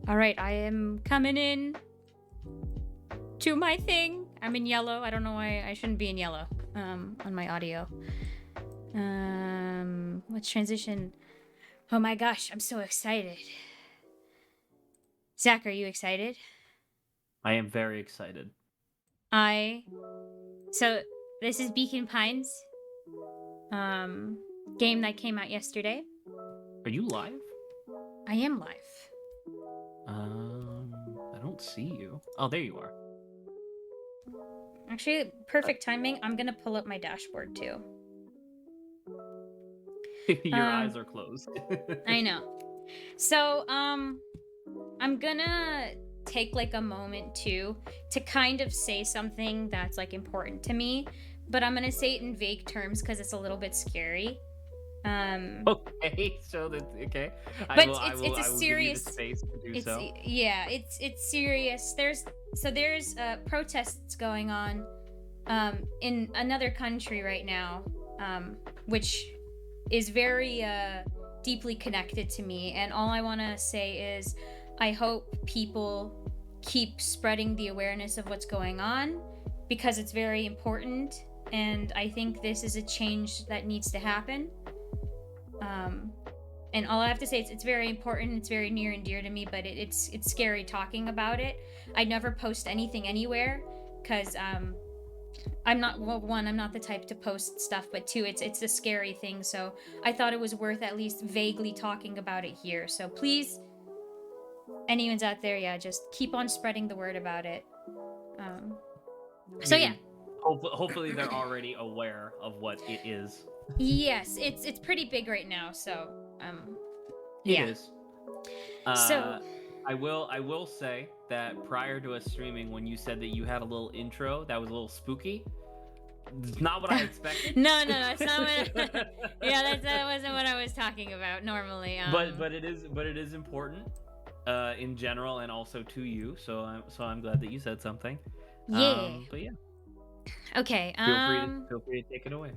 All right, I am coming in to my thing. I'm in yellow. I don't know why I shouldn't be in yellow on my audio. Let's transition. Oh my gosh, I'm so excited. Zach, are you excited? I am very excited. I so this is Beacon Pines um game that came out yesterday. Are you live? I am live. I don't see you. Oh, there you are. Actually, perfect timing. I'm going to pull up my dashboard too. Your eyes are closed. I know. So, I'm gonna take like a moment too to kind of say something that's like important to me, but I'm gonna say it in vague terms because it's a little bit scary. Um, Okay, so that's okay. but I it's a will give you the serious. space to do It's so. yeah, it's serious. There's protests going on in another country right now, which is very deeply connected to me. And all I want to say is I hope people keep spreading the awareness of what's going on because it's very important. And I think this is a change that needs to happen. Um, and all I have to say is it's very important. It's very near and dear to me, but it's scary talking about it. I never post anything anywhere because I'm not, well, one, I'm not the type to post stuff, but two, it's a scary thing. So I thought it was worth at least vaguely talking about it here. So please, anyone's out there, yeah, just keep on spreading the word about it. Um, I so yeah, mean, hopefully they're already aware of what it is. yes, it's pretty big right now. So It yeah. is. So Uh, I will say that prior to us streaming, when you said that you had a little intro that was a little spooky, it's not what I expected. no, it's not what. Yeah, that wasn't what I was talking about normally. but it is important in general and also to you. So I'm glad that you said something. Yeah. But yeah, Okay. feel free to take it away.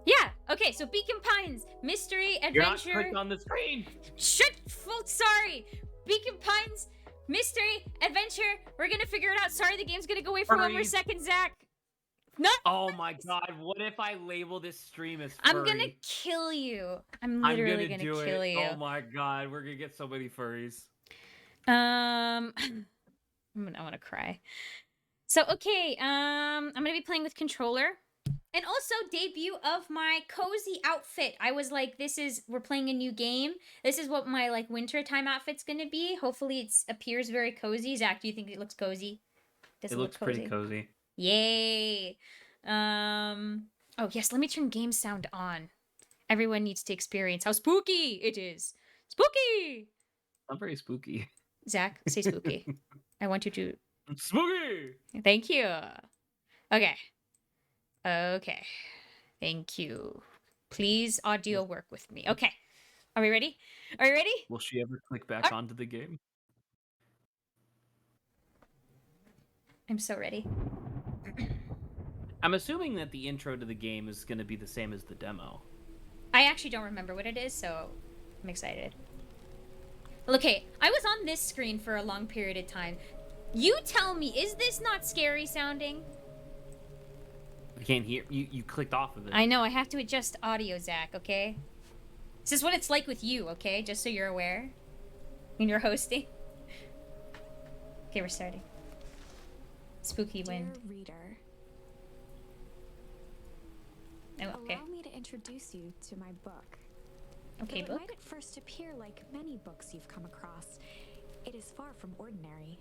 Yeah. Okay. So Beacon Pines mystery You're not adventure. clicked on the screen. Shit. Full. Sorry. Beacon Pines mystery adventure. We're gonna figure it out. Sorry, the game's gonna go away for one more Furries. second, Zach. Not. Oh my god, what if I label this stream as I'm gonna furry? kill you. I'm I'm literally gonna gonna do it. kill you. Oh my god, we're gonna get so many furries. I want to cry. So okay. I'm gonna be playing with controller. And also debut of my cozy outfit. I was like, we're playing a new game. This is what my like wintertime outfit's gonna be. Hopefully it appears very cozy. Zach, do you think it looks cozy? Does It it look looks pretty cozy? cozy. Yay. Oh yes, let me turn game sound on. Everyone needs to experience how spooky it is. Spooky! Not very spooky. Zach, say spooky. I want you to. Spooky! Thank you. Okay. Okay. Thank you. Please audio work with me. Okay. Are we ready? Are you ready? Will she ever click back Ar- onto the game? I'm so ready. I'm assuming that the intro to the game is going to be the same as the demo. I actually don't remember what it is, so I'm excited. Okay, I was on this screen for a long period of time. You tell me, is this not scary sounding? I can't hear you. You clicked off of it. I know, I have to adjust audio, Zach, okay? This is what it's like with you, okay? Just so you're aware. When you're hosting. Okay, we're starting. Spooky wind. Dear reader, Oh, okay. allow me to introduce you to my book. Okay, Though book. it might at first appear like many books you've come across, it is far from ordinary.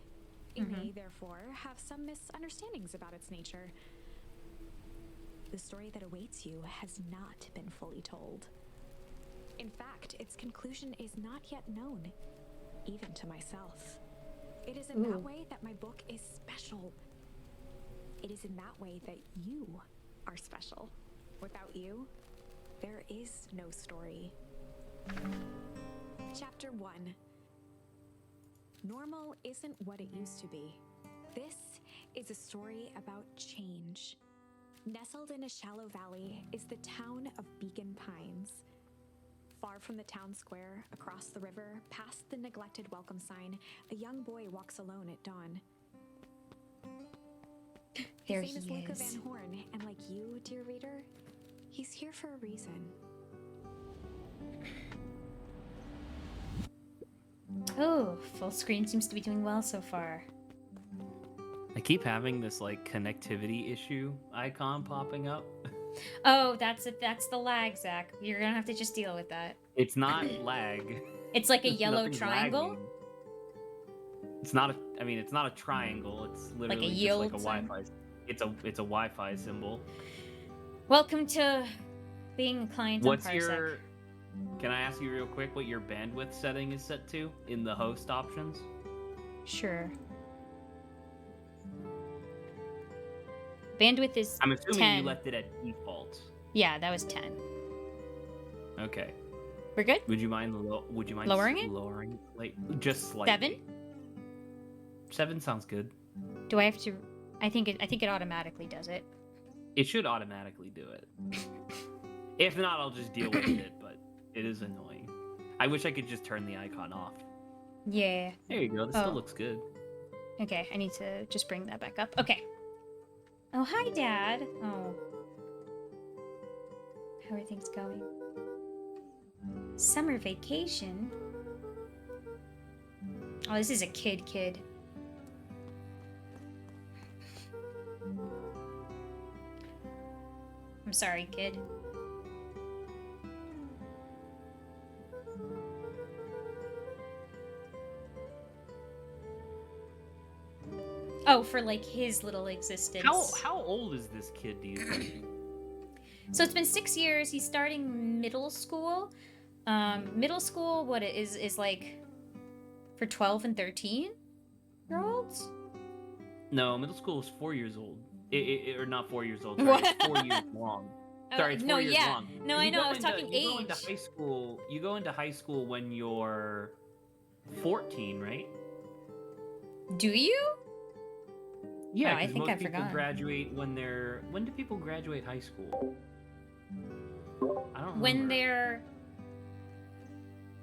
It may, therefore, have some misunderstandings about its nature. The story that awaits you has not been fully told. In fact, its conclusion is not yet known, even to myself. It is in that way that my book is special. It is in that way that you are special. Without you, there is no story. Chapter 1. Normal isn't what it used to be. This is a story about change. Nestled in a shallow valley is the town of Beacon Pines. Far Far from the town square, across the river, past the neglected welcome sign, a young boy walks alone at dawn. There His name is he Luca is. Van Horn, and like you, dear reader, he's here for a reason. Oh, full screen seems to be doing well so far. I keep having this like connectivity issue icon popping up. Oh, that's the lag, Zach. You're gonna have to just deal with that. It's not lag. It's like a yellow Nothing's triangle. lagging. It's not a. I mean, it's not a triangle. It's literally just like yield a sign? Wi-Fi. It's a Wi-Fi symbol. Welcome to being a client What's on Parsec. your? Can I ask you real quick what your bandwidth setting is set to in the host options? Sure. Bandwidth is I'm assuming 10. you left it at default. Yeah, that was 10. Okay. We're good? Would you mind Lowering it? Lowering it, like just slightly. 7? 7 sounds good. Do I have to? I think it automatically does it. It should automatically do it. If not, I'll just deal with it, but it is annoying. I wish I could just turn the icon off. Yeah. There you go. This Oh. still looks good. Okay, I need to just bring that back up. Okay. Oh, hi, Dad. Oh. How are things going? Summer vacation? Oh, this is a kid. I'm sorry, kid. Oh, for like his little existence. How old is this kid, do you think? So it's been 6 years. He's starting middle school. Middle school, what it is like for 12 and 13-year-olds? No, middle school is 4 years old. Or not 4 years old. Sorry, it's 4 years long. Sorry, it's 4 years long. No, I know. I was talking age. You go into high school. You go into high school when you're 14, right? Do you? Yeah, Oh, I 'cause think most I've people forgotten. graduate when they're. When do people graduate high school? I don't remember. When they're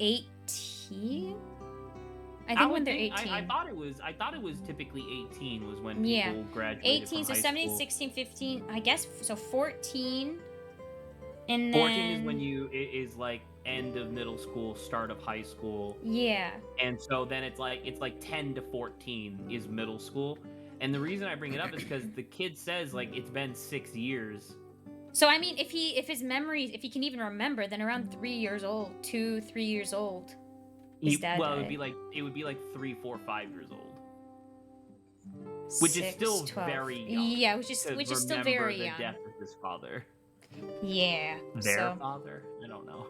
18? I think I when would they're think- 18. I thought it was typically 18 was when people Yeah. graduated 18, from so high 17, school. 16, 15, I guess, so 14. And 14 then... is when it is like end of middle school, start of high school. Yeah. And so then it's like 10 to 14 is middle school. And the reason I bring it up is because the kid says like it's been 6 years. So, I mean, if his memories, if he can even remember, then around 3 years old, 2, 3 years old. His dad Well, died. it would be like 3, 4, 5 years old. Which is 6, still 12. very young. Yeah, which to is still remember very the young. death of his father. Yeah. Their so, father? I don't know.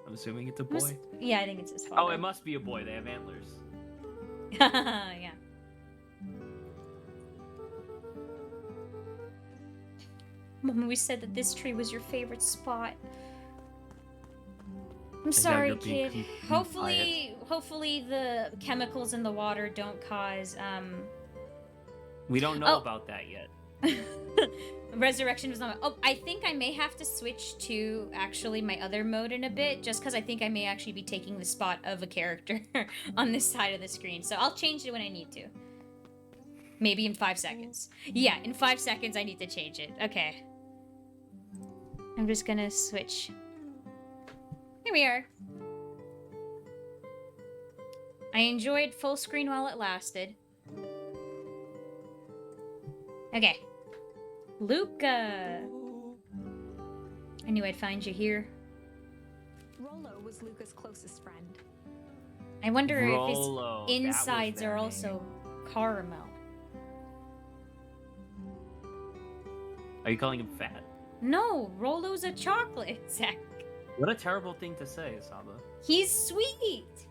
I'm assuming it's a must- boy. yeah, I think it's his father. Oh, it must be a boy. They have antlers. Yeah. Mom always said that this tree was your favorite spot. I'm sorry, you're being kid. completely Hopefully the chemicals in the water don't cause We don't know Oh. about that yet. resurrection was not. Oh, I think I may have to switch to actually my other mode in a bit, just because I think I may actually be taking the spot of a character on this side of the screen. So I'll change it when I need to. Maybe in 5 seconds. Yeah, in 5 seconds I need to change it. Okay. I'm just gonna switch. Here we are. I enjoyed full screen while it lasted. Okay. Luca! I knew I'd find you here. Rollo was Luca's closest friend. I wonder Rollo, if that his was insides their are name. also caramel. Are you calling him fat? No, Rollo's a chocolate, Zach. What a terrible thing to say, Saba. He's sweet.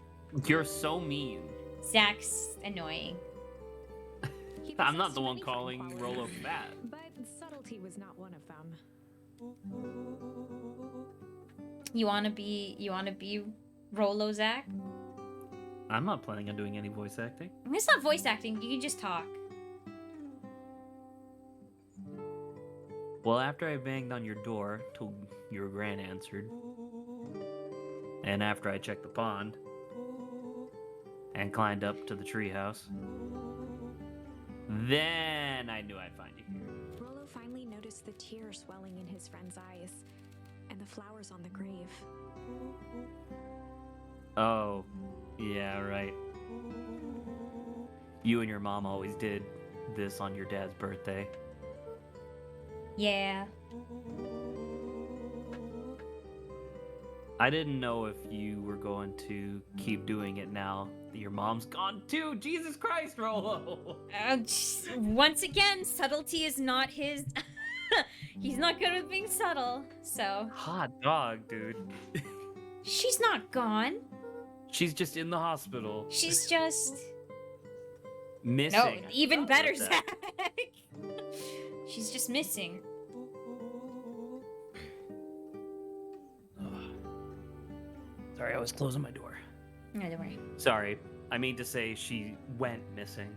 You're so mean. Zach's annoying. He I'm not possessed the one many fine calling qualities, Rollo fat. But subtlety was not one of them. You wanna be Rollo, Zach? I'm not planning on doing any voice acting. It's not voice acting, you can just talk. Well, after I banged on your door till your gran answered, And after I checked the pond and climbed up to the treehouse, then I knew I'd find you here. Rollo finally noticed the tears swelling in his friend's eyes and the flowers on the grave. Oh, yeah, right. You and your mom always did this on your dad's birthday. Yeah. I didn't know if you were going to keep doing it now that your mom's gone too. Jesus Christ, Rollo! Once again, subtlety is not his. He's not good with being subtle, so. Hot dog, dude. She's not gone. She's just in the hospital. She's just. Missing. No, I even forgot better, about that. Zach. She's just missing. Sorry, I was closing my door. No, don't worry. Sorry, I mean to say she went missing.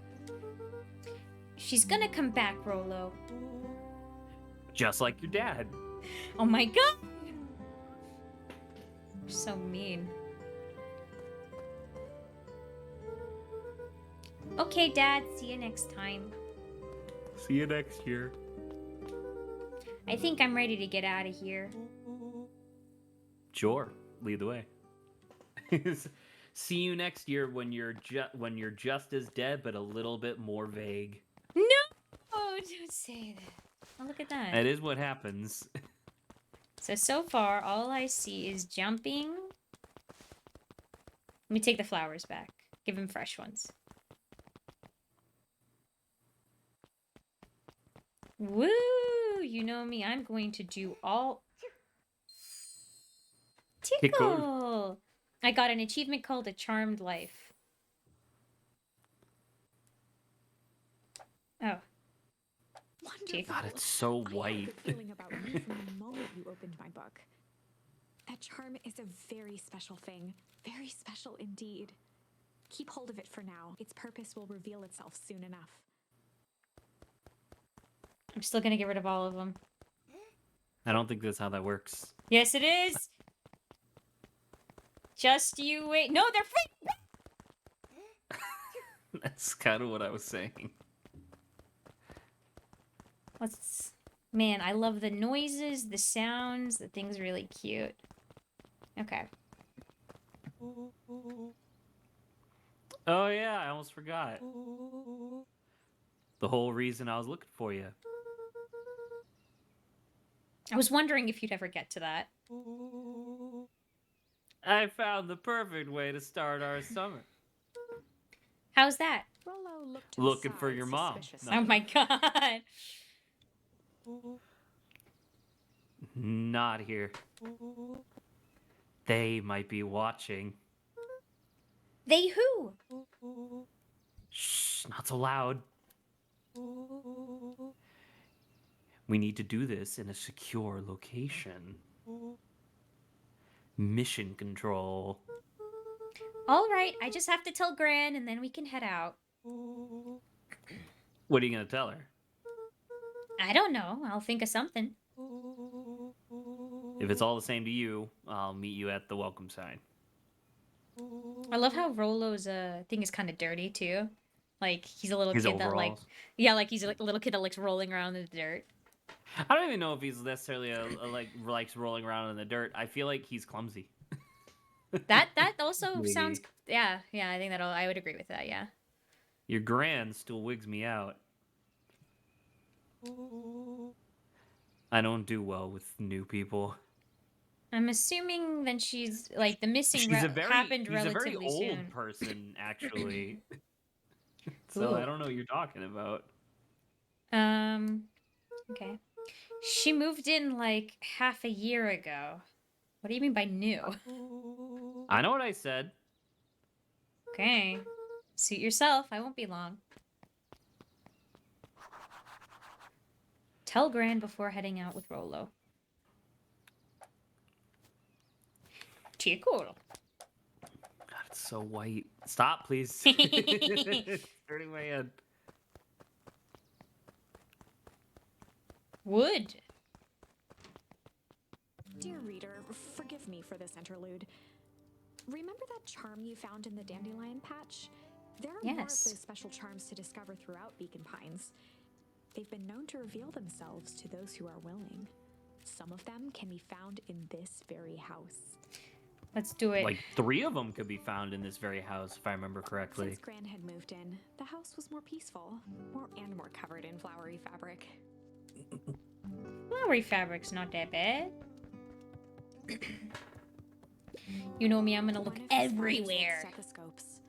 She's gonna come back, Rollo. Just like your dad. Oh my god! You're so mean. Okay, Dad, see you next time. See you next year. I think I'm ready to get out of here. Sure, lead the way. See you next year when you're just as dead, but a little bit more vague. No! Oh, don't say that. Oh, look at that. That is what happens. So far, all I see is jumping. Let me take the flowers back. Give him fresh ones. Woo! You know me, I'm going to do all... Tickle! I got an achievement called A Charmed Life. Oh. Wonderful. God, it's so I had a white. good feeling about you from the moment you opened my book. That charm is a very special thing. Very special indeed. Keep hold of it for now. Its purpose will reveal itself soon enough. I'm still gonna get rid of all of them. I don't think that's how that works. Yes, it is! Just you wait. No, they're free! That's kind of what I was saying. Let's... Man, I love the noises, the sounds, the thing's really cute. Okay. Oh yeah, I almost forgot. The whole reason I was looking for you. I was wondering if you'd ever get to that. I found the perfect way to start our summer. How's that? Rollo looked to Looking the for side your mom. suspiciously. Oh my god. Not here. They might be watching. They who? Shh, not so loud. We need to do this in a secure location. Mission control. All right, I just have to tell Gran and then we can head out. What are you gonna tell her? I don't know. I'll think of something. If it's all the same to you, I'll meet you at the welcome sign. I love how Rollo's thing is kind of dirty too. Like he's a little His kid that like overalls. yeah, like he's like a little kid that likes rolling around in the dirt. I don't even know if he's necessarily like likes rolling around in the dirt. I feel like he's clumsy. That also Maybe. sounds yeah, I think I would agree with that, yeah. Your gran still wigs me out. I don't do well with new people. I'm assuming then she's like the missing happened he's a relatively very old soon. person, actually. So Ooh. I don't know what you're talking about. Okay. She moved in like half a year ago. What do you mean by new? I know what I said. Okay. Suit yourself. I won't be long. Tell Gran before heading out with Rollo. Tickle. God, it's so white. Stop, please. It's hurting my head. Wood. Dear reader, forgive me for this interlude. Remember that charm you found in the dandelion patch? There are more of Yes. those special charms to discover throughout Beacon Pines. They've been known to reveal themselves to those who are willing. Some of them can be found in this very house. Let's do it. Like 3 of them could be found in this very house, if I remember correctly. Since Gran had moved in, the house was more peaceful, more covered in flowery fabric. Flowery fabric's not that bad. You know me, I'm gonna look One of his father's old everywhere. Stethoscopes.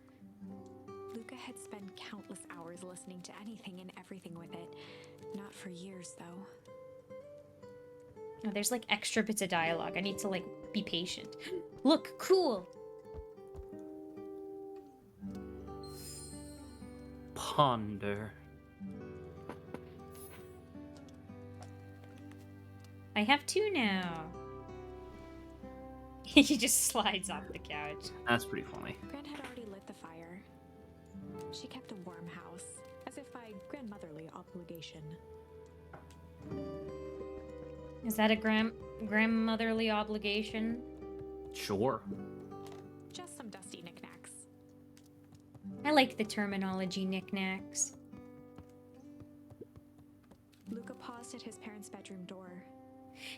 Luca had spent countless hours listening to anything and everything with it. Not for years, though. Oh, there's like extra bits of dialogue. I need to like be patient. Look, cool. Ponder. I have 2 now. He just slides off the couch. That's pretty funny. Gran had already lit the fire. She kept a warm house, as if by grandmotherly obligation. Is that a grandmotherly obligation? Sure. Just some dusty knickknacks. I like the terminology knickknacks. Luca paused at his parents' bedroom door.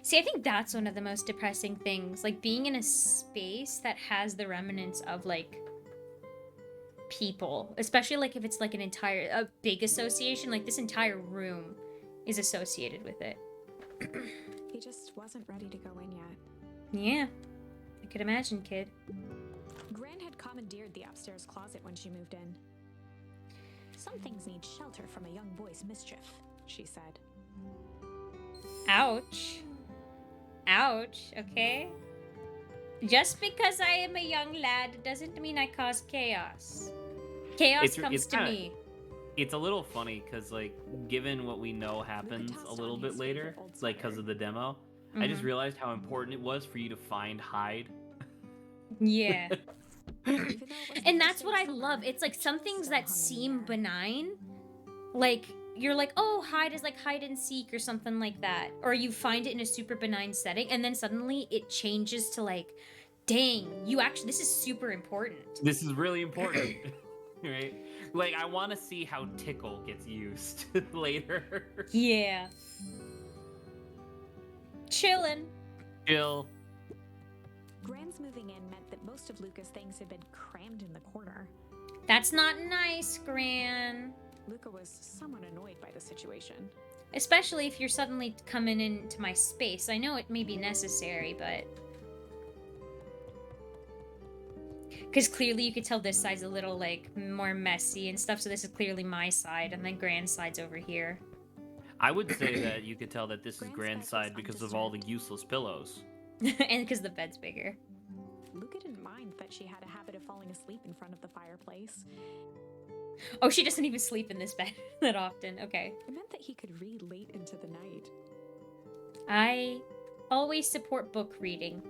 See, I think that's one of the most depressing things. Like being in a space that has the remnants of like people, especially like if it's like a big association, like this entire room is associated with it. He just wasn't ready to go in yet. Yeah, I could imagine, kid. Gran had commandeered the upstairs closet when she moved in. Some things need shelter from a young boy's mischief, she said. Ouch. Ouch, okay? Just because I am a young lad doesn't mean I cause chaos. Chaos comes to kinda- me. It's a little funny because, like, given what we know happens a tossed little on bit his later, favorite old like, because sweater. of the demo, I just Mhm. realized how important it was for you to find Hyde. Yeah. Even though it was the And first that's day what of I summer, love. It's like some it things still that hung in the seem air. benign, like you're like, oh, hide is like hide and seek or something like that, or you find it in a super benign setting, and then suddenly it changes to like, dang, this is super important. This is really important, right? Like, I want to see how Tickle gets used later. Yeah. Chillin'. Jill. Gran's moving in meant that most of Luca's things had been crammed in the corner. That's not nice, Gran. Luca was somewhat annoyed by the situation. Especially if you're suddenly coming into my space. I know it may be necessary, but... Because clearly you could tell this side's a little, like, more messy and stuff, so this is clearly my side, and then Gran's side's over here. I would say that you could tell that this is Gran's Grand's bed was side because of all the undisturbed. useless pillows. And because the bed's bigger. Luca didn't mind that she had a habit of falling asleep in front of the fireplace. Oh, she doesn't even sleep in this bed that often. Okay. It meant that he could read late into the night. I always support book reading.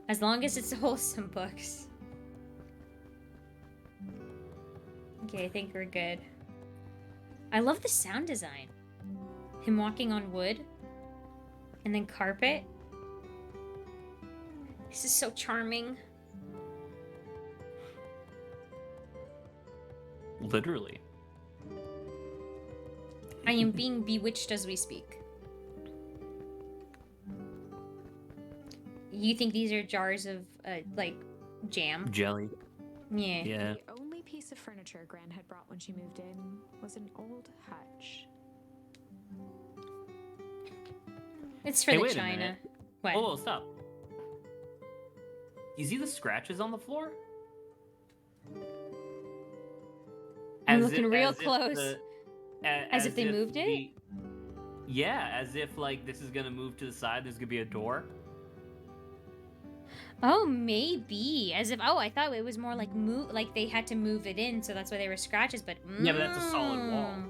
As long as it's wholesome books. Okay, I think we're good. I love the sound design. Him walking on wood. And then carpet. This is so charming. Literally. I am being bewitched as we speak. You think these are jars of, like, jam? Jelly. Yeah. Yeah. The only piece of furniture Gran had brought when she moved in was an old hutch. It's for Hey, the wait a china. minute. What? Oh, stop. You see the scratches on the floor? I'm As looking if- real as if close. as if they moved it? Yeah, as if like this is gonna move to the side. There's gonna be a door. Oh, maybe. As if, oh, I thought it was more like like they had to move it in, so that's why they were scratches, but Yeah, but that's a solid wall. mm,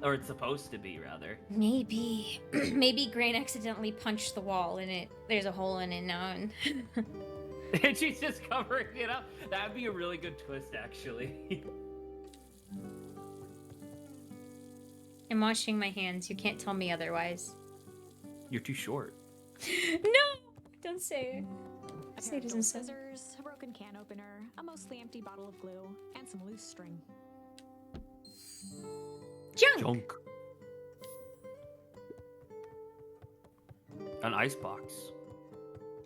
Or it's supposed to be, rather. Maybe. Maybe Grain accidentally punched the wall and there's a hole in it now and And she's just covering it up. That'd be a really good twist, actually. I'm washing my hands. You can't tell me otherwise. You're too short. No! Don't say it. A Say pair it of isn't dull so. scissors, a broken can opener, a mostly empty bottle of glue, and some loose string. Junk. Junk. An icebox.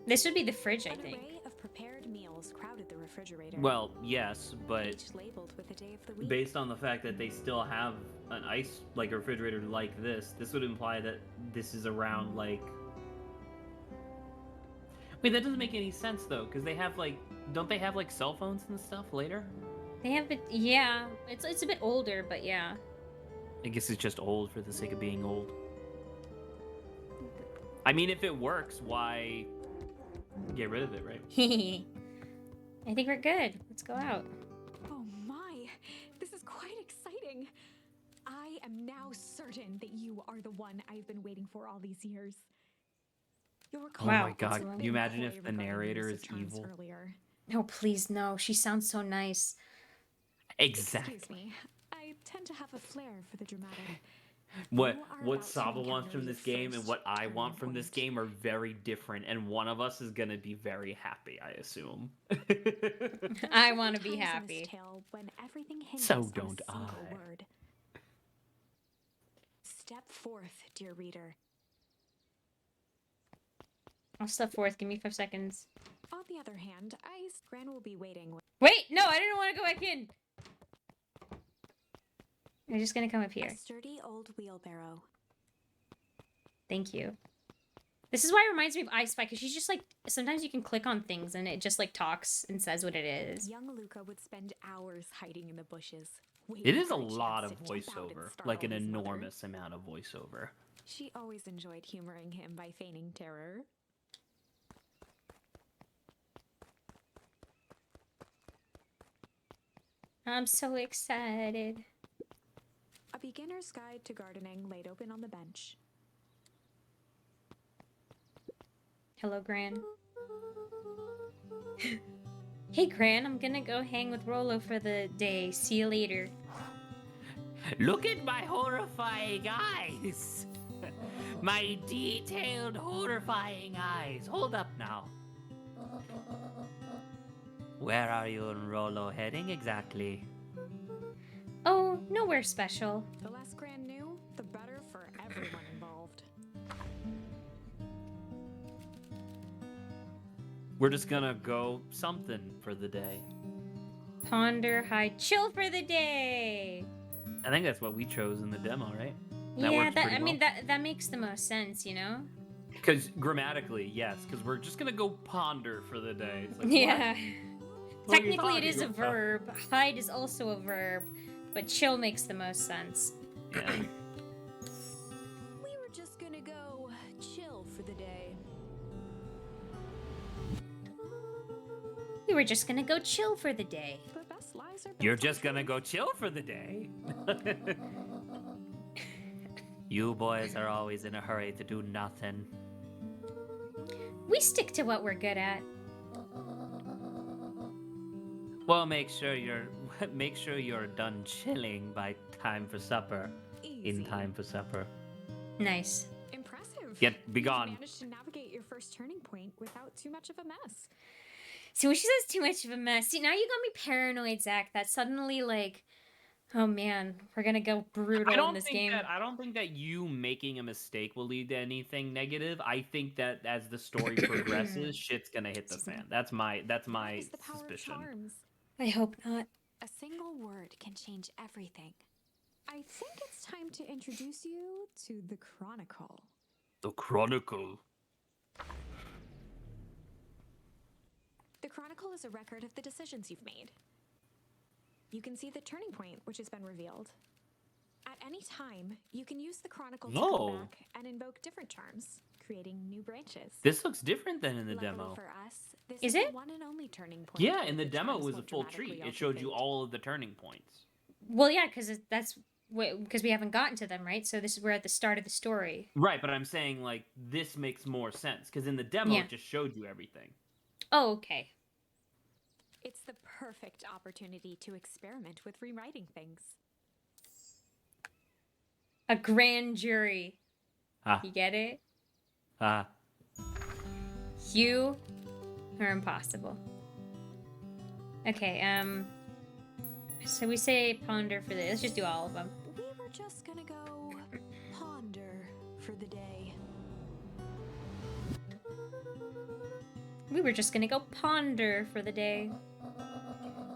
This would be the fridge, I An think. array of prepared meals crowded the refrigerator. Well, yes, but each labeled with the day of the week. based on the fact that they still have an ice like a refrigerator like this would imply that this is around like. Wait, that doesn't make any sense though, because they have like, don't they have like cell phones and stuff later? They have it. Yeah, it's a bit older, but yeah. I guess it's just old for the sake of being old. I mean, if it works, why get rid of it, right? I think we're good. Let's go out. Oh my, this is quite exciting. I am now certain that you are the one I've been waiting for all these years. You'll recall Wow. Oh my god, I was can you a bit imagine coy if the regarding narrator use is of terms evil? Earlier. No, please, no. She sounds so nice. Exactly. Excuse me. I tend to have a flair for the dramatic. What You are what about to Saba wants encounter from your this game and first what I want turning from this point. game are very different, and one of us is gonna be very happy, I assume. I want to be Times in this happy. tale when everything hinges So on a don't single I. word. Step forth, dear reader. I'll step forth. Give me 5 seconds. On the other hand, Gran will be waiting. Wait, no, I didn't want to go back in. I'm just gonna come up here. A sturdy old wheelbarrow. Thank you. This is why it reminds me of I Spy, because she's just like, sometimes you can click on things and it just like talks and says what it is. Young Luca would spend hours hiding in the bushes. It waiting is a for chance lot of to jump out and voiceover, startle like an his mother. enormous amount of voiceover. She always enjoyed humoring him by feigning terror. I'm so excited. A beginner's guide to gardening laid open on the bench. Hello, Gran. Hey, Gran, I'm gonna go hang with Rolo for the day. See you later. Look at my horrifying eyes! My detailed, horrifying eyes. Hold up now. Where are you and Rolo heading exactly? Oh, nowhere special. The less Gran knew, the better for everyone involved. We're just gonna go something for the day. Ponder, hide, chill for the day. I think that's what we chose in the demo, right? That Yeah, works that pretty I mean well. that makes the most sense, you know? Because grammatically, yes, because we're just gonna go ponder for the day. It's like, Yeah. what? What are you Technically, it talking is a about? verb. Hide is also a verb, but chill makes the most sense. Yeah. We were just gonna go chill for the day. We were just gonna go chill for the day. The best lies are You're built on just gonna truth. go chill for the day. You boys are always in a hurry to do nothing. We stick to what we're good at. Well, make sure you're done chilling by time for supper. Easy. In time for supper. Nice. Impressive. Be You've gone. managed to navigate your first turning point without too much of a mess. See, when she says too much of a mess, see, now you got me paranoid, Zach. That suddenly, like, oh man, we're gonna go brutal in this game. I don't think that you making a mistake will lead to anything negative. I think that as the story progresses, shit's gonna hit the fan. That's my That is the power suspicion. of charms. I hope not. A single word can change everything. I think it's time to introduce you to the Chronicle. The Chronicle. The Chronicle is a record of the decisions you've made. You can see the turning point, which has been revealed. At any time, you can use the Chronicle to No. go back and invoke different charms, creating new branches. This looks different than in the Luckily demo. for us, this Is is it? the one and only turning point. Yeah, in the The demo it charms was a won't full dramatically tree. It alter showed you fate. all of the turning points. Well, yeah, because because we haven't gotten to them, right? So this is we're at the start of the story. Right, but I'm saying like this makes more sense because in the demo Yeah. it just showed you everything. Oh, okay. It's the perfect opportunity to experiment with rewriting things. A grand jury. Ah, You get it? ah. You, or impossible. Okay, so we say ponder for this. Let's just do all of them. We were just gonna go ponder for the day. We were just gonna go ponder for the day.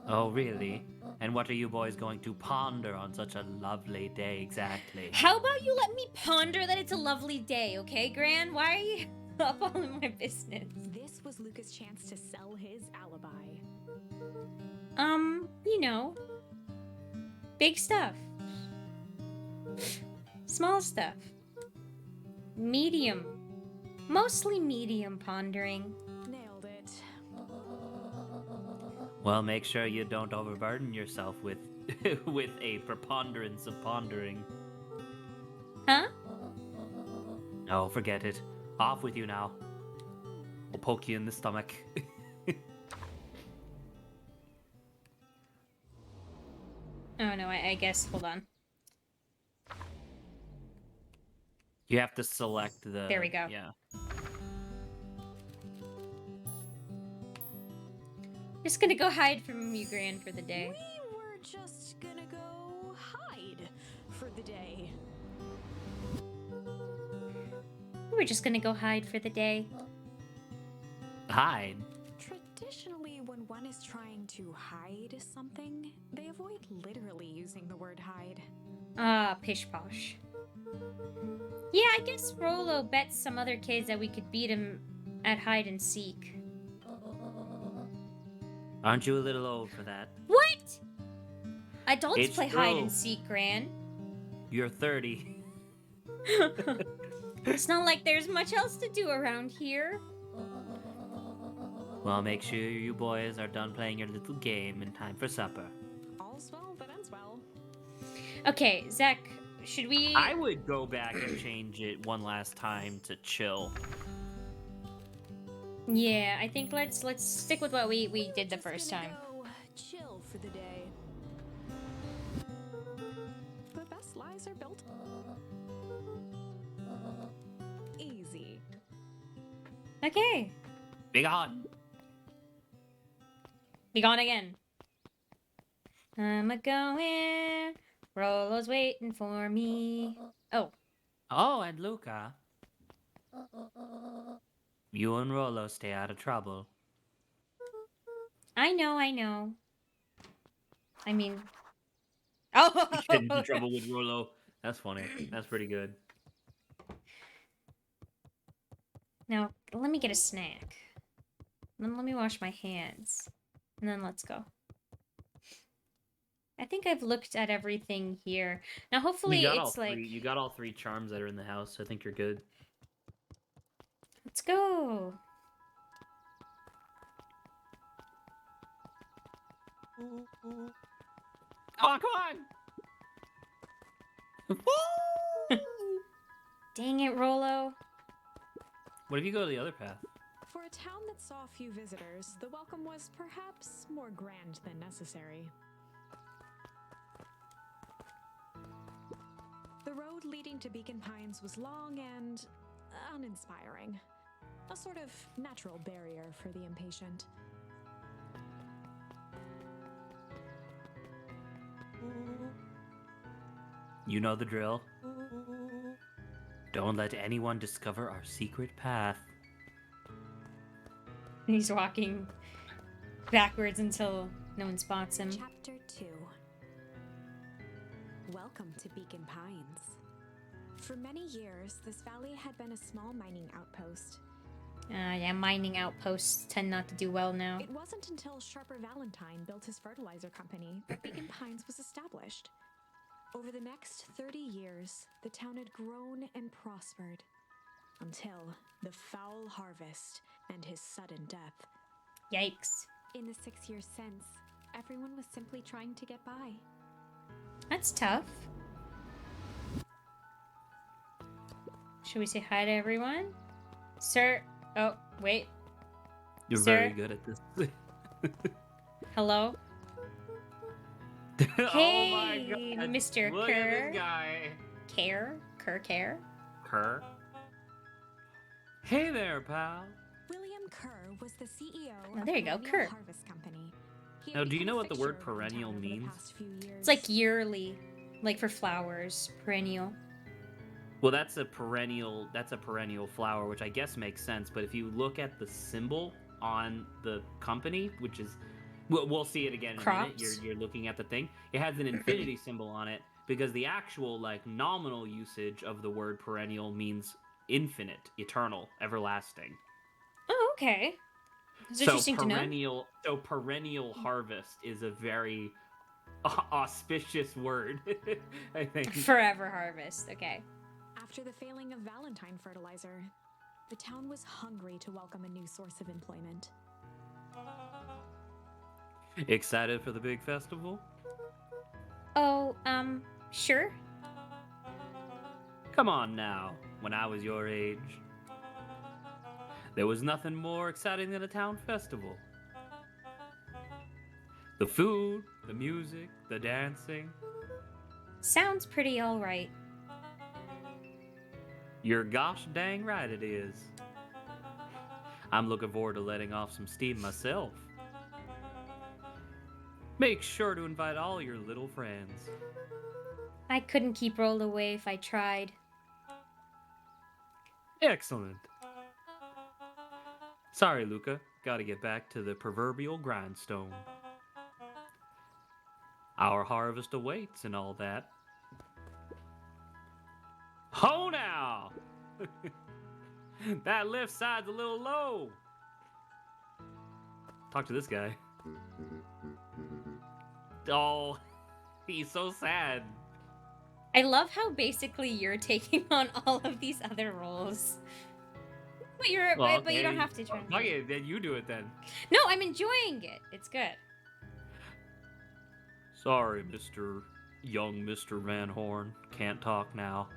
Oh, really? And what are you boys going to ponder on such a lovely day exactly? How about you let me ponder that it's a lovely day, okay, Gran? Why are you up all in my business? This was Luca's chance to sell his alibi. You know, big stuff. Small stuff. Medium. Mostly medium pondering. Nailed it. Well, make sure you don't overburden yourself with with a preponderance of pondering. Huh? Oh, forget it. Off with you now. I'll poke you in the stomach. Oh no, I guess, hold on. You have to select the... There we go. Yeah. Just gonna go hide from you, Gran, for the day. We were just gonna go hide for the day. We were just gonna go hide for the day. Hide. Traditionally, when one is trying to hide something, they avoid literally using the word hide. Ah, pish posh. Yeah, I guess Rolo bet some other kids that we could beat him at hide and seek. Aren't you a little old for that? What? Adults It's play hide true. and seek, Gran. You're 30. It's not like there's much else to do around here. Well, make sure you boys are done playing your little game in time for supper. All's well that ends well. Okay, Zach, should we... I would go back and change it one last time to chill. Yeah, I think let's stick with what we did the Just first gonna time. go chill for the day. The best lies are built easy. Okay, Big on. be gone again. I'm a-going, Rolo's waiting for me. Oh, Oh, and Luca. You and Rolo stay out of trouble. I know. I mean... Oh! Get into trouble with Rolo. That's funny. That's pretty good. Now, let me get a snack. Then let me wash my hands. And then let's go. I think I've looked at everything here. Now, hopefully it's like... You got all three charms that are in the house. So I think you're good. Let's go. Oh, come on! Dang it, Rolo. What if you go to the other path? For a town that saw few visitors, the welcome was perhaps more grand than necessary. The road leading to Beacon Pines was long and uninspiring. A sort of natural barrier for the impatient. You know the drill. Don't let anyone discover our secret path. He's walking backwards until no one spots him. Chapter 2. Welcome to Beacon Pines. For many years, this valley had been a small mining outpost. Yeah, mining outposts tend not to do well now. It wasn't until Sharper Valentine built his fertilizer company that Beacon Pines was established. Over the next 30 years, the town had grown and prospered until the foul harvest and his sudden death. Yikes. In the 6 years since, everyone was simply trying to get by. That's tough. Should we say hi to everyone? Sir. Oh, wait. You're Sir? very good at this. Hello? Oh Hey, my god. Mr. Look Kerr. at this guy. Kerr? Kerr? Hey there, pal. William Kerr was the CEO Oh, of there you go, Perennial Kerr. Harvest Company. He Now, had do you become know a what the word fixture around perennial town over the means? past few years. It's like yearly, like for flowers, perennial. Well, that's a perennial flower, which I guess makes sense. But if you look at the symbol on the company, which is, we'll see it again in a minute. Crops? You're looking at the thing. It has an infinity symbol on it because the actual like nominal usage of the word perennial means infinite, eternal, everlasting. Oh, okay. It's So interesting to know. perennial harvest is a very auspicious word, I think. Forever harvest. Okay. After the failing of Valentine fertilizer, the town was hungry to welcome a new source of employment. Excited for the big festival? Oh, sure. Come on now, when I was your age, there was nothing more exciting than a town festival. The food, the music, the dancing. Sounds pretty alright. You're gosh dang right it is. I'm looking forward to letting off some steam myself. Make sure to invite all your little friends. I couldn't keep rolled away if I tried. Excellent. Sorry, Luca. Gotta get back to the proverbial grindstone. Our harvest awaits and all that. Ho now! That left side's a little low. Talk to this guy. Oh, he's so sad. I love how basically you're taking on all of these other roles. But but you don't have to try. Okay, then you do it then. No, I'm enjoying it. It's good. Sorry, Mr. Van Horn. Can't talk now.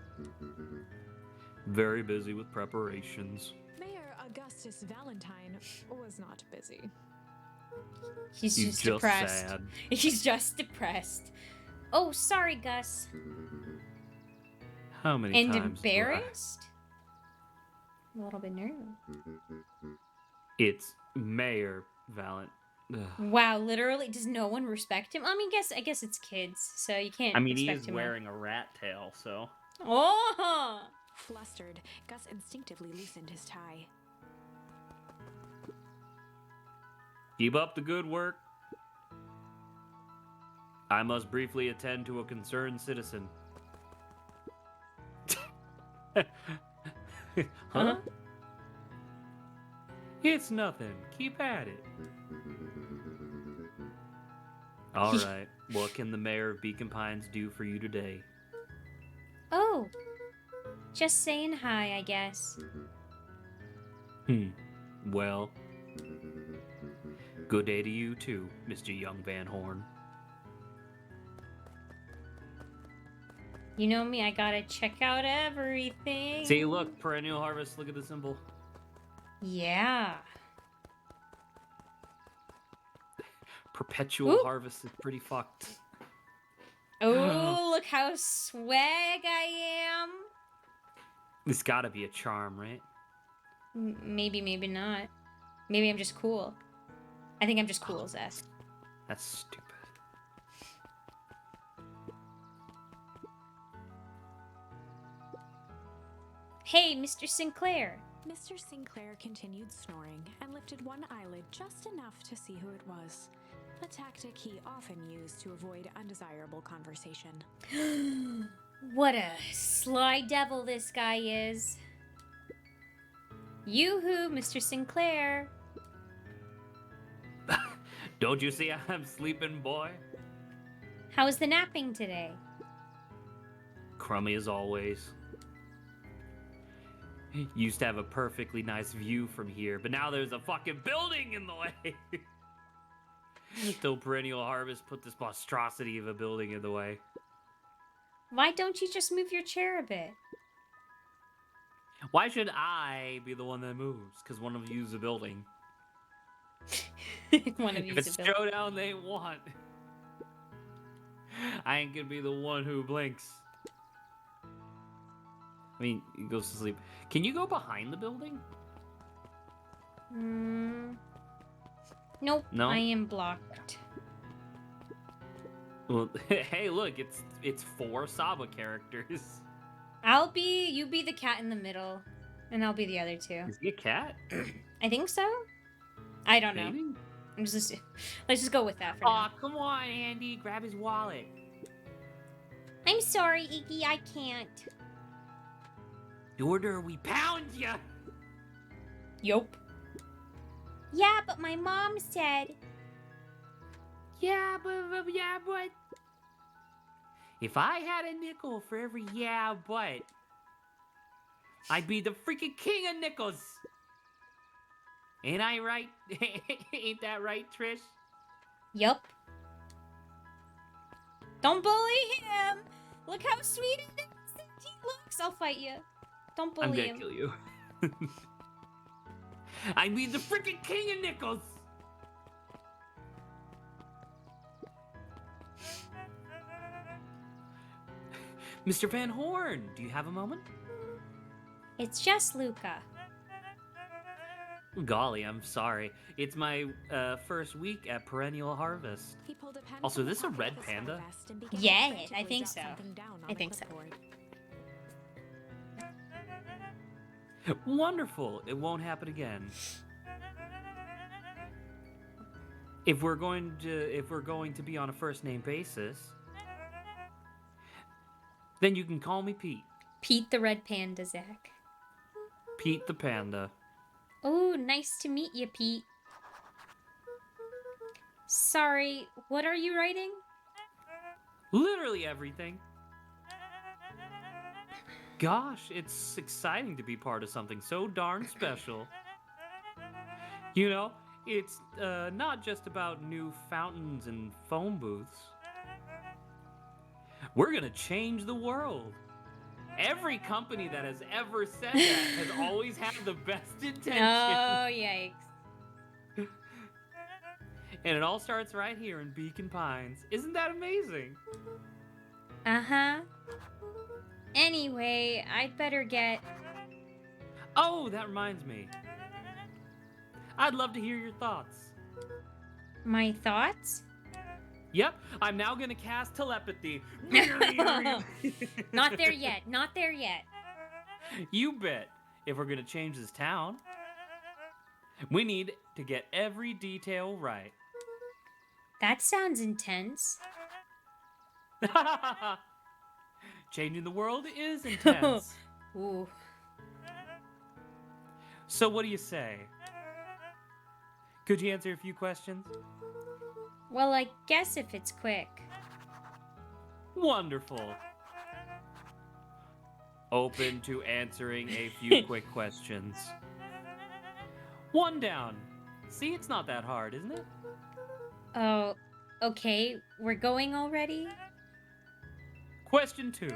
Very busy with preparations. Mayor Augustus Valentine was not busy. He's He's just depressed. sad. He's just depressed. Oh, sorry, Gus. How many And times? embarrassed? A little bit nervous. It's Mayor Valent. Ugh. Wow, literally, does no one respect him? I mean, I guess it's kids, so you can't. I mean, he expect is him wearing a rat tail, so. Oh! Flustered, Gus instinctively loosened his tie. Keep up the good work. I must briefly attend to a concerned citizen. Huh? It's nothing. Keep at it. All right. What can the mayor of Beacon Pines do for you today? Oh, just saying hi, I guess. Well, good day to you too, Mr. Young Van Horn. You know me, I gotta check out everything. See, look, perennial harvest. Look at the symbol. Yeah. Perpetual Ooh. harvest is pretty fucked. Oh, look how swag I am. It's gotta be a charm, right? Maybe, maybe not. Maybe I'm just cool. I think I'm just cool, Zest. That's stupid. Hey, Mr. Sinclair. Mr. Sinclair continued snoring and lifted one eyelid just enough to see who it was. A tactic he often used to avoid undesirable conversation. What a sly devil this guy is. Yoo-hoo, Mr. Sinclair. Don't you see I'm sleeping, boy? How was the napping today? Crummy as always. Used to have a perfectly nice view from here, but now there's a fucking building in the way. Till perennial harvest put this monstrosity of a building in the way. Why don't you just move your chair a bit? Why should I be the one that moves? Because one of you's a building. One of you If it's showdown they want, I ain't gonna be the one who blinks. I mean, he goes to sleep. Can you go behind the building? Nope. No? I am blocked. Well, hey, look, it's 4 Saba characters. You be the cat in the middle, and I'll be the other 2. Is he a cat? I think so. I don't know. Maybe? Let's just go with that for Aw, now. come on, Andy, grab his wallet. I'm sorry, Iggy, I can't. Order, we pound ya! Yup. Yeah, but my mom said. Yeah, but... If I had a nickel for every yeah, but... I'd be the freaking king of nickels! Ain't I right? Ain't that right, Trish? Yup. Don't bully him! Look how sweet and innocent he looks! I'll fight you. Don't bully I'm gonna him. kill you. I'd be the freaking king of nickels! Mr. Van Horn, do you have a moment? It's just Luca. Golly, I'm sorry. It's my first week at Perennial Harvest. He pulled a pen Also, from the this a pocket red of his panda? summer vest and began to Yeah, I frantically think jot so. something down on I the think so. clipboard. Wonderful. It won't happen again. If we're going to be on a first name basis, then you can call me Pete. Pete the Red Panda, Zach. Pete the Panda. Oh, nice to meet you, Pete. Sorry, what are you writing? Literally everything. Gosh, it's exciting to be part of something so darn special. You know, it's not just about new fountains and phone booths. We're gonna change the world. Every company that has ever said that has always had the best intention. Oh, yikes. And it all starts right here in Beacon Pines. Isn't that amazing? Uh-huh. Anyway, I'd better get... Oh, that reminds me. I'd love to hear your thoughts. My thoughts? Yep, I'm now gonna cast telepathy. Not there yet. Not there yet. You bet. If we're gonna change this town, we need to get every detail right. That sounds intense. Changing the world is intense. Ooh. So what do you say? Could you answer a few questions? Well, I guess if it's quick. Wonderful. Open to answering a few quick questions. 1 down. See, it's not that hard, isn't it? Oh, okay. We're going already? Question 2.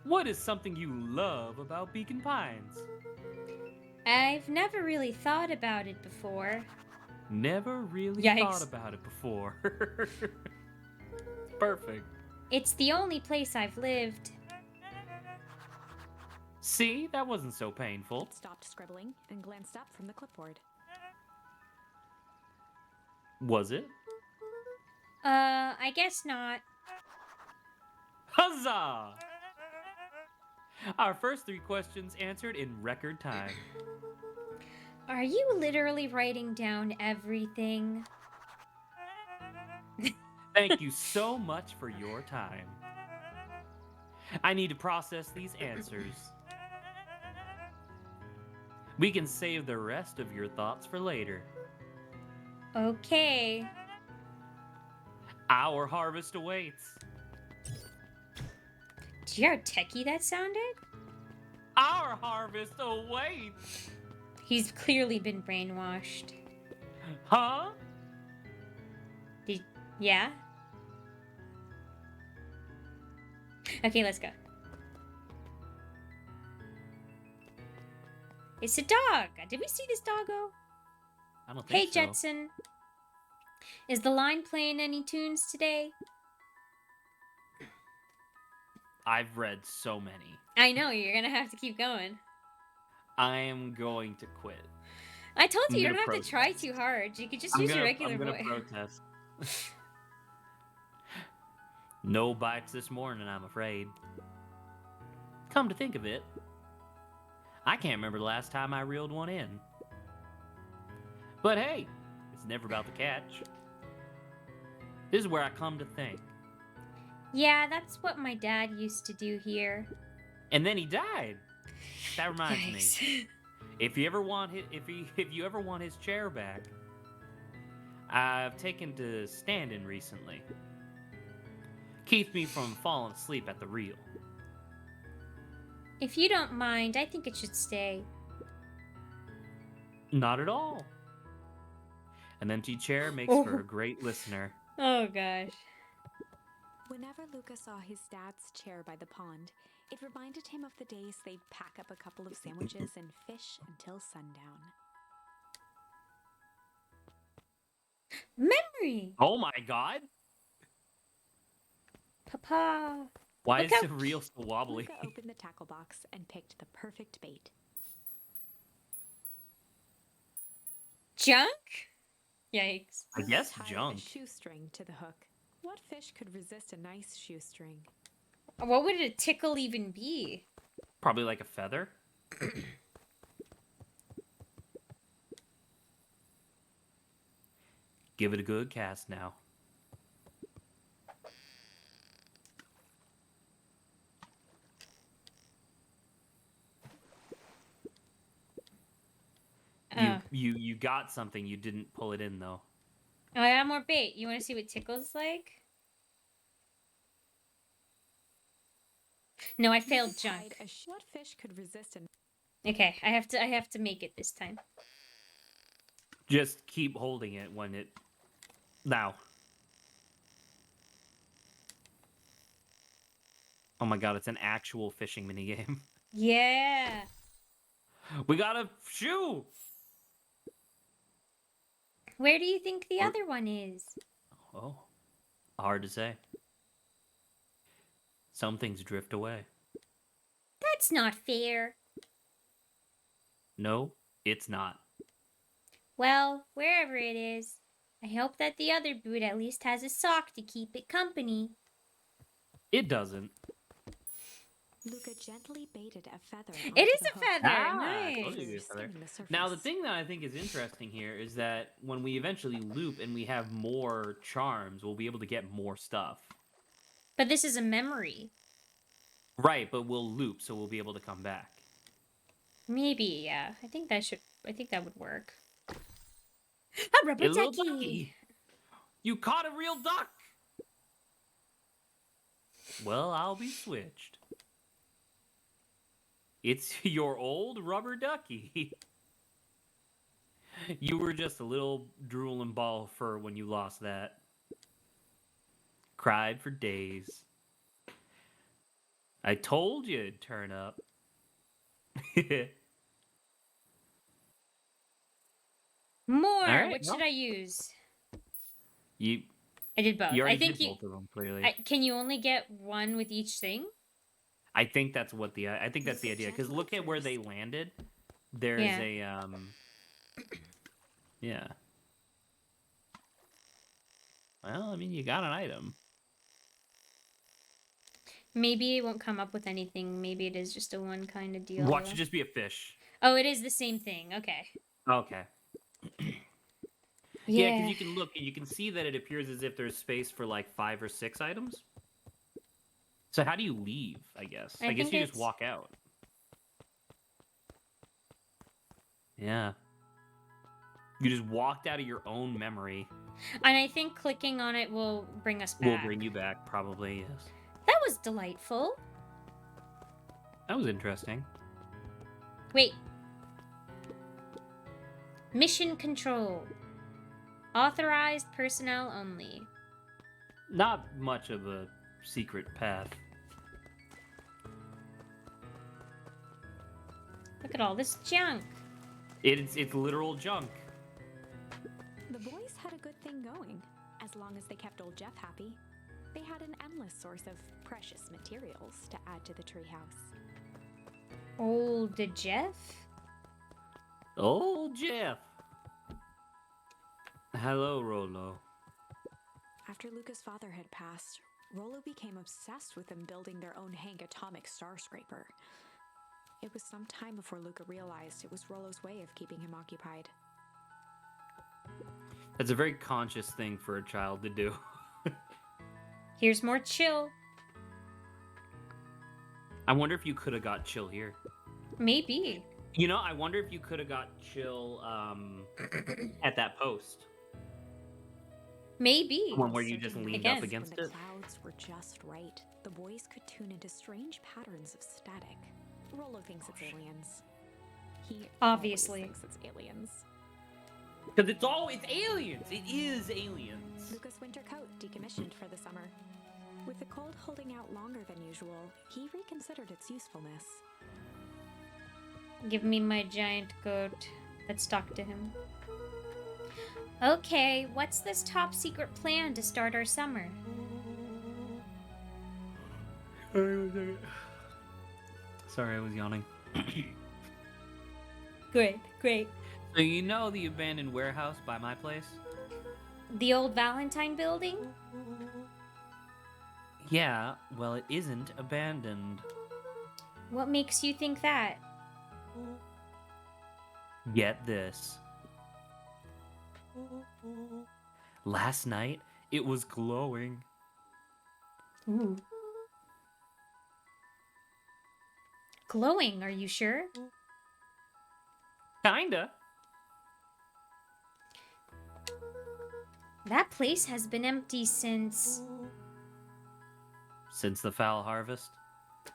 What is something you love about Beacon Pines? I've never really thought about it before. Never really Yikes. thought about it before. Perfect. It's the only place I've lived. See, that wasn't so painful. Pete stopped scribbling and glanced up from the clipboard. Was it? I guess not. Huzzah! Our first 3 questions answered in record time. Are you literally writing down everything? Thank you so much for your time. I need to process these answers. We can save the rest of your thoughts for later. Okay. Our harvest awaits. Do you hear how techie that sounded? Our harvest awaits. He's clearly been brainwashed. Huh? Yeah? Okay, let's go. It's a dog! Did we see this doggo? I don't Hey, think so. Jetson. Is the line playing any tunes today? I've read so many. I know, you're gonna have to keep going. I am going to quit. I told you I'm you gonna don't have to try protest. too hard. You could just use your regular I'm gonna voice. protest. No bites this morning, I'm afraid. Come to think of it, I can't remember the last time I reeled one in. But hey, it's never about the catch. This is where I come to think. Yeah, that's what my dad used to do here. And then he died. That reminds me. Yikes. If you ever want his chair back, I've taken to standing recently. Keeps me from falling asleep at the reel. If you don't mind, I think it should stay. Not at all. An empty chair makes for a great listener. Oh gosh. Whenever Luca saw his dad's chair by the pond, it reminded him of the days they'd pack up a couple of sandwiches and fish until sundown. Memory! Oh my god! Papa. Why Look is how the reel so wobbly? Luca opened the tackle box and picked the perfect bait. Junk? Yikes. I guess Tied junk. a shoestring to the hook. What fish could resist a nice shoestring? What would a tickle even be? Probably like a feather. Give it a good cast now. You got something, you didn't pull it in though. Oh, I have more bait. You want to see what tickle's like? No, I failed Luca junk. tied what fish could resist an Okay, I have to make it this time. Just keep holding it when it now. Oh my god, it's an actual fishing minigame. Yeah. We got a shoe! Where do you think the Or- other one is? Oh, hard to say. Some things drift away. That's not fair. No, it's not. Well, wherever it is, I hope that the other boot at least has a sock to keep it company. It doesn't. Luca gently baited a feather. It onto is the a hook. feather. I told Nice. you it was a feather. Skimming the surface. Now, the thing that I think is interesting here is that when we eventually loop and we have more charms, we'll be able to get more stuff. But this is a memory. Right, but we'll loop, so we'll be able to come back. Maybe, yeah. I think that would work. A rubber Hey, little ducky. ducky! You caught a real duck! Well, I'll be switched. It's your old rubber ducky. You were just a little drooling ball of fur when you lost that. Cried for days. I told you it'd turn up. More. right, What well. should I use? you I did both. you already I think did both of them clearly. can you only get one with each thing? I think that's what the I think that's the idea because look at where they landed. There's Yeah. a yeah. Well, I mean, you got an item. Maybe it won't come up with anything. Maybe it is just a one kind of deal. Watch it just be a fish. Oh, it is the same thing. Okay. Okay. Yeah, Yeah. because you can look and you can see that it appears as if there's space for like 5 or 6 items. So how do you leave? I guess. I I guess think you just it's- walk out. Yeah. You just walked out of your own memory. And I think clicking on it will bring us back. Will bring you back, probably. Yes. That was delightful. That was interesting. Wait. Mission control. Authorized personnel only. Not much of a secret path. Look at all this junk. It's literal junk. The boys had a good thing going. As long as they kept old Jeff happy, they had an endless source of precious materials to add to the treehouse. Old Jeff? Old Jeff. Hello, Rolo. After Luca's father had passed, Rollo became obsessed with them building their own Hank atomic star scraper. It was some time before Luca realized it was Rollo's way of keeping him occupied. That's a very conscious thing for a child to do. Here's more chill. I wonder if you could have got chill here. Maybe. You know, I wonder if you could have got chill at that post. Maybe. One where you just leaned Again, up against When it. the clouds were just right, the boys could tune into strange patterns of static. Rollo thinks it's aliens. He Obviously. always thinks it's aliens. Because it's aliens. It is aliens. Luca's winter coat decommissioned for the summer. With the cold holding out longer than usual, he reconsidered its usefulness. Give me my giant coat. Let's talk to him. Okay, what's this top secret plan to start our summer? Sorry, I was yawning. Great, great. So you know the abandoned warehouse by my place? The old Valentine building? Yeah, well, it isn't abandoned. What makes you think that? Get this. Last night, it was glowing. Ooh. Glowing, are you sure? Kinda. That place has been empty since... Since the foul harvest.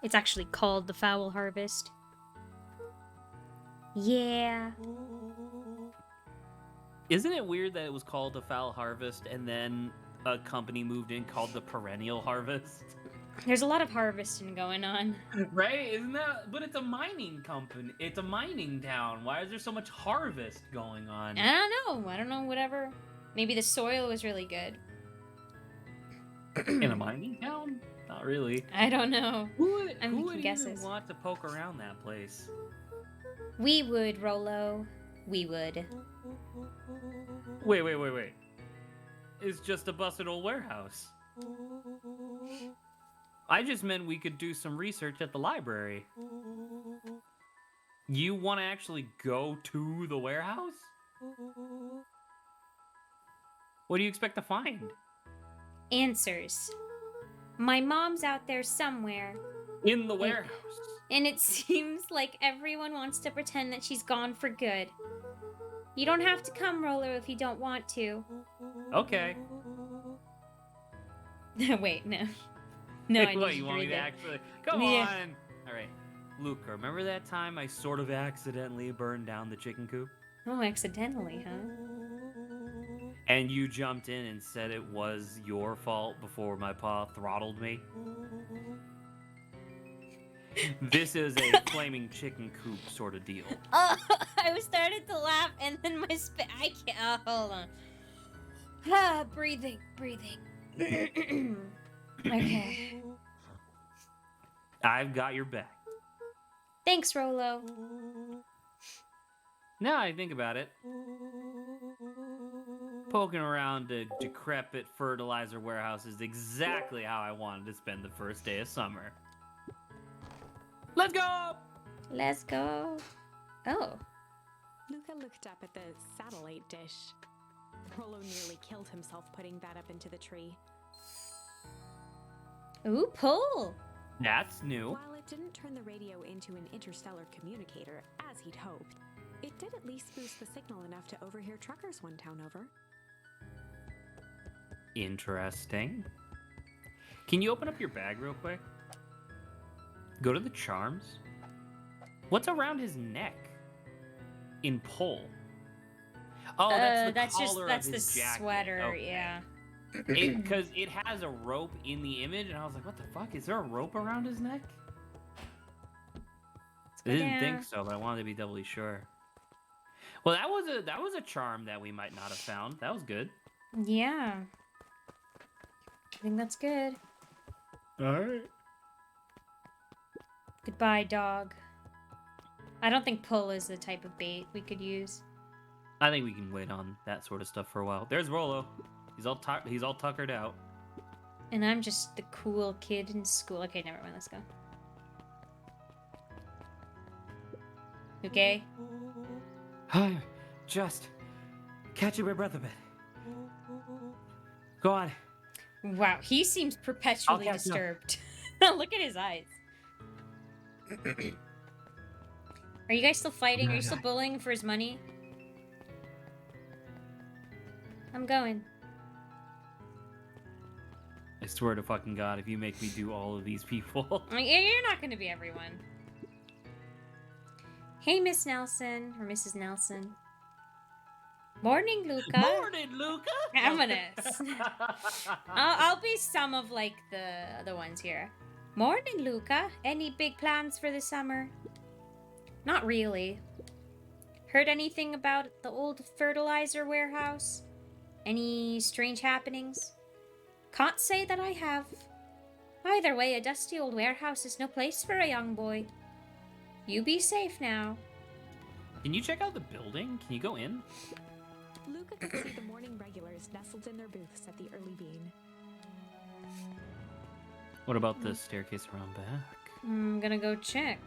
It's actually called the Foul Harvest. Yeah. Isn't it weird that it was called the foul harvest and then a company moved in called the perennial harvest? There's a lot of harvesting going on. Right? Isn't that? But it's a mining company. It's a mining town. Why is there so much harvest going on? I don't know, whatever. Maybe the soil was really good. In a mining town? Not really. I don't know. Who would, I'm who making would even guesses. want to poke around that place? We would, Rollo. We would. Wait. It's just a busted old warehouse. I just meant we could do some research at the library. You want to actually go to the warehouse? What do you expect to find? Answers. My mom's out there somewhere, In the warehouse. and it seems like everyone wants to pretend that she's gone for good. You don't have to come, Rollo, if you don't want to. Okay. Wait, no. No, I What, need you to want me read to it. actually? Come Yeah. on. All right. Luca, remember that time I sort of accidentally burned down the chicken coop? Oh, accidentally, huh? And you jumped in and said it was your fault before my pa throttled me? This is a flaming chicken coop sort of deal. Oh, I was started to laugh, and then my I can't. Hold on. Ah, breathing. Okay. I've got your back. Thanks, Rollo. Now I think about it, poking around a decrepit fertilizer warehouse is exactly how I wanted to spend the first day of summer. Let's go! Let's go. Oh. Luca looked up at the satellite dish. Rollo nearly killed himself putting that up into the tree. Ooh, pull. That's new. While it didn't turn the radio into an interstellar communicator, as he'd hoped, it did at least boost the signal enough to overhear truckers one town over. Interesting. Can you open up your bag real quick? Go to the charms. What's around his neck? In pole. Oh, that's the collar that's of the his jacket. sweater, Okay. yeah. Because it has a rope in the image, and I was like, what the fuck? Is there a rope around his neck? I didn't think so, but I wanted to be doubly sure. Well, that was a charm that we might not have found. That was good. Yeah. I think that's good. All right. Goodbye, dog. I don't think pull is the type of bait we could use. I think we can wait on that sort of stuff for a while. There's Rolo. He's all tuckered out. And I'm just the cool kid in school. Okay, never mind. Let's go. Okay. Just catching my breath a bit. Go on. Wow, he seems perpetually catch you up. disturbed. Look at his eyes. Are you guys still fighting? Are you still bullying for his money? I'm going. I swear to fucking God, if you make me do all of these people. You're not going to be everyone. Hey, Miss Nelson, or Mrs. Nelson. Morning, Luca. Morning, Luca. I'm gonna. I'll be some of like the other ones here. Morning, Luca. Any big plans for the summer? Not really. Heard anything about the old fertilizer warehouse? Any strange happenings? Can't say that I have. Either way, a dusty old warehouse is no place for a young boy. You be safe now. Can you check out the building? Can you go in? Luca could see the morning regulars nestled in their booths at the early bean. What about the staircase around back? I'm gonna go check.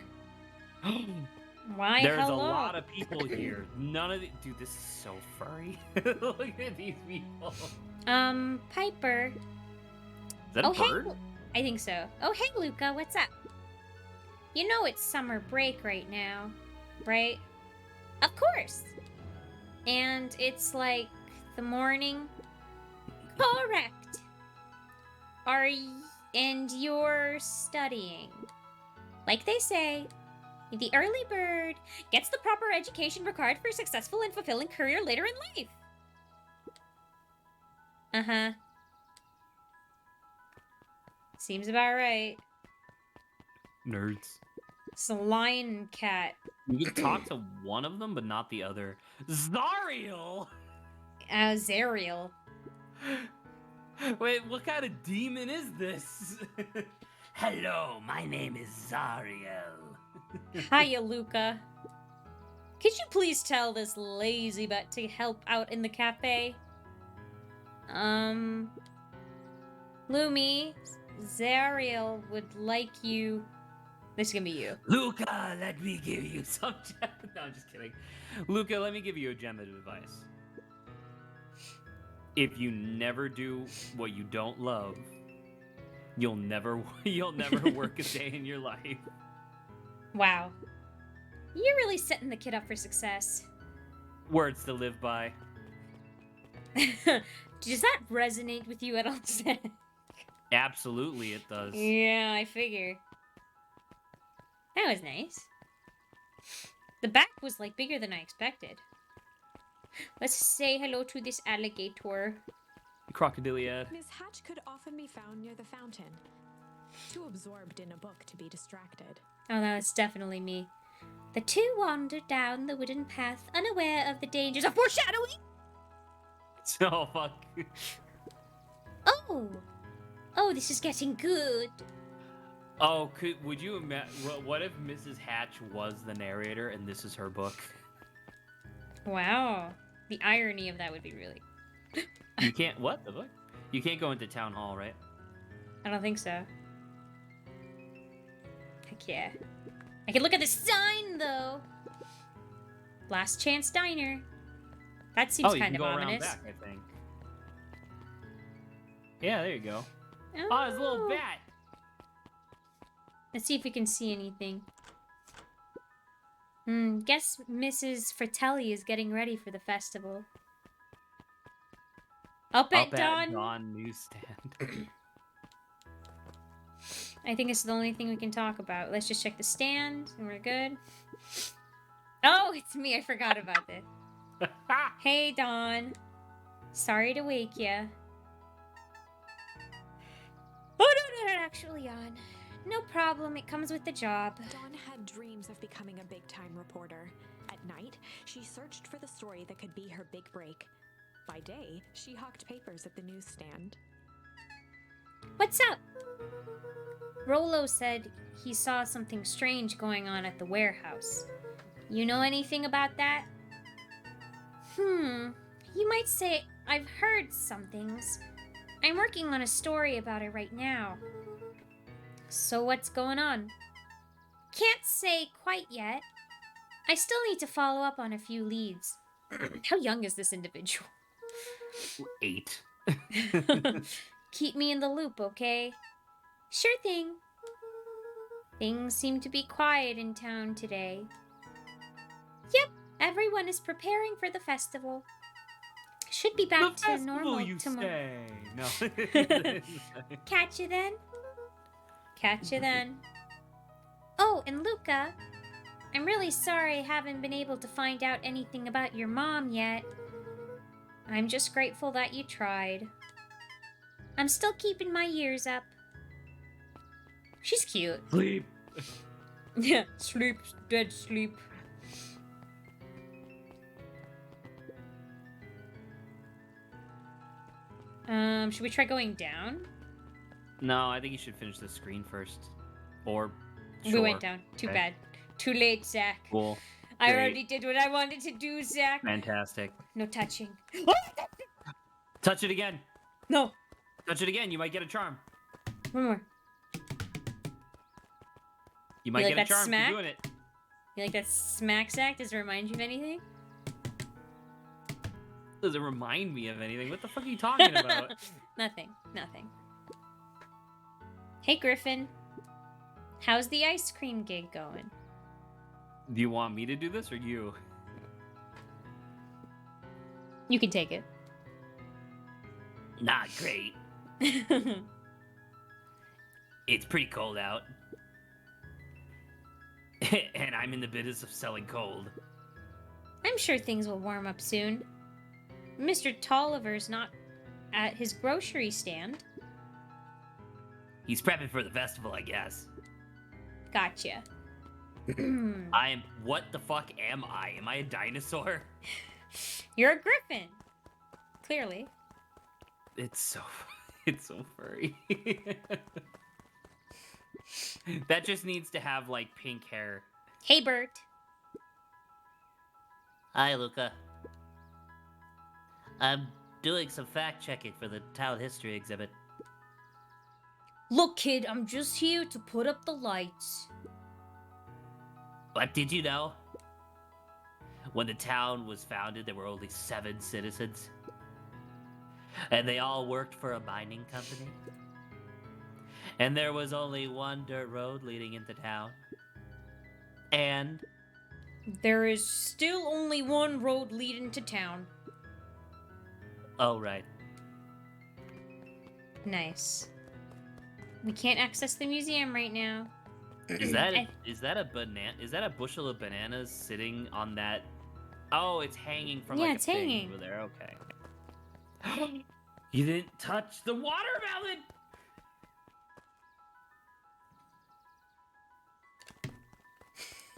Why, There's hello? a lot of people here. None of the... Dude, this is so furry. Look at these people. Piper. Is that a bird? Hey, I think so. Oh, hey, Luca, what's up? You know it's summer break right now, right? Of course. And it's like the morning. Correct. And you're studying. Like they say, the early bird gets the proper education required for a successful and fulfilling career later in life. Uh-huh. Seems about right. Nerds. It's a lion and cat. You can talk to one of them, but not the other. Zariel! Zariel. Wait, what kind of demon is this? Hello, my name is Zariel. Hiya, Luca. Could you please tell this lazy butt to help out in the cafe? Lumi, Zariel would like you... This is gonna be you. Luca, let me give you some gem. No, I'm just kidding. Luca, let me give you a gem of advice. If you never do what you don't love, you'll never work a day in your life. Wow. You're really setting the kid up for success. Words to live by. Does that resonate with you at all? Absolutely, it does. Yeah, I figure. That was nice. The back was like bigger than I expected. Let's say hello to this alligator. Crocodiliad. Miss Hatch could often be found near the fountain, too absorbed in a book to be distracted. Oh, that was definitely me. The two wandered down the wooden path, unaware of the dangers of foreshadowing. Oh, fuck. Oh, this is getting good. Oh, would you imagine? What if Mrs. Hatch was the narrator and this is her book? Wow. The irony of that would be really... You can't... What the fuck? You can't go into town hall, right? I don't think so. Heck yeah. I can look at the sign, though. Last Chance Diner. That seems kind of ominous. Back, I think. Yeah, there you go. Oh, there's a little bat. Let's see if we can see anything. Guess Mrs. Fratelli is getting ready for the festival. Up at Dawn newsstand. I think it's the only thing we can talk about. Let's just check the stand, and we're good. Oh, it's me. I forgot about this. Hey, Dawn. Sorry to wake ya. Oh, no, actually on. No problem. It comes with the job. Dawn had dreams of becoming a big-time reporter. At night, she searched for the story that could be her big break. By day, she hawked papers at the newsstand. What's up? Rolo said he saw something strange going on at the warehouse. You know anything about that? You might say I've heard some things. I'm working on a story about it right now. So what's going on? Can't say quite yet. I still need to follow up on a few leads. How young is this individual? 8. Keep me in the loop, okay? Sure thing. Things seem to be quiet in town today. Yep, everyone is preparing for the festival. Should be back to normal tomorrow. Say. No. Catch you then. Catch you then. Oh, and Luca, I'm really sorry I haven't been able to find out anything about your mom yet. I'm just grateful that you tried. I'm still keeping my ears up. She's cute. Sleep. Yeah, sleep, dead sleep. Should we try going down? No, I think you should finish the screen first. Or We went down. Too Okay. bad. Too late, Zach. Cool. I Great. already did what I wanted to do, Zach. Fantastic. No touching. Touch it again. No. Touch it again. You might get a charm. One more. You might like get a that charm smack? for doing it. You like that smack, Zach? Does it remind you of anything? Doesn't remind me of anything. What the fuck are you talking about? Nothing. Nothing. Hey, Griffin. How's the ice cream gig going? Do you want me to do this or you? You can take it. Not great. It's pretty cold out. And I'm in the business of selling cold. I'm sure things will warm up soon. Mr. Tolliver's not at his grocery stand. He's prepping for the festival, I guess. Gotcha. I am... What the fuck am I? Am I a dinosaur? You're a griffin. Clearly. It's so... It's so furry. That just needs to have, like, pink hair. Hey, Bert. Hi, Luca. I'm doing some fact-checking for the town history exhibit. Look, kid, I'm just here to put up the lights. But did you know? When the town was founded, there were only 7 citizens. And they all worked for a mining company. And there was only one dirt road leading into town. And There is still only one road leading to town. oh right. Nice. We can't access the museum right now. Is that a banana? Is that a bushel of bananas sitting on that? Oh, it's hanging from Yeah, like it's a thing hanging. over there. Okay. You didn't touch the watermelon.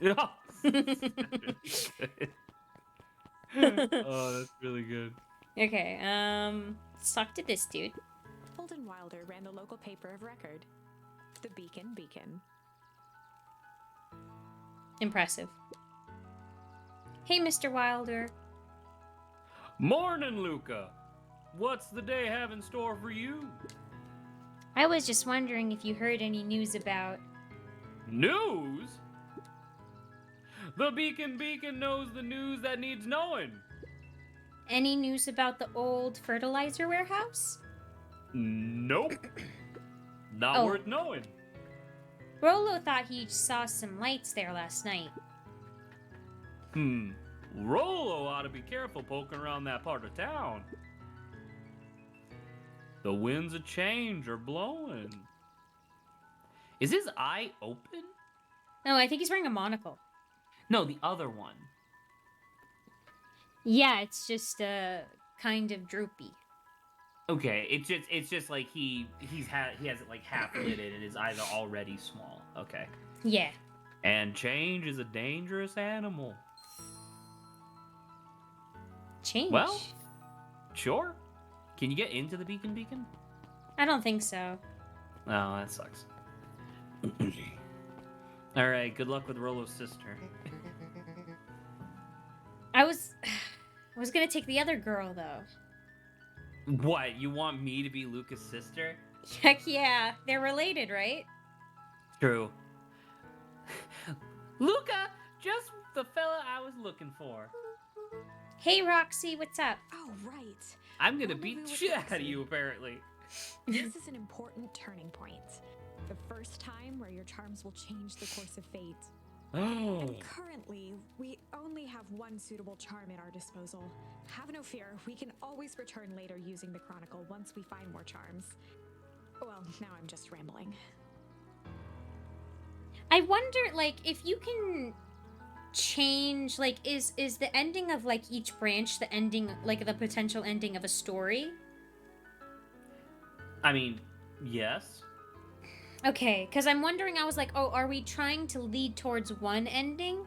Oh, oh, that's really good. Okay, let's talk to this dude. Holden Wilder ran the local paper of record, the Beacon. Impressive. Hey, Mr. Wilder. Morning, Luca. What's the day have in store for you? I was just wondering if you heard any news about... News? The Beacon knows the news that needs knowing. Any news about the old fertilizer warehouse? Nope. Not Oh. worth knowing. Rollo thought he saw some lights there last night. Rollo ought to be careful poking around that part of town. The winds of change are blowing. Is his eye open? No, I think he's wearing a monocle. No, the other one. Yeah, it's just, kind of droopy. Okay, it's just like he has it like half lidded and his eyes are already small. Okay. Yeah. And change is a dangerous animal. Change? Well, sure. Can you get into the Beacon? I don't think so. Oh, that sucks. All right, good luck with Rollo's sister. I was gonna take the other girl though. What? You want me to be Luca's sister? Heck yeah, they're related, right? True. Luca, just the fella I was looking for. Hey Roxy, what's up? Oh, right. I'm gonna What beat will the we shit with out of Roxy? you, apparently. This is an important turning point. The first time where your charms will change the course of fate. Oh. And currently, we only have one suitable charm at our disposal. Have no fear, we can always return later using the Chronicle once we find more charms. Well, now I'm just rambling. I wonder, like, if you can change, like, is the ending of, like, each branch the ending, like, the potential ending of a story? I mean, yes. Okay, because I'm wondering, I was like, oh, are we trying to lead towards one ending?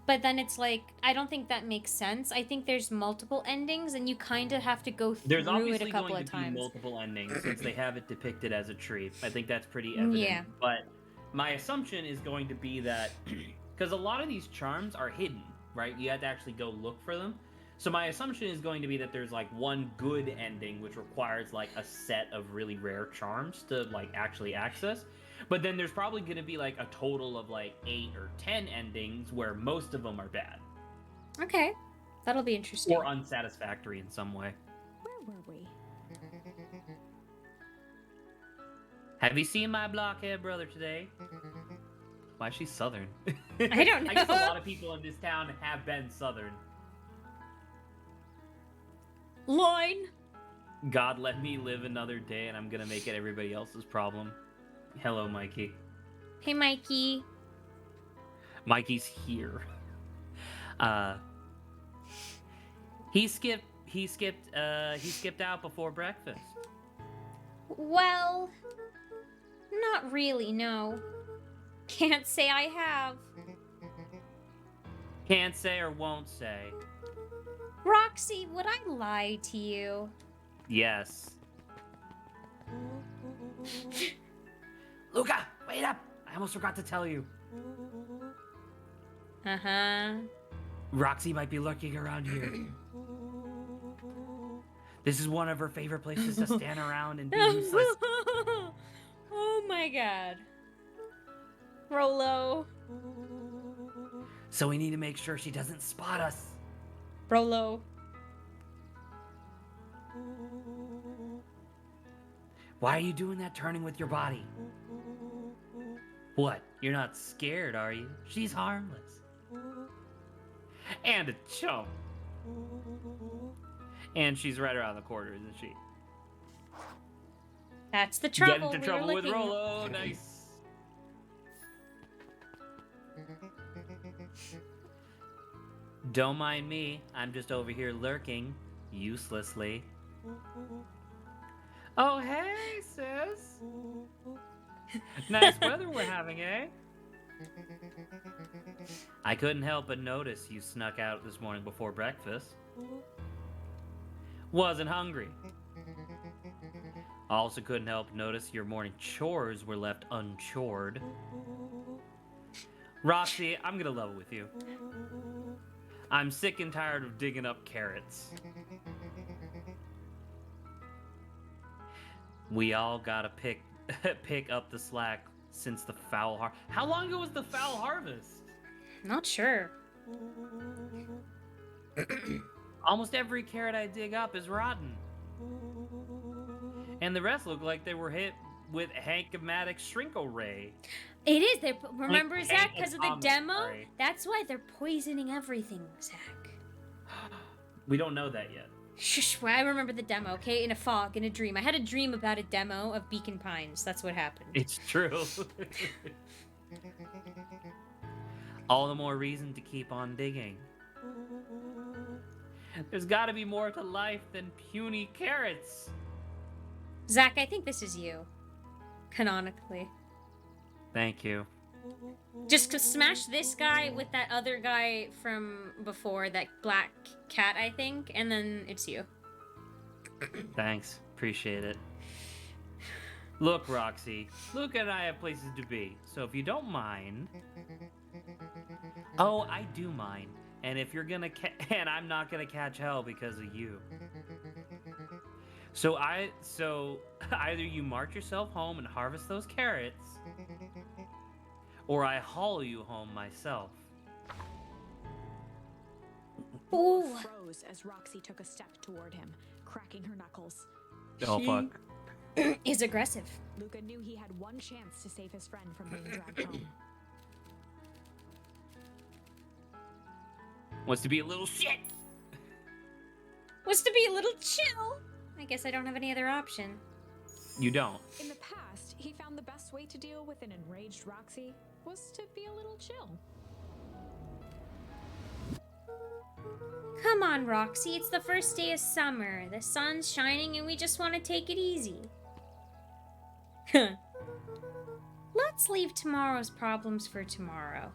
But then it's like, I don't think that makes sense. I think there's multiple endings, and you kind of have to go There's through it obviously a couple going of to be times. multiple endings since they have it depicted as a tree. I think that's pretty evident. Yeah. But my assumption is going to be that because a lot of these charms are hidden, right? You have to actually go look for them. So my assumption is going to be that there's like one good ending which requires like a set of really rare charms to like actually access. But then there's probably going to be like a total of like 8 or 10 endings where most of them are bad Okay, that'll be interesting. or unsatisfactory in some way. Where were we? Have you seen my blockhead brother today? Why is she Southern? I don't I guess a know. lot of people in this town have been Southern. Loin. God let me live another day and I'm gonna make it everybody else's problem. Hello, Mikey. Hey, Mikey. Mikey's here. He skipped out before breakfast. Well, not really, no. Can't say I have. Can't say or won't say. Roxy, would I lie to you? Yes. Luca, wait up! I almost forgot to tell you. Uh-huh. Roxy might be lurking around here. This is one of her favorite places to stand around and be useless. Oh my god. Rolo. So we need to make sure she doesn't spot us. Rolo. Why are you doing that turning with your body? What? You're not scared, are you? She's harmless. And a chump. And she's right around the corner, isn't she? That's the trouble. Get into we were trouble with looking- Rolo. Nice. Don't mind me. I'm just over here lurking, uselessly. Oh, hey, sis. Nice weather we're having, eh? I couldn't help but notice you snuck out this morning before breakfast. Wasn't hungry. Also couldn't help notice your morning chores were left unchored. Roxy, I'm gonna level with you. I'm sick and tired of digging up carrots. We all gotta pick up the slack since the foul harvest. How long ago was the foul harvest? Not sure. Almost every carrot I dig up is rotten. And the rest look like they were hit with Hank-O-Matic Shrinkle Ray. It is. They remember Like, Zach Hank because of the Atomic, demo. sorry. That's why they're poisoning everything, Zach. We don't know that yet. Shush! I remember the demo. Okay, in a fog, in a dream. I had a dream about a demo of Beacon Pines. That's what happened. It's true. All the more reason to keep on digging. There's gotta be more to life than puny carrots. Zach, I think this is you. Canonically. Thank you. Just smash this guy with that other guy from before, that black cat, I think, and then it's you. Thanks. Appreciate it. Look, Roxy. Luca and I have places to be, so if you don't mind... Oh, I do mind. and if you're gonna and I'm not gonna catch hell because of you. So either you march yourself home and harvest those carrots, or I haul you home myself. Laura Ooh. froze as Roxy took a step toward him, cracking her knuckles. Oh fuck. Is aggressive. Luca knew he had one chance to save his friend from being dragged home. Wants to be a little shit. Was to be a little chill. I guess I don't have any other option. You don't. In the past, he found the best way to deal with an enraged Roxy was to be a little chill. Come on, Roxy. It's the first day of summer. The sun's shining and we just want to take it easy. Let's leave tomorrow's problems for tomorrow.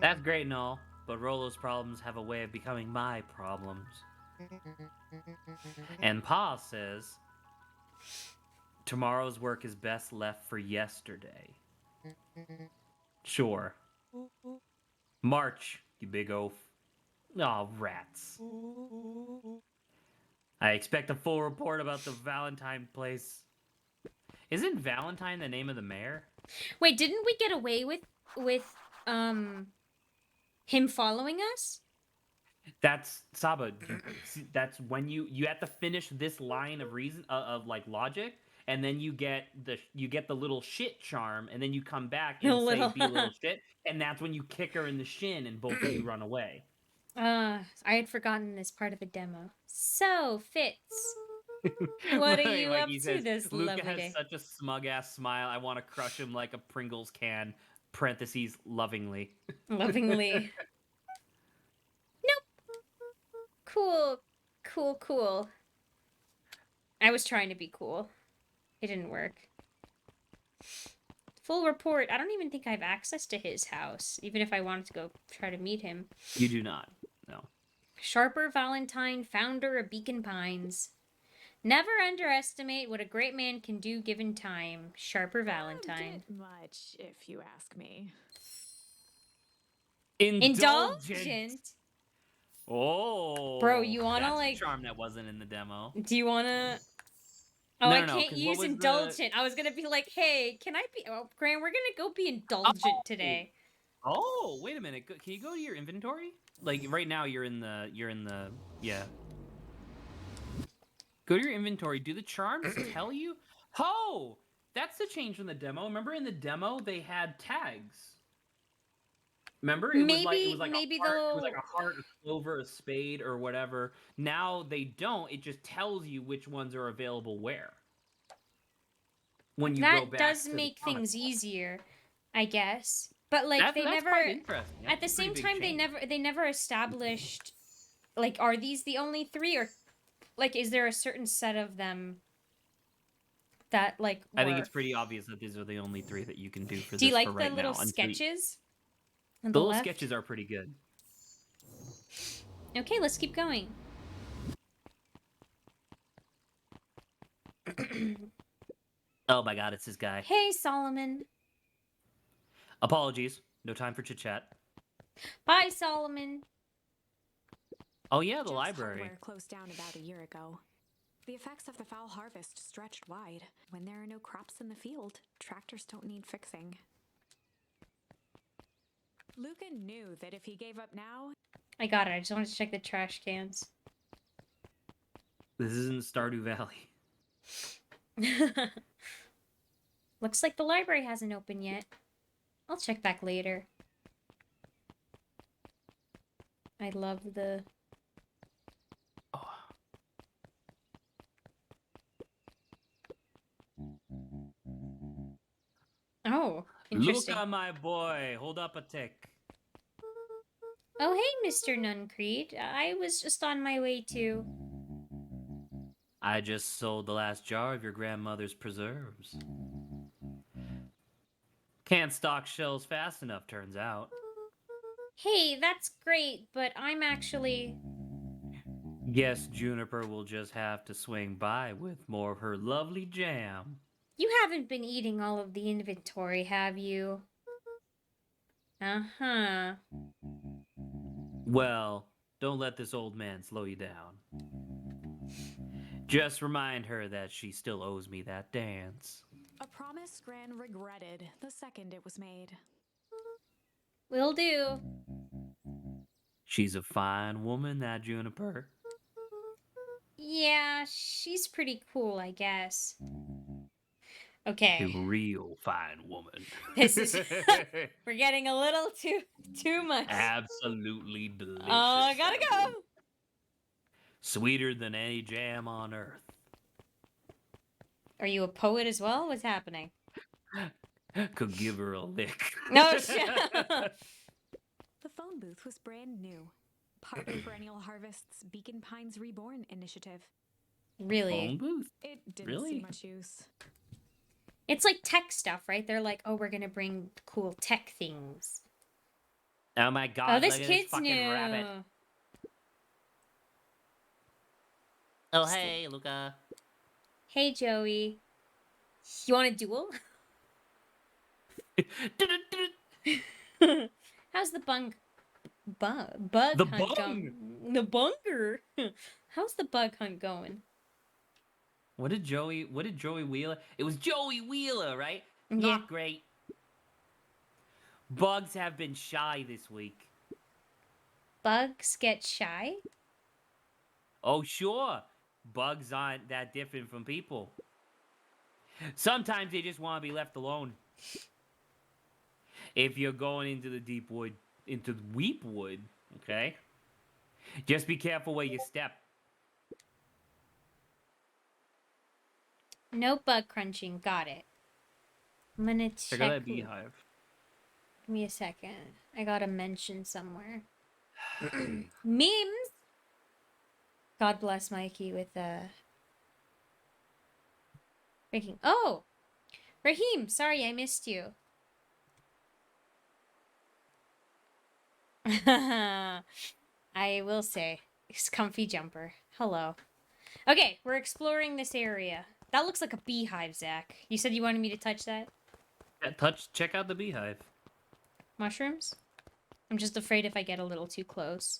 That's great and all, but Rolo's problems have a way of becoming my problems. And Pa says, tomorrow's work is best left for yesterday. Sure. March, you big oaf. Aw, rats. I expect a full report about the Valentine place. Isn't Valentine the name of the mayor? Wait, didn't we get away with him following us? That's Saba. That's when you have to finish this line of reason of like logic, and then you get the little shit charm, and then you come back and say be a little shit, and that's when you kick her in the shin, and both of you run away. I had forgotten this part of the demo. So, Fitz, what are you Like up he to says, this Luca lovely has day? such a smug ass smile. I want to crush him like a Pringles can. Parentheses lovingly. Lovingly. Nope. Cool. I was trying to be cool. It didn't work. Full report. I don't even think I have access to his house, even if I wanted to go try to meet him. You do not. No. Sharper Valentine, founder of Beacon Pines. Never underestimate what a great man can do given time. Sharper Valentine. Bit much, if you ask me. Indulgent? Oh. Bro, you wanna, that's like- a charm that wasn't in the demo. Do you wanna... Oh, No, I no, no, can't 'cause what use was the- indulgent. I was gonna be like, hey, can I be... Oh, Graham, we're gonna go be indulgent today. Oh, wait a minute. Can you go to your inventory? Like right now you're in the yeah. Go to your inventory. Do the charms tell you? Oh, that's the change from the demo. Remember in the demo they had tags. Remember? It was Maybe like maybe a heart, it was they'll... like a heart, a clover, a spade, or whatever. Now they don't. It just tells you which ones are available where. When you go That back does to the make comic. things easier, I guess. But like That's they never quite interesting. at the That's a same pretty big time change. they never established like are these the only three or like is there a certain set of them that like I think work? it's pretty obvious that these are the only three that you can do for Do you this like for the right little now. until you- sketches? On The the little left? sketches are pretty good. Okay, let's keep going. Oh my god, it's this guy. Hey, Solomon. Apologies. No time for chit chat. Bye, Solomon. Oh yeah, the Jeff's library. hardware closed down about a year ago. The effects of the foul harvest stretched wide. When there are no crops in the field, tractors don't need fixing. Luca knew that if he gave up now, I got it. I just wanted to check the trash cans. This isn't Stardew Valley. Looks like the library hasn't opened yet. I'll check back later. I love the... Oh. Oh, interesting. Luca, my boy, hold up a tick. Oh, hey, Mr. Nuncreed. I was just on my way to... I just sold the last jar of your grandmother's preserves. Can't stock shelves fast enough, turns out. Hey, that's great, but I'm actually... Guess Juniper will just have to swing by with more of her lovely jam. You haven't been eating all of the inventory, have you? Uh-huh. Well, don't let this old man slow you down. Just remind her that she still owes me that dance. A promise Gran regretted the second it was made. Will do. She's a fine woman, that Juniper. Yeah, she's pretty cool, I guess. A Okay. real fine woman. This is we're getting a little too much. Absolutely delicious. Oh, I gotta go. Sweeter than any jam on earth. Are you a poet as well? What's happening? Could give her a lick. No shit. The phone booth was brand new. Part of Perennial Harvest's Beacon Pines Reborn initiative. Really? Phone booth? It didn't Really? see much use. It's like tech stuff, right? They're like, oh, we're gonna bring cool tech things. Oh my god, Oh, this look at kid's fucking new. rabbit. Oh, hey, Luca. Hey, Joey. You want a duel? How's the bug The hunt bung! going? The bunker. How's the bug hunt going? What did Joey Wheeler? It was Joey Wheeler, right? Yeah. Not great. Bugs have been shy this week. Bugs get shy? Oh, sure. Bugs aren't that different from people. Sometimes they just want to be left alone. If you're going into the deep wood, into the weep wood, okay? Just be careful where you step. No bug crunching. Got it. I'm gonna check. Check out that beehive. Give me a second. I gotta mention somewhere. Memes. God bless Mikey with freaking. Oh, Raheem. Sorry, I missed you. I will say, it's comfy jumper. Hello. Okay, we're exploring this area. That looks like a beehive, Zach. You said you wanted me to touch that? Yeah, check out the beehive. Mushrooms? I'm just afraid if I get a little too close.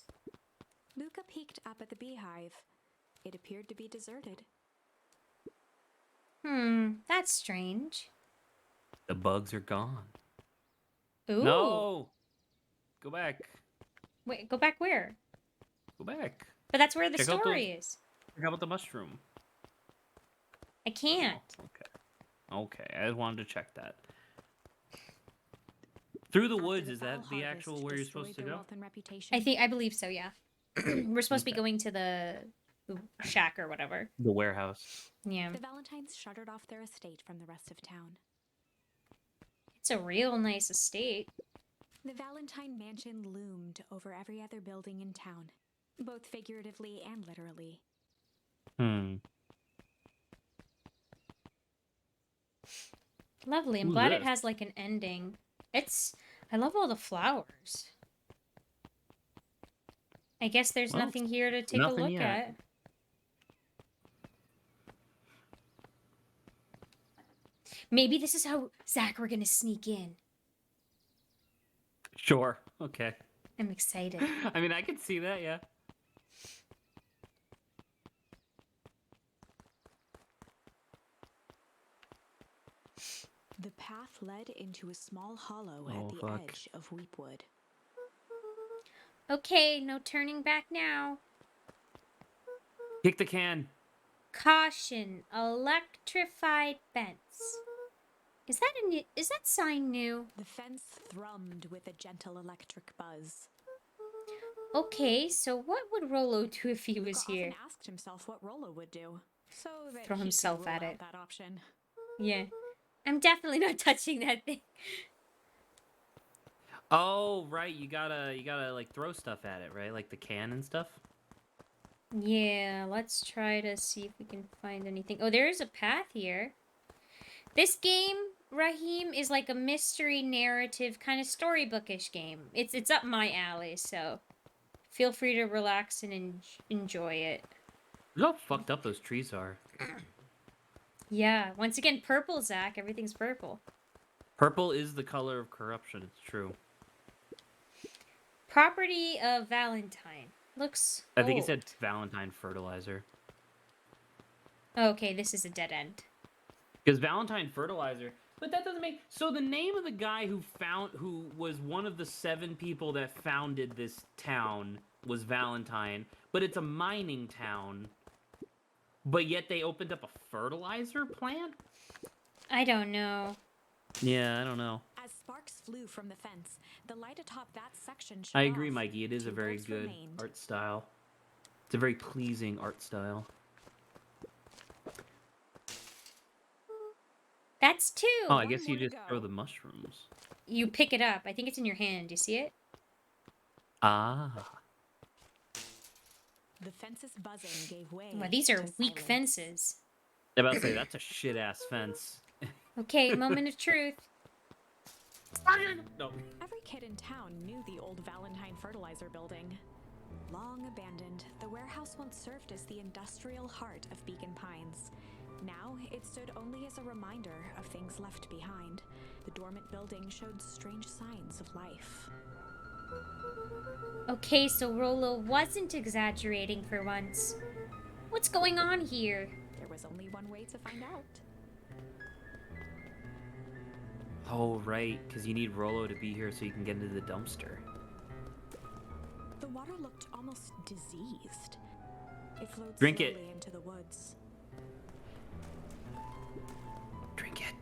Luca peeked up at the beehive. It appeared to be deserted. That's strange. The bugs are gone. Ooh. No! Go back. Wait, go back where? Go back. But that's where the Check out story is. How about the mushroom? I can't. Oh, okay. Okay, I just wanted to check that. Through the After woods, the is that foul the harvest actual where you're supposed to destroyed their go? wealth and reputation, I believe so, yeah. We're supposed to be Okay. going to the shack or whatever. The warehouse. Yeah. the Valentines shuttered off their estate from the rest of town. It's a real nice estate. The Valentine mansion loomed over every other building in town, both figuratively and literally. Lovely. I'm Who's glad it this? has like an ending. I love all the flowers. I guess there's Well, nothing here to take a nothing look yet. at. Maybe this is how, Zach, we're gonna sneak in. Sure. Okay. I'm excited. I mean, I could see that, yeah. The path led into a small hollow Oh, at the fuck. edge of Weepwood. Okay, no turning back now. Kick the can. Caution, electrified fence. Is that sign new? The fence thrummed with a gentle electric buzz. Okay, so what would Rolo do if he was Luca here? often asked himself what Rolo would do, so that Throw he could himself rule at out it. that option. Yeah. I'm definitely not touching that thing. Oh, right. You gotta like throw stuff at it, right? Like the can and stuff. Yeah, let's try to see if we can find anything. Oh, there is a path here. This game, Raheem, is like a mystery narrative kind of storybookish game. It's up my alley, so feel free to relax and enjoy it. Look how fucked up those trees are. Yeah, once again, purple, Zach. Everything's purple. Purple is the color of corruption. It's true. Property of Valentine. Looks I think it old. said Valentine Fertilizer. Okay, this is a dead end. Because Valentine Fertilizer, but that doesn't make. So the name of the guy who was one of the 7 people that founded this town was Valentine, but it's a mining town. But yet they opened up a fertilizer plant? I don't know. Yeah, I don't know. As sparks flew from the fence, the light atop that section shut I agree, off. Mikey. It is a 2 very bolts good remained. art style. It's a very pleasing art style. That's 2. Oh, I One guess you more to just throw go. the mushrooms. You pick it up. I think it's in your hand. You see it? Ah. The fence's buzzing gave way. Well, these are to weak silence. fences. I'm about to say, that's a shit-ass fence. Okay, moment of truth. No. Every kid in town knew the old Valentine Fertilizer building. Long abandoned, the warehouse once served as the industrial heart of Beacon Pines. Now, it stood only as a reminder of things left behind. The dormant building showed strange signs of life. Okay, so Rolo wasn't exaggerating for once. What's going on here? There was only one way to find out. Oh, right, because you need Rolo to be here so you can get into the dumpster. The water looked almost diseased. It flowed Drink slowly it. into the woods. Drink it.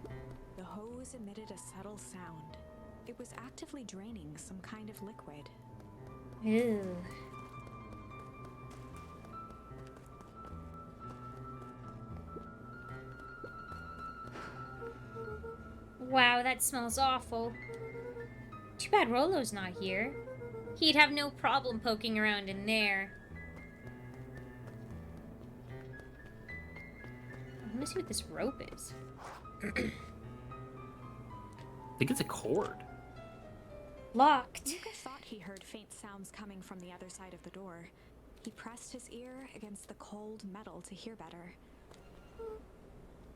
The hose emitted a subtle sound. It was actively draining some kind of liquid. Ew. Wow, that smells awful. Too bad Rolo's not here. He'd have no problem poking around in there. I want to see what this rope is. I think it's a cord. Locked. Luca thought he heard faint sounds coming from the other side of the door. He pressed his ear against the cold metal to hear better.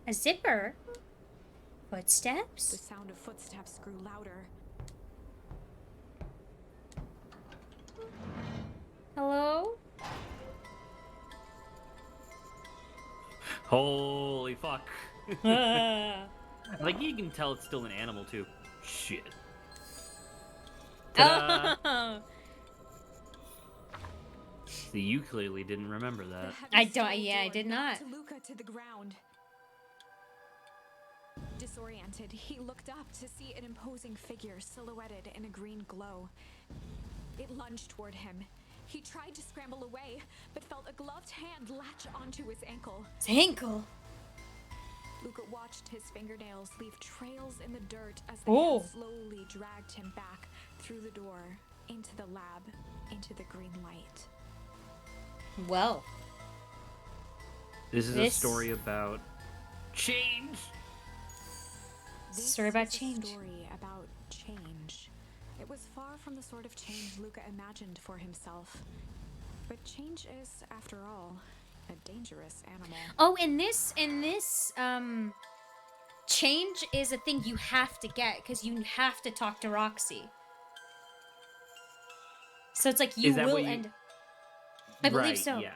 A zipper? The Footsteps? sound of footsteps grew louder. Hello? Holy fuck. Like, you can tell it's still an animal, too. Shit. Ta-da! Oh. See, you clearly didn't remember that. The heavy I don't- steel yeah, I door did knocked not. Luca to the ground. Disoriented, he looked up to see an imposing figure silhouetted in a green glow. It lunged toward him. He tried to scramble away, but felt a gloved hand latch onto his ankle. It's ankle. Luca watched his fingernails leave trails in the dirt as the Oh. hand slowly dragged him back through the door, into the lab, into the green light. Well, This is a This- story about change. This Story about is a change. story about change. It was far from the sort of change Luca imagined for himself. But change is, after all, a dangerous animal. oh, in this, change is a thing you have to get because you have to talk to Roxy. So it's like you Is that will what you- end. I believe Right, so. yeah.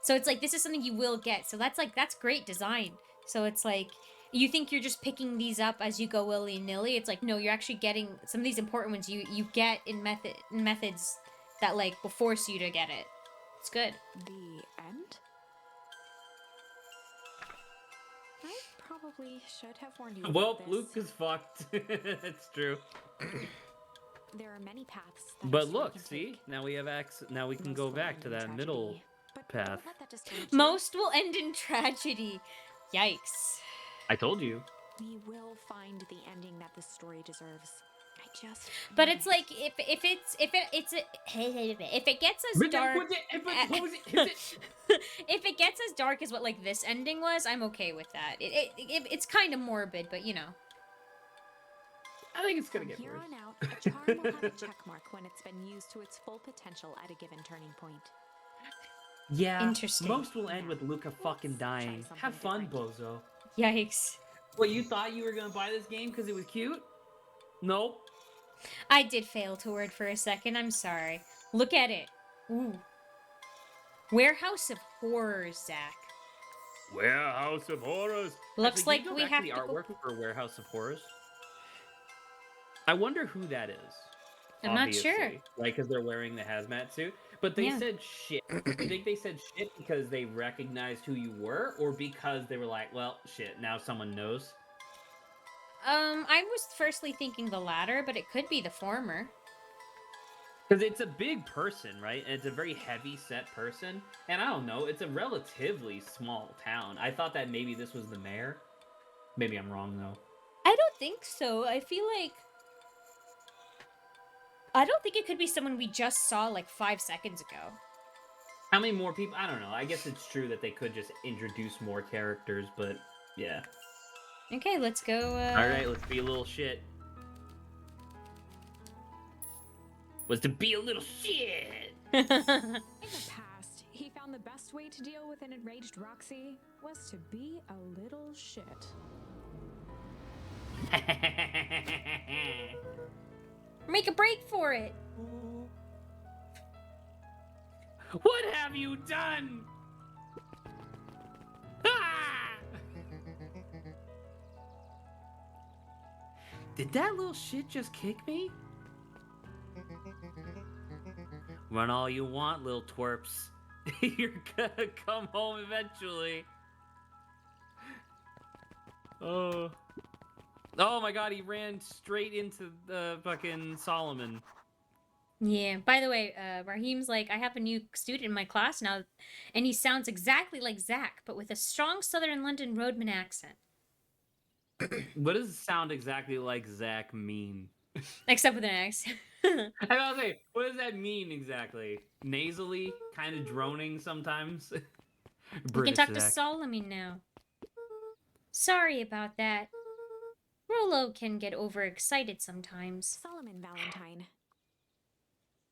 So it's like this is something you will get. So that's great design. So it's like you think you're just picking these up as you go willy-nilly. It's like no, you're actually getting some of these important ones you get in methods that like will force you to get it. It's good. The end? I probably should have warned you. Well, about this. Luke is fucked. It's true. There are many paths. That But a story look, can see? take. Now we have Now we can Most go will back end to in that tragedy. middle But path. don't let that discourage you. Most will end in tragedy. Yikes. I told you. We will find the ending that this story deserves. I just. But know it's it. like if it gets as dark if it gets as dark as what like this ending was, I'm okay with that. It's kind of morbid, but you know. I think it's gonna From get here worse. on out, a charm will have a check mark when it's been used to its full potential at a given turning point. Yeah. Interesting. Most will end with Luca fucking Let's try dying. something Have fun, different. bozo. Yikes. What, you thought you were gonna buy this game because it was cute? Nope. I did fail to word for a second. I'm sorry. Look at it. Ooh. Warehouse of Horrors, Zach. Warehouse of Horrors. Looks Actually, like can you go we back have to the to go. artwork for Warehouse of Horrors? I wonder who that is. I'm not sure. Obviously, right? Because they're wearing the hazmat suit. But they Yeah. said shit. Do you think they said shit because they recognized who you were, or because they were like, well, shit, now someone knows? I was firstly thinking the latter, but it could be the former. Because it's a big person, right? And it's a very heavy set person. And I don't know, it's a relatively small town. I thought that maybe this was the mayor. Maybe I'm wrong, though. I don't think so. I feel like I don't think it could be someone we just saw like 5 seconds ago. How many more people? I don't know. I guess it's true that they could just introduce more characters, but yeah. Okay, let's go. Alright, let's be a little shit. Was to be a little shit! In the past, he found the best way to deal with an enraged Roxy was to be a little shit. Make a break for it. What have you done? Ah! Did that little shit just kick me? Run all you want, little twerps. You're gonna come home eventually. Oh. Oh my god, he ran straight into the fucking Solomon. Yeah. By the way, Raheem's like, I have a new student in my class now, and he sounds exactly like Zach, but with a strong Southern London roadman accent. What does sound exactly like Zach mean? Except with an accent. I was say, what does that mean exactly? Nasally, kind of droning sometimes. We can talk to Zach. Solomon now. Sorry about that. Rolo can get overexcited sometimes. Solomon Valentine.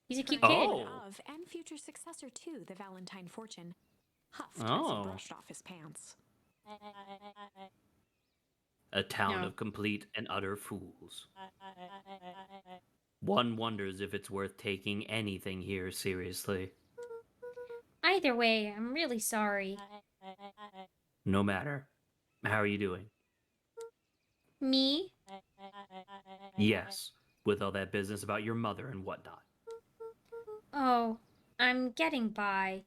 He's a cute current kid. head of and future successor to the Valentine fortune, huffed as Oh. he brushed off his pants. A town No. of complete and utter fools. One wonders if it's worth taking anything here seriously. Either way, I'm really sorry. No matter. How are you doing? Me? Yes, with all that business about your mother and whatnot. Oh, I'm getting by.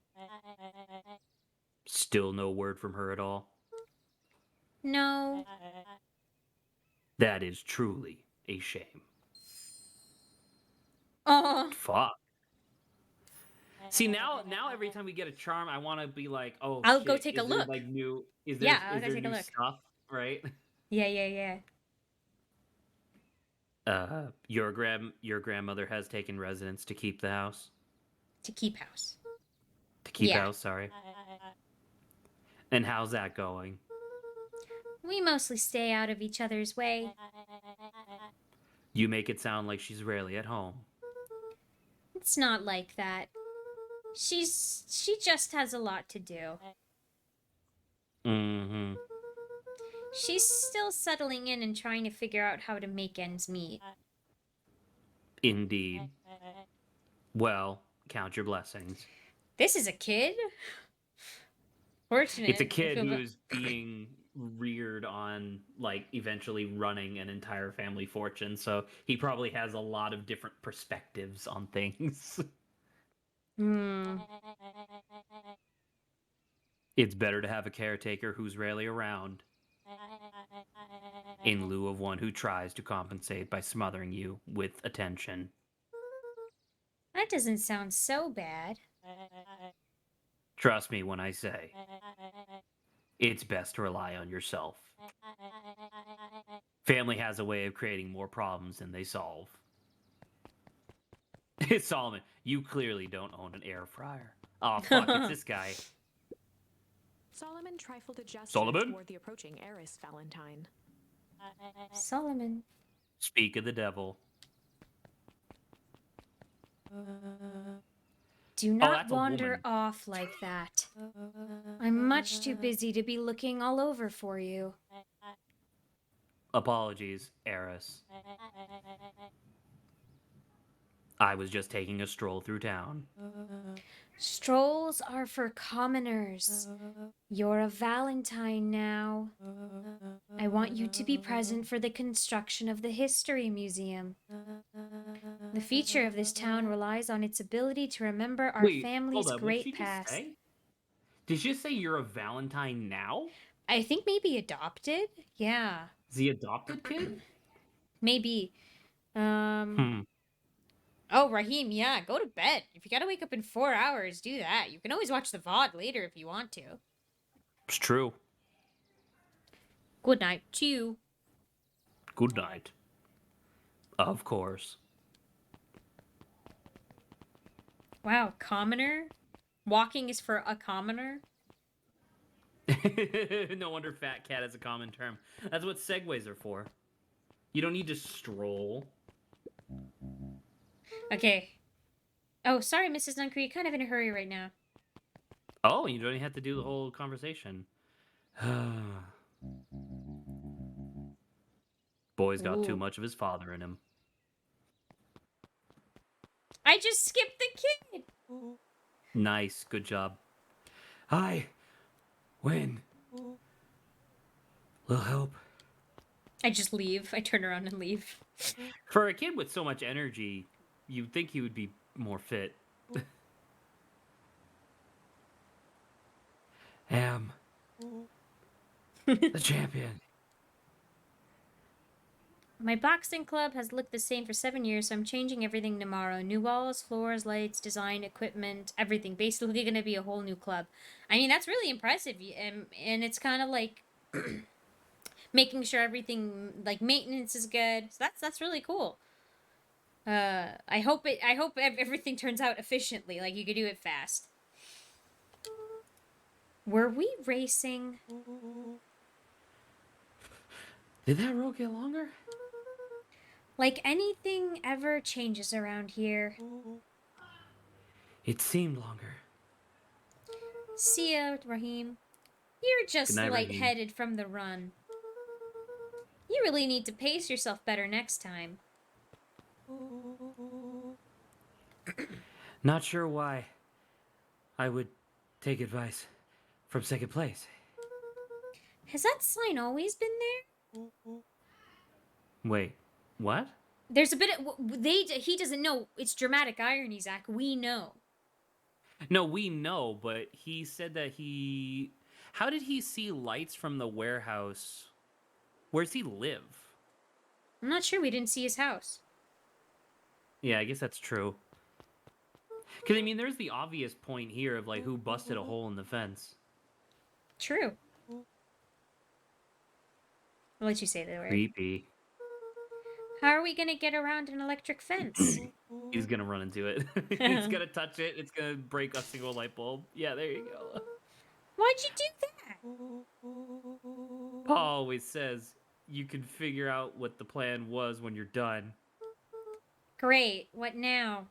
Still no word from her at all? No. That is truly a shame. Oh, Fuck. See, now every time we get a charm, I want to be like, oh, I'll shit, go take a is there, look. like new, is there, Yeah, I'll is go there take a new look. stuff, right? yeah. Your grandmother has taken residence to keep the house. To keep house. To keep Yeah. house, sorry. And how's that going? We mostly stay out of each other's way. You make it sound like she's rarely at home. It's not like that. She just has a lot to do. Mm-hmm. She's still settling in and trying to figure out how to make ends meet. Indeed. Well, count your blessings. This is a kid? Fortunate. It's a I kid feel who's being reared on, like, eventually running an entire family fortune, so he probably has a lot of different perspectives on things. It's better to have a caretaker who's rarely around, in lieu of one who tries to compensate by smothering you with attention. That doesn't sound so bad. Trust me when I say, it's best to rely on yourself. Family has a way of creating more problems than they solve. Solomon, you clearly don't own an air fryer. Oh, fuck, it's this guy. Solomon trifled a gesture Solomon? toward the approaching heiress Valentine. Solomon. Speak of the devil. Do not that's a wander woman. off like that. I'm much too busy to be looking all over for you. Apologies, heiress. I was just taking a stroll through town. Strolls are for commoners. You're a Valentine now. I want you to be present for the construction of the History Museum. The future of this town relies on its ability to remember our Wait, family's hold up. What did she great just past. say? Did she just say you're a Valentine now? I think maybe adopted? Yeah, The adopted kid? maybe. Um, Hmm. oh, Raheem, yeah, go to bed. If you gotta wake up in 4 hours, do that. You can always watch the VOD later if you want to. It's true. Good night to you. Good night. Of course. Wow, commoner? Walking is for a commoner? No wonder fat cat is a common term. That's what segways are for. You don't need to stroll. Okay. Oh, sorry, Mrs. Nunker, you're kind of in a hurry right now. Oh, you don't even have to do the whole conversation. Boy's got too Ooh. much of his father in him. I just skipped the kid! Nice, good job. I win. Little help. I just leave. I turn around and leave. For a kid with so much energy, you'd think he would be more fit. Am the champion. My boxing club has looked the same for 7 years, so I'm changing everything tomorrow. New walls, floors, lights, design, equipment, everything. Basically going to be a whole new club. I mean, that's really impressive. And it's kind of like making sure everything, like maintenance is good. So that's really cool. I hope everything turns out efficiently, like you could do it fast. Were we racing? Did that road get longer? Like anything ever changes around here. It seemed longer. See ya, Raheem. You're just Good night, Raheem. lightheaded from the run. You really need to pace yourself better next time. Not sure why I would take advice from second place. Has that sign always been there? Wait, what? There's a bit of he doesn't know. It's dramatic irony, Zach. We know. No, we know, but he said that he... How did he see lights from the warehouse? Where's he live? I'm not sure. We didn't see his house. Yeah, I guess that's true. Because, I mean, there's the obvious point here of, like, who busted a hole in the fence. True. I'll let you say the word. Creepy. How are we gonna get around an electric fence? He's gonna run into it. He's gonna touch it. It's gonna break a single light bulb. Yeah, there you go. Why'd you do that? Paul always says you can figure out what the plan was when you're done. Great. What now?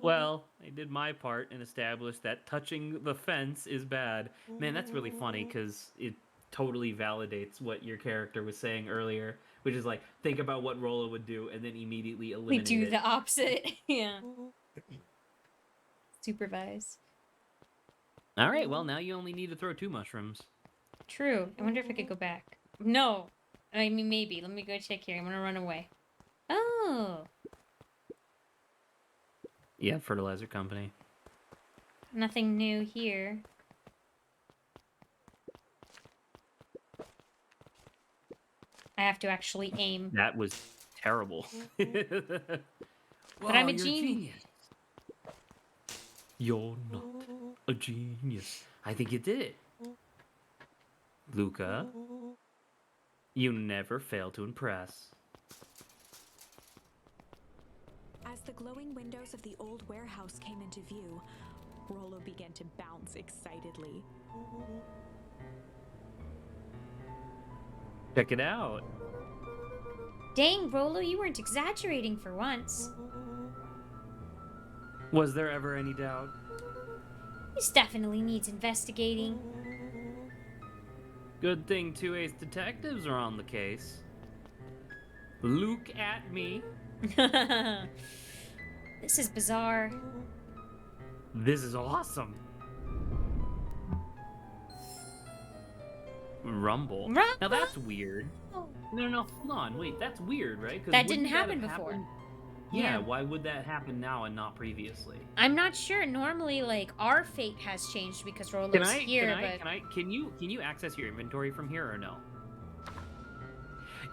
Well, I did my part and established that touching the fence is bad. Man, that's really funny because it totally validates what your character was saying earlier, which is like, think about what Rolo would do and then immediately We eliminate do it. the opposite. Yeah. Supervise. All right, well, now you only need to throw 2 mushrooms. True. I wonder if I could go back. No. I mean, maybe. Let me go check here. I'm gonna run away. Oh. Yeah, fertilizer company. Nothing new here. I have to actually aim. That was terrible. But I'm a you're genius. You're not a genius. I think you did it. Luca, you never fail to impress. As the glowing windows of the old warehouse came into view, Rolo began to bounce excitedly. Check it out. Dang, Rolo, you weren't exaggerating for once. Was there ever any doubt? This definitely needs investigating. Good thing 2 ace detectives are on the case. Look at me. This is bizarre. This is awesome. Rumble. Now Rumble? that's weird. No, hold on. Wait, that's weird, right? 'Cause That didn't wouldn't happen have before. happened- Yeah. Yeah, why would that happen now and not previously? I'm not sure. Normally, like, our fate has changed because Rolo's here, but... Can you access your inventory from here or no?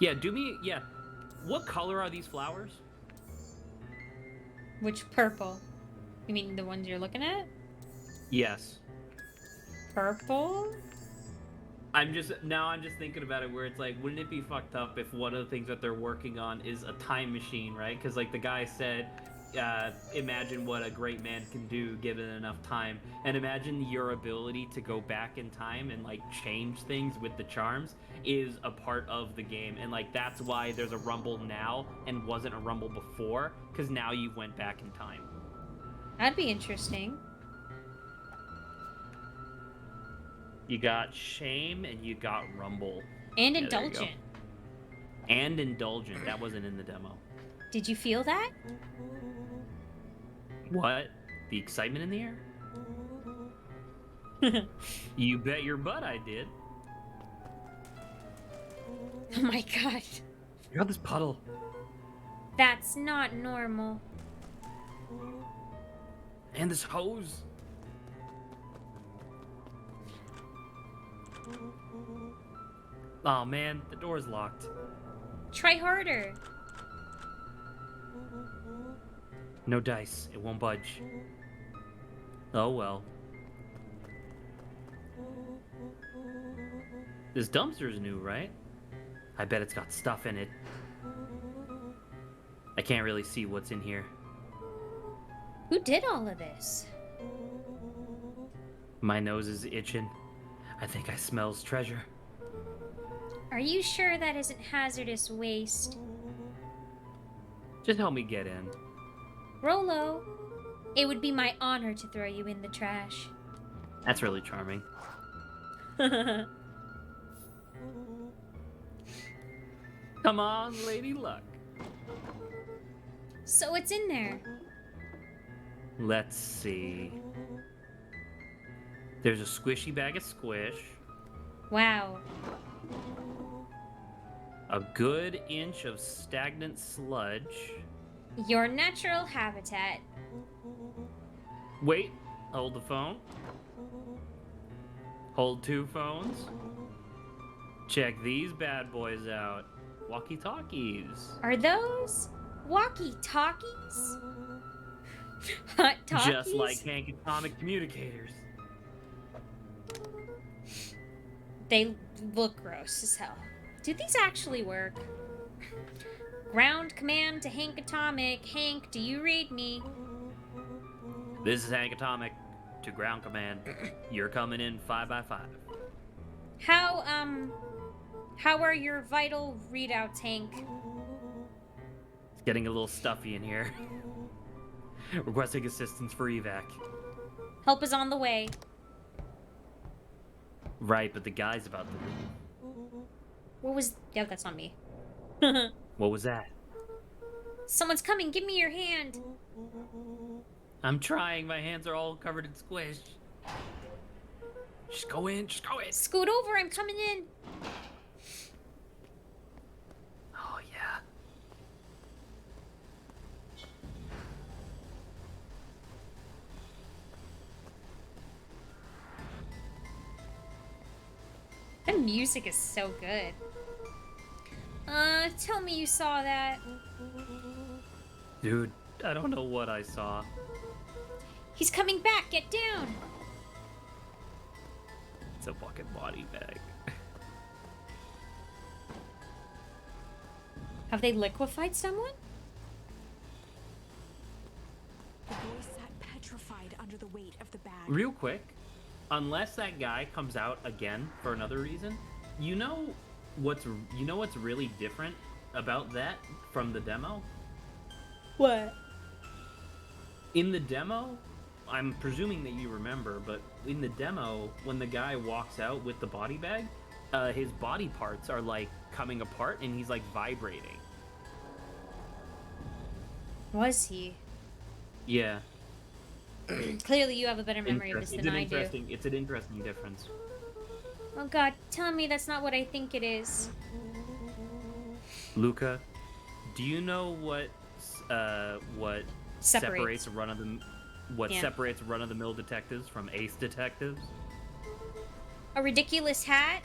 Yeah, yeah. What color are these flowers? Which purple? You mean the ones you're looking at? Yes. Purple? I'm just thinking about it where it's like, wouldn't it be fucked up if one of the things that they're working on is a time machine, right? Because like the guy said, imagine what a great man can do given enough time, and imagine your ability to go back in time and like change things with the charms is a part of the game, and like that's why there's a rumble now and wasn't a rumble before, because now you went back in time. That'd be interesting. You got shame and you got rumble. And Yeah, there you indulgent. go. And indulgent. That wasn't in the demo. Did you feel that? What? The excitement in the air? You bet your butt I did. Oh my god. You got this puddle. That's not normal. And this hose. Oh man, the door's locked. Try harder. No dice. It won't budge. Oh well. This dumpster's new, right? I bet it's got stuff in it. I can't really see what's in here. Who did all of this? My nose is itching. I think I smells treasure. Are you sure that isn't hazardous waste? Just help me get in. Rolo, it would be my honor to throw you in the trash. That's really charming. Come on, Lady Luck. So what's in there? Let's see. There's a squishy bag of squish. Wow. A good inch of stagnant sludge. Your natural habitat. Wait, hold the phone. Hold two phones. Check these bad boys out. Walkie-talkies. Are those walkie-talkies? Hot talkies? Just like Hank Atomic communicators. They look gross as hell. Do these actually work? Ground command to Hank Atomic. Hank, do you read me? This is Hank Atomic to ground command. You're coming in 5x5. How are your vital readouts, Hank? It's getting a little stuffy in here. Requesting assistance for evac. Help is on the way. Right, but the guy's about to leave. What was... Yeah, that's on me. What was that? Someone's coming, give me your hand. I'm trying, my hands are all covered in squish. Just go in, just go in. Scoot over, I'm coming in. Oh, yeah. The music is so good. Tell me you saw that. Dude, I don't know what I saw. He's coming back, get down. It's a fucking body bag. Have they liquefied someone? The boy sat petrified under the weight of the bag. Real quick, unless that guy comes out again for another reason, you know what's really different about that from the demo? What? In the demo, I'm presuming that you remember, but in the demo, when the guy walks out with the body bag, his body parts are like coming apart and he's like vibrating. Was he? Yeah. Clearly, you have a better memory of this It's than an I do. interesting. It's an interesting difference. Oh God, tell me that's not what I think it is. Luca, do you know what Separates. Yeah. separates run of the mill detectives from ace detectives? A ridiculous hat?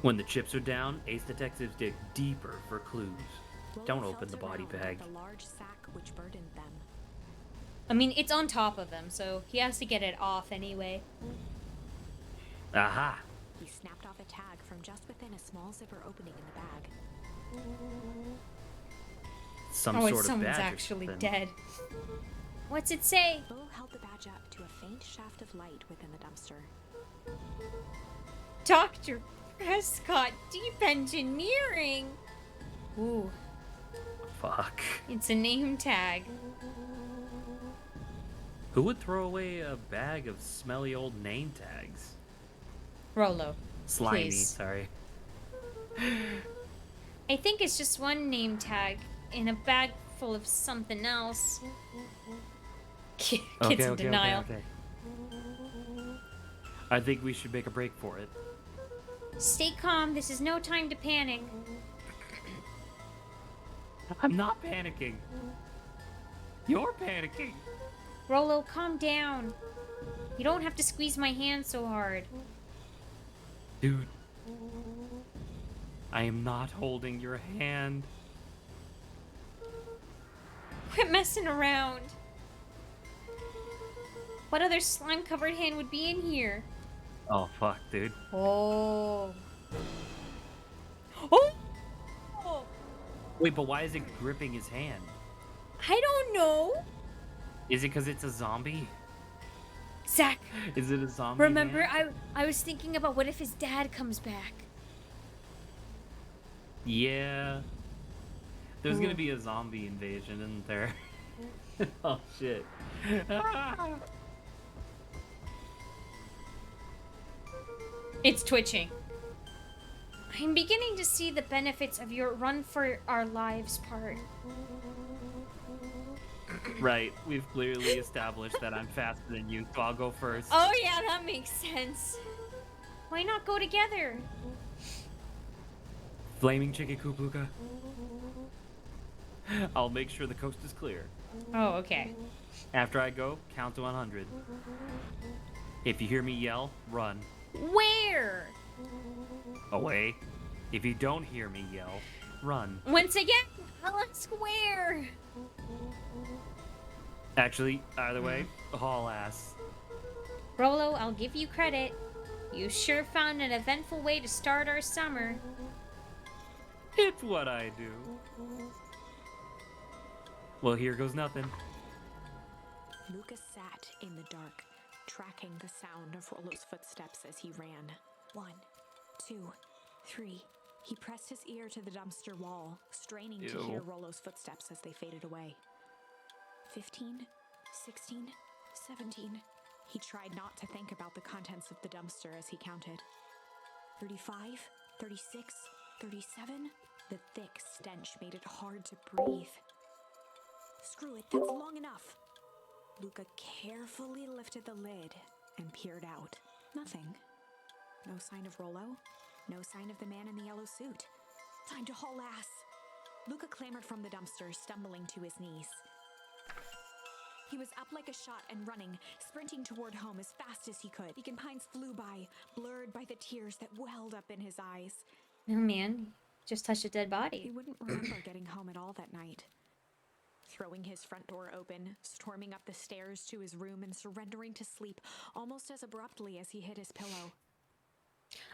When the chips are down, ace detectives dig deeper for clues. Don't Rollo open the felt body around bag. The large sack which burdened them. I mean, it's on top of him, so he has to get it off anyway. Aha! He snapped off a tag from just within a small zipper opening in the bag. Some Oh, sort and of someone's badge or actually something. dead. What's it say? Rollo held the badge up to a faint shaft of light within the dumpster. Dr. Prescott, Deep Engineering! Ooh, Fuck. it's a name tag. Who would throw away a bag of smelly old name tags? Rollo. Slimy, Please. sorry. I think it's just one name tag in a bag full of something else. Kids in denial. Okay. I think we should make a break for it. Stay calm, this is no time to panic. I'm not panicking. You're panicking. Rollo, calm down. You don't have to squeeze my hand so hard. Dude. I am not holding your hand. Quit messing around. What other slime-covered hand would be in here? Oh, fuck, dude. Oh. Oh! Wait, but why is it gripping his hand? I don't know. Is it because it's a zombie? Zach, Is it a zombie remember hand? I was thinking about what if his dad comes back? Yeah. There's gonna Ooh. be a zombie invasion, isn't there? Oh, shit. It's twitching. I'm beginning to see the benefits of your run for our lives part. Right, we've clearly established that I'm faster than you, so I'll go first. Oh yeah, that makes sense. Why not go together? Flaming Chickikupuka. I'll make sure the coast is clear. Oh, okay. After I go, count to 100. If you hear me yell, run. Where? Away. If you don't hear me yell, run. Once again, I'll ask where. Actually, either way, haul ass. Rollo, I'll give you credit. You sure found an eventful way to start our summer. It's what I do. Well, here goes nothing. Lucas sat in the dark, tracking the sound of Rollo's footsteps as he ran. 1, 2, 3. He pressed his ear to the dumpster wall, straining to hear Rollo's footsteps as they faded away. 15, 16, 17. He tried not to think about the contents of the dumpster as he counted. 35, 36, 37. The thick stench made it hard to breathe. Screw it, that's long enough. Luca carefully lifted the lid and peered out. Nothing. No sign of Rollo. No sign of the man in the yellow suit. Time to haul ass. Luca clambered from the dumpster, stumbling to his knees. He was up like a shot and running, sprinting toward home as fast as he could. Beacon Pines flew by, blurred by the tears that welled up in his eyes. Oh man, just touched a dead He body. wouldn't remember getting home at all that night. Throwing his front door open, storming up the stairs to his room and surrendering to sleep almost as abruptly as he hit his pillow.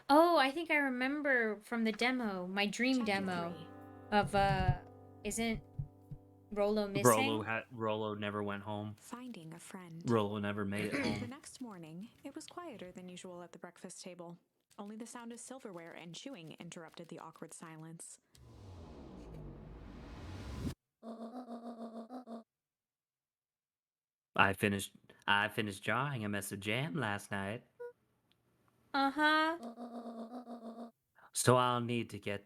Oh, I think I remember from the demo, my dream Chapter demo 3. of isn't Rollo missing? Rollo never went home. Finding a friend. Rollo never made it The home. next morning, it was quieter than usual at the breakfast table. Only the sound of silverware and chewing interrupted the awkward silence. I finished drawing a mess of jam last night, Uh-huh. so I'll need to get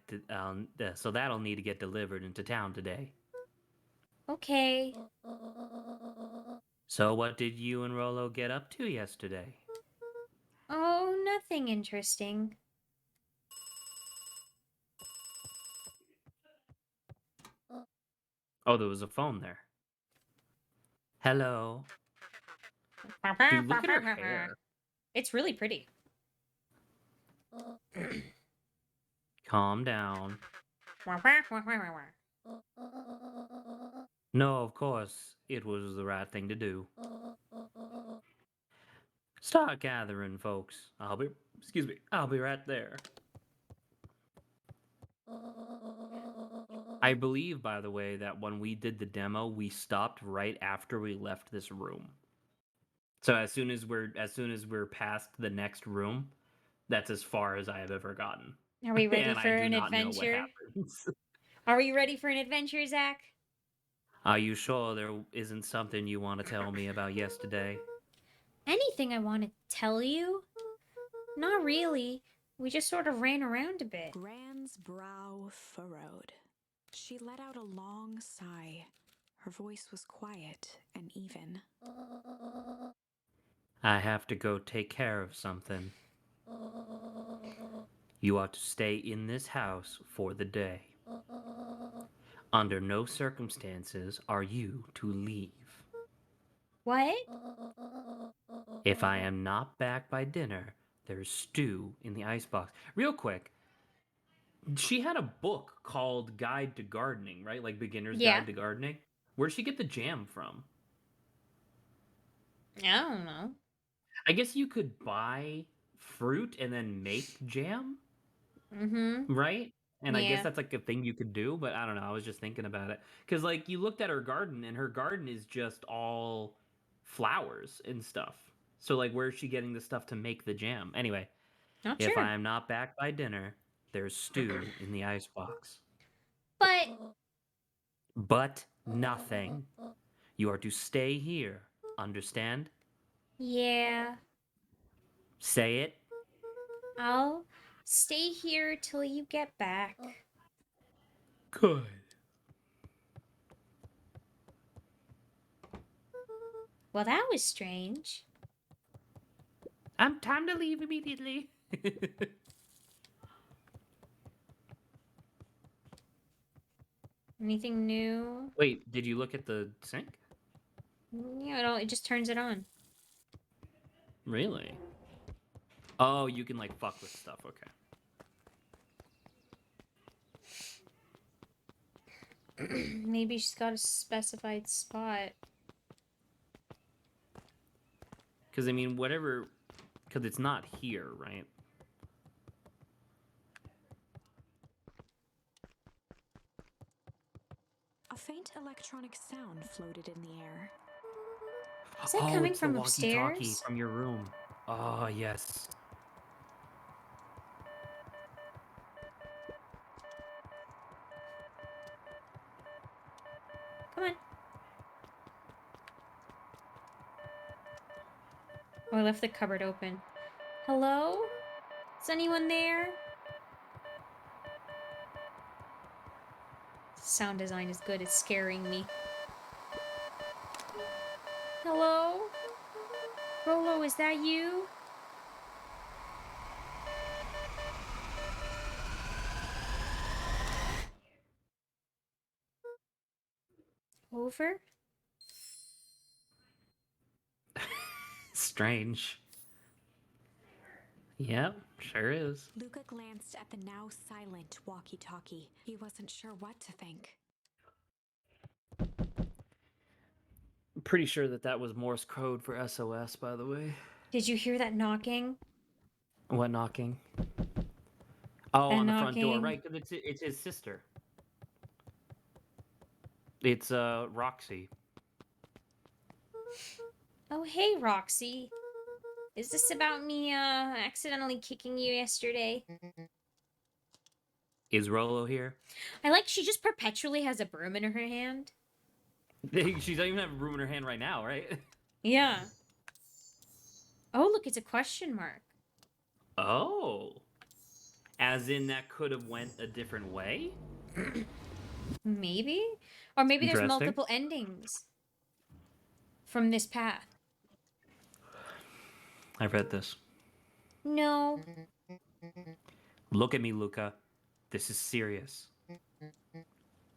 so that'll need to get delivered into town today. Okay. So what did you and Rolo get up to yesterday? Oh, nothing interesting. Oh, there was a phone there. Hello. Dude, look at her hair. It's really pretty. Calm down. No, of course, it was the right thing to do. Start gathering, folks. I'll be right there. I believe, by the way, that when we did the demo, we stopped right after we left this room. So as soon as we're past the next room, that's as far as I have ever gotten. Are we ready And for I do an not know what adventure? happens. Are we ready for an adventure, Zach? Are you sure there isn't something you want to tell me about yesterday? Anything I want to tell you? Not really. We just sort of ran around a bit. Gran's brow furrowed. She let out a long sigh. Her voice was quiet and even. I have to go take care of something. You are to stay in this house for the day. Under no circumstances are you to leave. What? If I am not back by dinner, there's stew in the icebox. Real quick, she had a book called Guide to Gardening, right? Like Beginner's Yeah. Guide to Gardening. Where'd she get the jam from? I don't know. I guess you could buy fruit and then make jam, Mm-hmm. right? And I guess Yeah. that's like a thing you could do, but I don't know. I was just thinking about it. Because, like, you looked at her garden, and her garden is just all flowers and stuff. So, like, where's she getting the stuff to make the jam? Anyway, Not if I sure. am not back by dinner, there's stew in the icebox. But But nothing. You are to stay here. Understand? yeah, Say it. I'll stay here till you get back. Good. Well, that was strange. Time to leave immediately. Anything new? Wait, did you look at the sink? Yeah, it just turns it on. Really? Oh, you can like fuck with stuff. Okay. Maybe she's got a specified spot. Because I mean, whatever. Because it's not here, right? A faint electronic sound floated in the air. Is that coming it's from the walkie-talkie upstairs? from your room. Oh yes. Come on. Oh, I left the cupboard open. Hello? Is anyone there? Sound design is good. It's scaring me. Hello? Rolo, is that you? Over? Strange. Yep, sure is. Luca glanced at the now silent walkie-talkie. He wasn't sure what to think. Pretty sure that was Morse code for SOS, by the way. Did you hear that knocking? What knocking? Oh, That on the front door, knocking. right? Because it's his sister. It's Roxy. Oh, hey, Roxy. Is this about me, accidentally kicking you yesterday? Is Rolo here? I like she just perpetually has a broom in her hand. She doesn't even have a broom in her hand right now, right? Yeah. Oh, look, it's a question mark. Oh. As in that could have went a different way? Maybe? Or maybe there's Interesting. multiple endings from this path. I've read this. No. Look at me, Luca. This is serious.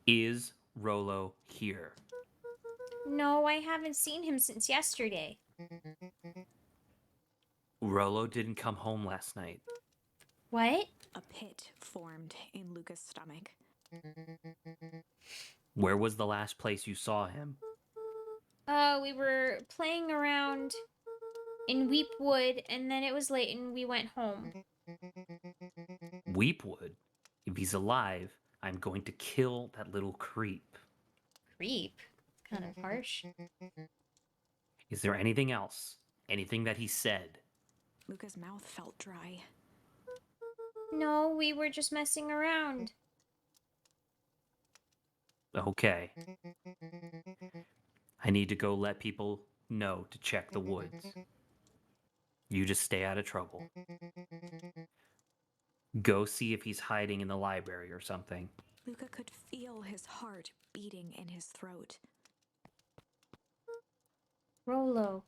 Is Rolo here? No, I haven't seen him since yesterday. Rolo didn't come home last night. What? A pit formed in Luca's stomach. Where was the last place you saw him? We were playing around in Weepwood, and then it was late and we went home. Weepwood? If he's alive, I'm going to kill that little creep. Creep? Kind of harsh. Is there anything else? Anything that he said? Luca's mouth felt dry. No, we were just messing around. Okay. I need to go let people know to check the woods. You just stay out of trouble. Go see if he's hiding in the library or something. Luca could feel his heart beating in his throat. Rolo.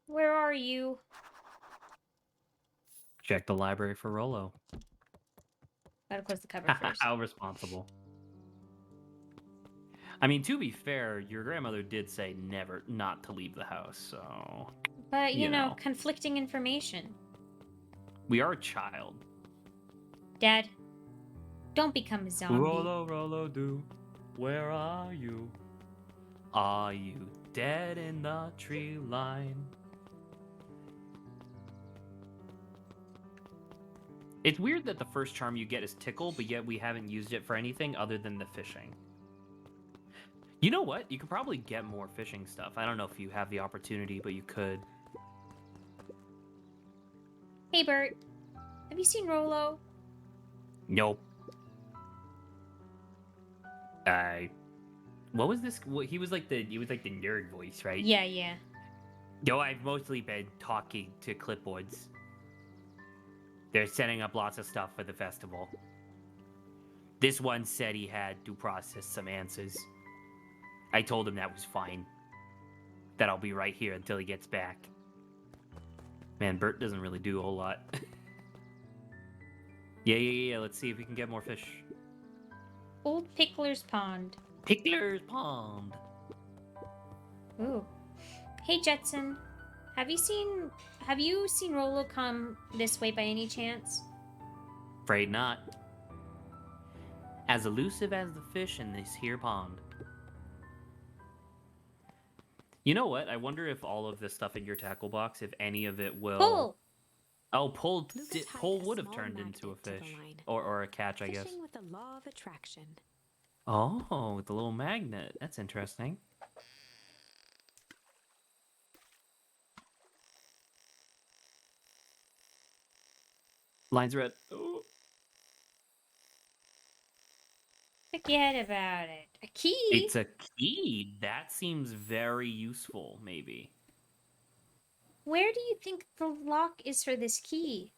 Where are you? Check the library for Rolo. Gotta close the cover first. How responsible. I mean, to be fair, your grandmother did say never not to leave the house, so... But, you you know, know. conflicting information. We are a child. Dad, don't become a zombie. Rolo, do, where are you? Are you dead in the tree line? It's weird that the first charm you get is tickle, but yet we haven't used it for anything other than the fishing. You know what? You could probably get more fishing stuff. I don't know if you have the opportunity, but you could. Hey, Bert. Have you seen Rolo? Nope. What was this? He was like the nerd voice, right? Yeah, yeah. Yo, I've mostly been talking to clipboards. They're setting up lots of stuff for the festival. This one said he had to process some answers. I told him that was fine. That I'll be right here until he gets back. Man, Bert doesn't really do a whole lot. Yeah. Let's see if we can get more fish. Old Pickler's Pond. Pickler's Pond. Ooh. Hey, Jetson. Have you seen Rolo come this way by any chance? Afraid not. As elusive as the fish in this here pond. You know what? I wonder if all of this stuff in your tackle box, if any of it will... Pull! Oh, pull Luca tied pull a would have small turned into a magnet to the fish. line. Or a catch, I guess. Fishing with the law of attraction. Oh, with the little magnet. That's interesting. Line's red. Oh. Forget about it. A key? It's a key. That seems very useful, maybe. Where do you think the lock is for this key?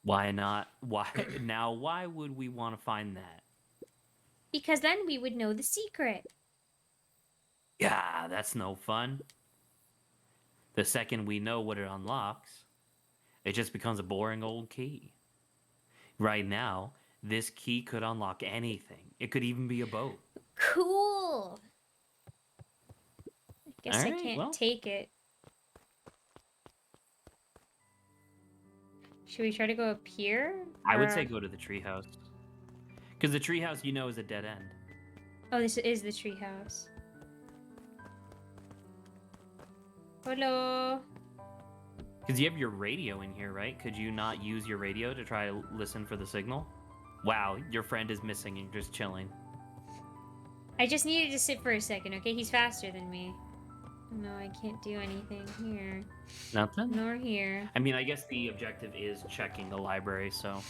Why not? Why would we want to find that? Because then we would know the secret. Yeah, that's no fun. The second we know what it unlocks, it just becomes a boring old key. Right now, this key could unlock anything. It could even be a boat. Cool! I guess I Alright, can't well. take it. Should we try to go up here? I would Or- say go to the treehouse. Because the treehouse, you know, is a dead end. Oh, this is the treehouse. Hello? Because you have your radio in here, right? Could you not use your radio to try to listen for the signal? Wow, your friend is missing and just chilling. I just needed to sit for a second, okay? He's faster than me. No, I can't do anything here. Nothing? Nor here. I mean, I guess the objective is checking the library, so...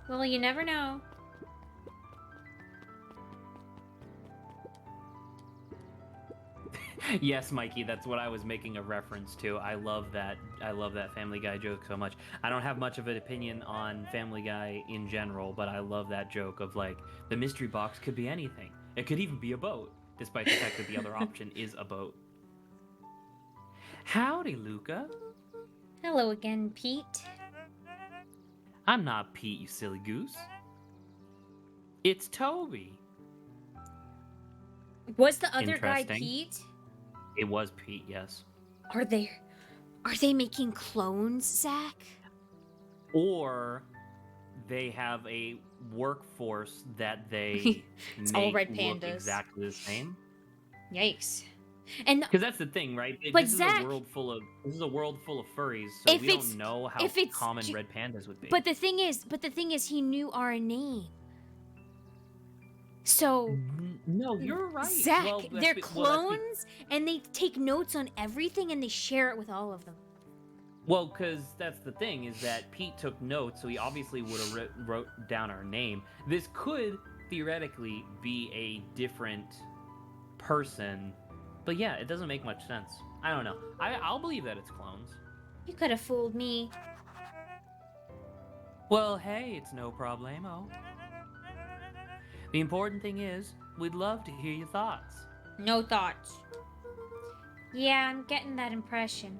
Well, you never know. Yes, Mikey, that's what I was making a reference to. I love that. I love that Family Guy joke so much. I don't have much of an opinion on Family Guy in general, but I love that joke of like the mystery box could be anything. It could even be a boat, despite the fact that the other option is a boat. Howdy, Luca. Hello again, Pete. I'm not Pete, you silly goose. It's Toby. Was the other guy Interesting. Pete? It was Pete, yes. Are they making clones, Zach? Or they have a workforce that they It's make all red look pandas. exactly the same. Yikes. And Because that's the thing, right? But this Zach- is a world full of furries, so If we it's- don't know how if it's common ju- red pandas would be. but the thing is he knew our name. So No, you're right. Zach, Well, that's they're be- well, clones and they take notes on everything and they share it with all of them. Well, because that's the thing, is that Pete took notes, so he obviously would have wrote down our name. This could theoretically be a different person, but yeah, it doesn't make much sense. I don't know. I'll believe that it's clones. You could have fooled me. Well, hey, it's no problemo. The important thing is, we'd love to hear your thoughts. No thoughts. Yeah, I'm getting that impression.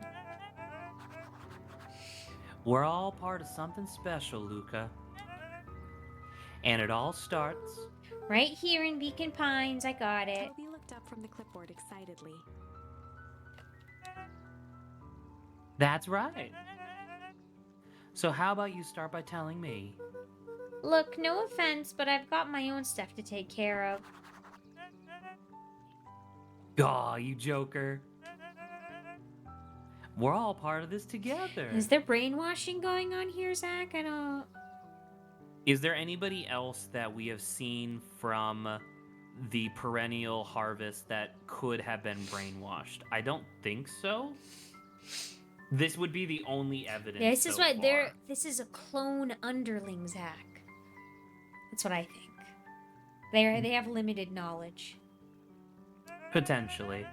We're all part of something special, Luca. And it all starts... Right here in Beacon Pines, I got it. Toby looked up from the clipboard excitedly. That's right. So how about you start by telling me? Look, no offense, but I've got my own stuff to take care of. Aw, you joker. We're all part of this together. Is there brainwashing going on here, Zach? I don't... Is there anybody else that we have seen from the perennial harvest that could have been brainwashed? I don't think so. This would be the only evidence. Yeah, this is so what far. they're... This is a clone underling, Zach. That's what I think. They have limited knowledge. Potentially.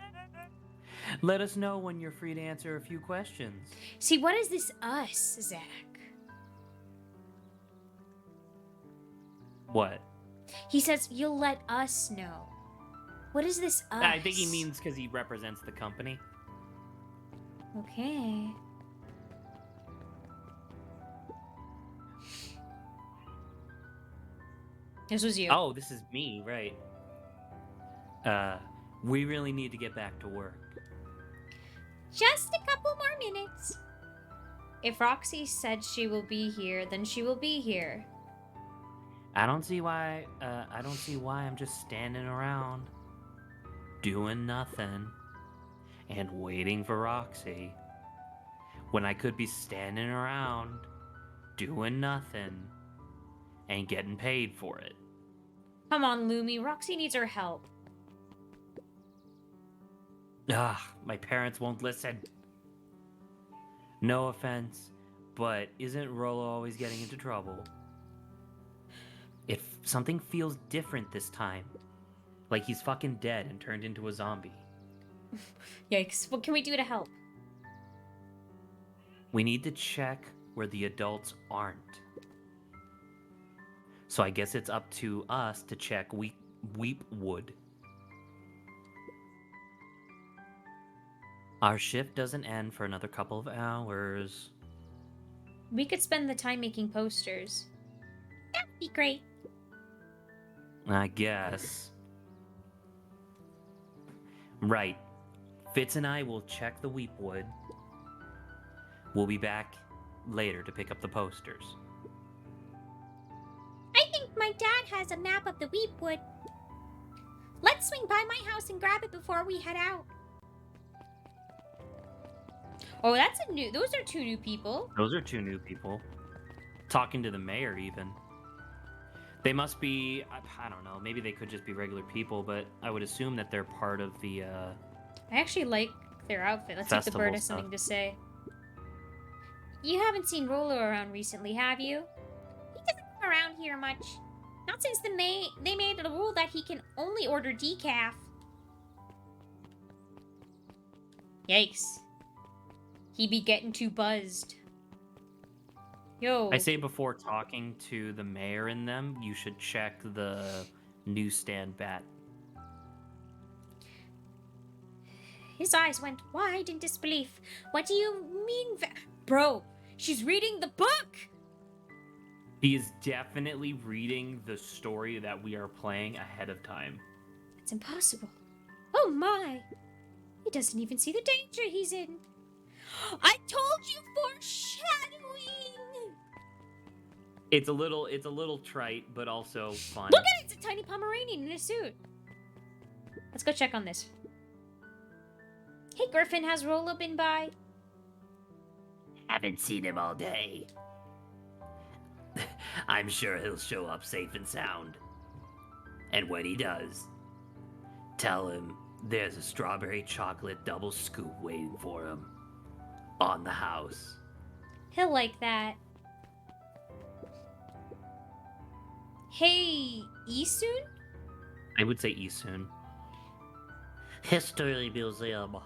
Let us know when you're free to answer a few questions. See, what is this us, Zach? What? He says, you'll let us know. What is this us? I think he means because he represents the company. Okay. This was you. Oh, this is me, right. We really need to get back to work. Just a couple more minutes. If Roxy said she will be here, then she will be here. I don't see why I'm just standing around doing nothing and waiting for Roxy when I could be standing around doing nothing and getting paid for it. Come on, Lumi. Roxy needs our help. My parents won't listen. No offense, but isn't Rolo always getting into trouble? If something feels different this time, like he's fucking dead and turned into a zombie, Yikes. What can we do to help? we need to check where the adults aren't. So I guess it's up to us to check Weepwood. Our shift doesn't end for another couple of hours. We could spend the time making posters. That'd be great. I guess. Right. Fitz and I will check the Weepwood. We'll be back later to pick up the posters. I think my dad has a map of the Weepwood. Let's swing by my house and grab it before we head out. Oh, that's a new... Those are two new people. Those are two new people. Talking to the mayor, even. They must be... I don't know. Maybe they could just be regular people, but I would assume that they're part of the... I actually like their outfit. Let's see if the bird Festival has stuff. something to say. You haven't seen Rolo around recently, have you? He doesn't come around here much. Not since they made it a rule that he can only order decaf. Yikes. He be getting too buzzed. Yo. I say before talking to the mayor and them, you should check the newsstand bat. His eyes went wide in disbelief. What do you mean, Bro, she's reading the book! He is definitely reading the story that we are playing ahead of time. It's impossible. Oh my! He doesn't even see the danger he's in. I told you foreshadowing! It's a little trite, but also fun. Look at it! It's a tiny Pomeranian in a suit. Let's go check on this. Hey, Griffin, has Rolo been by? Haven't seen him all day. I'm sure he'll show up safe and sound. And when he does, tell him there's a strawberry chocolate double scoop waiting for him on the house. He'll like that. Hey, Isun? I would say Isun. History Museum.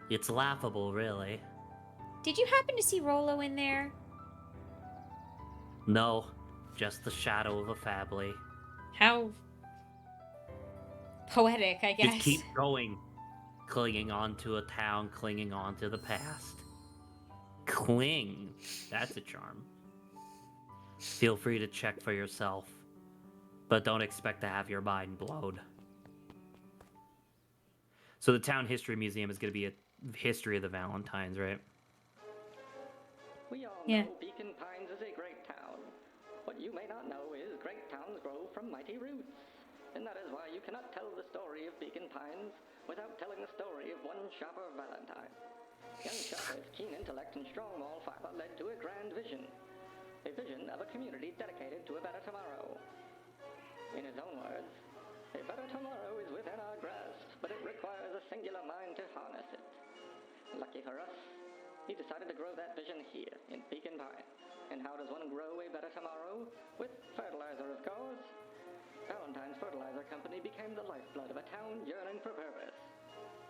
It's laughable, really. Did you happen to see Rolo in there? No, just the shadow of a family. How poetic, I guess. Just keep going. Clinging onto a town, clinging onto the past. Cling. That's a charm. Feel free to check for yourself, but don't expect to have your mind blown. So the town history museum is going to be a history of the Valentines, right? We all Yeah. know Beacon Pines is a great town. What you may not know is great towns grow from mighty roots. And that is why you cannot tell the story of Beacon Pines without telling the story of one Shopper Valentine. Young Shopper's keen intellect and strong moral fiber led to a grand vision. A vision of a community dedicated to a better tomorrow. In his own words, a better tomorrow is within our grasp, but it requires a singular mind to harness it. Lucky for us, he decided to grow that vision here in Beacon Pines. And how does one grow a better tomorrow? With fertilizer, of course. Valentine's Fertilizer Company became the lifeblood of a town yearning for purpose.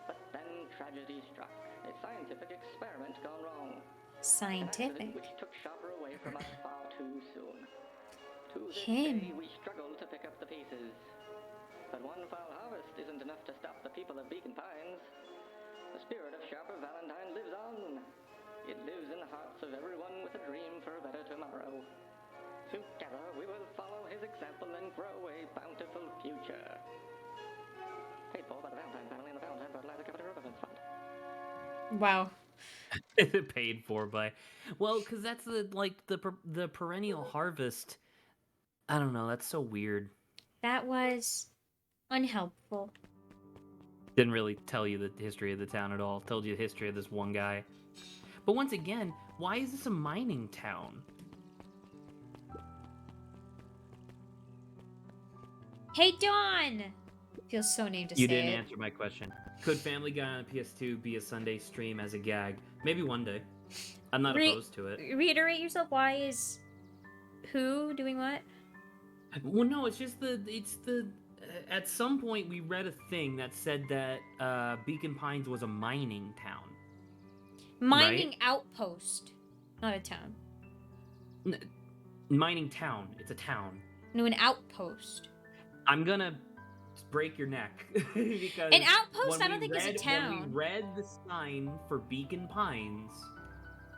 But then tragedy struck. A scientific experiment gone wrong. An accident Scientific. which took Shopper away from us far too soon. To this Him. day, we struggle to pick up the pieces. But one foul harvest isn't enough to stop the people of Beacon Pines. The spirit of Shopper Valentine lives on. It lives in the hearts of everyone with a dream for a better tomorrow. Together, we will follow his example and grow a bountiful future. Paid for by the Valentine family and the Valentine Fertilizer Company Residence Fund. Wow. Paid for by, well, because that's the perennial harvest. I don't know. That's so weird. That was unhelpful. Didn't really tell you the history of the town at all. Told you the history of this one guy. But once again, why is this a mining town? Hey, Dawn! Feels so named to You say didn't it. answer my question. Could Family Guy on PS2 be a Sunday stream as a gag? Maybe one day. I'm not opposed to it. Reiterate yourself. Why is who doing what? Well, no, it's the. At some point, we read a thing that said that Beacon Pines was a mining town. Mining outpost, not a town. Mining town. It's a town. No, an outpost. I'm gonna break your neck because An outpost? when I don't think it's a When town. we read the sign for Beacon Pines,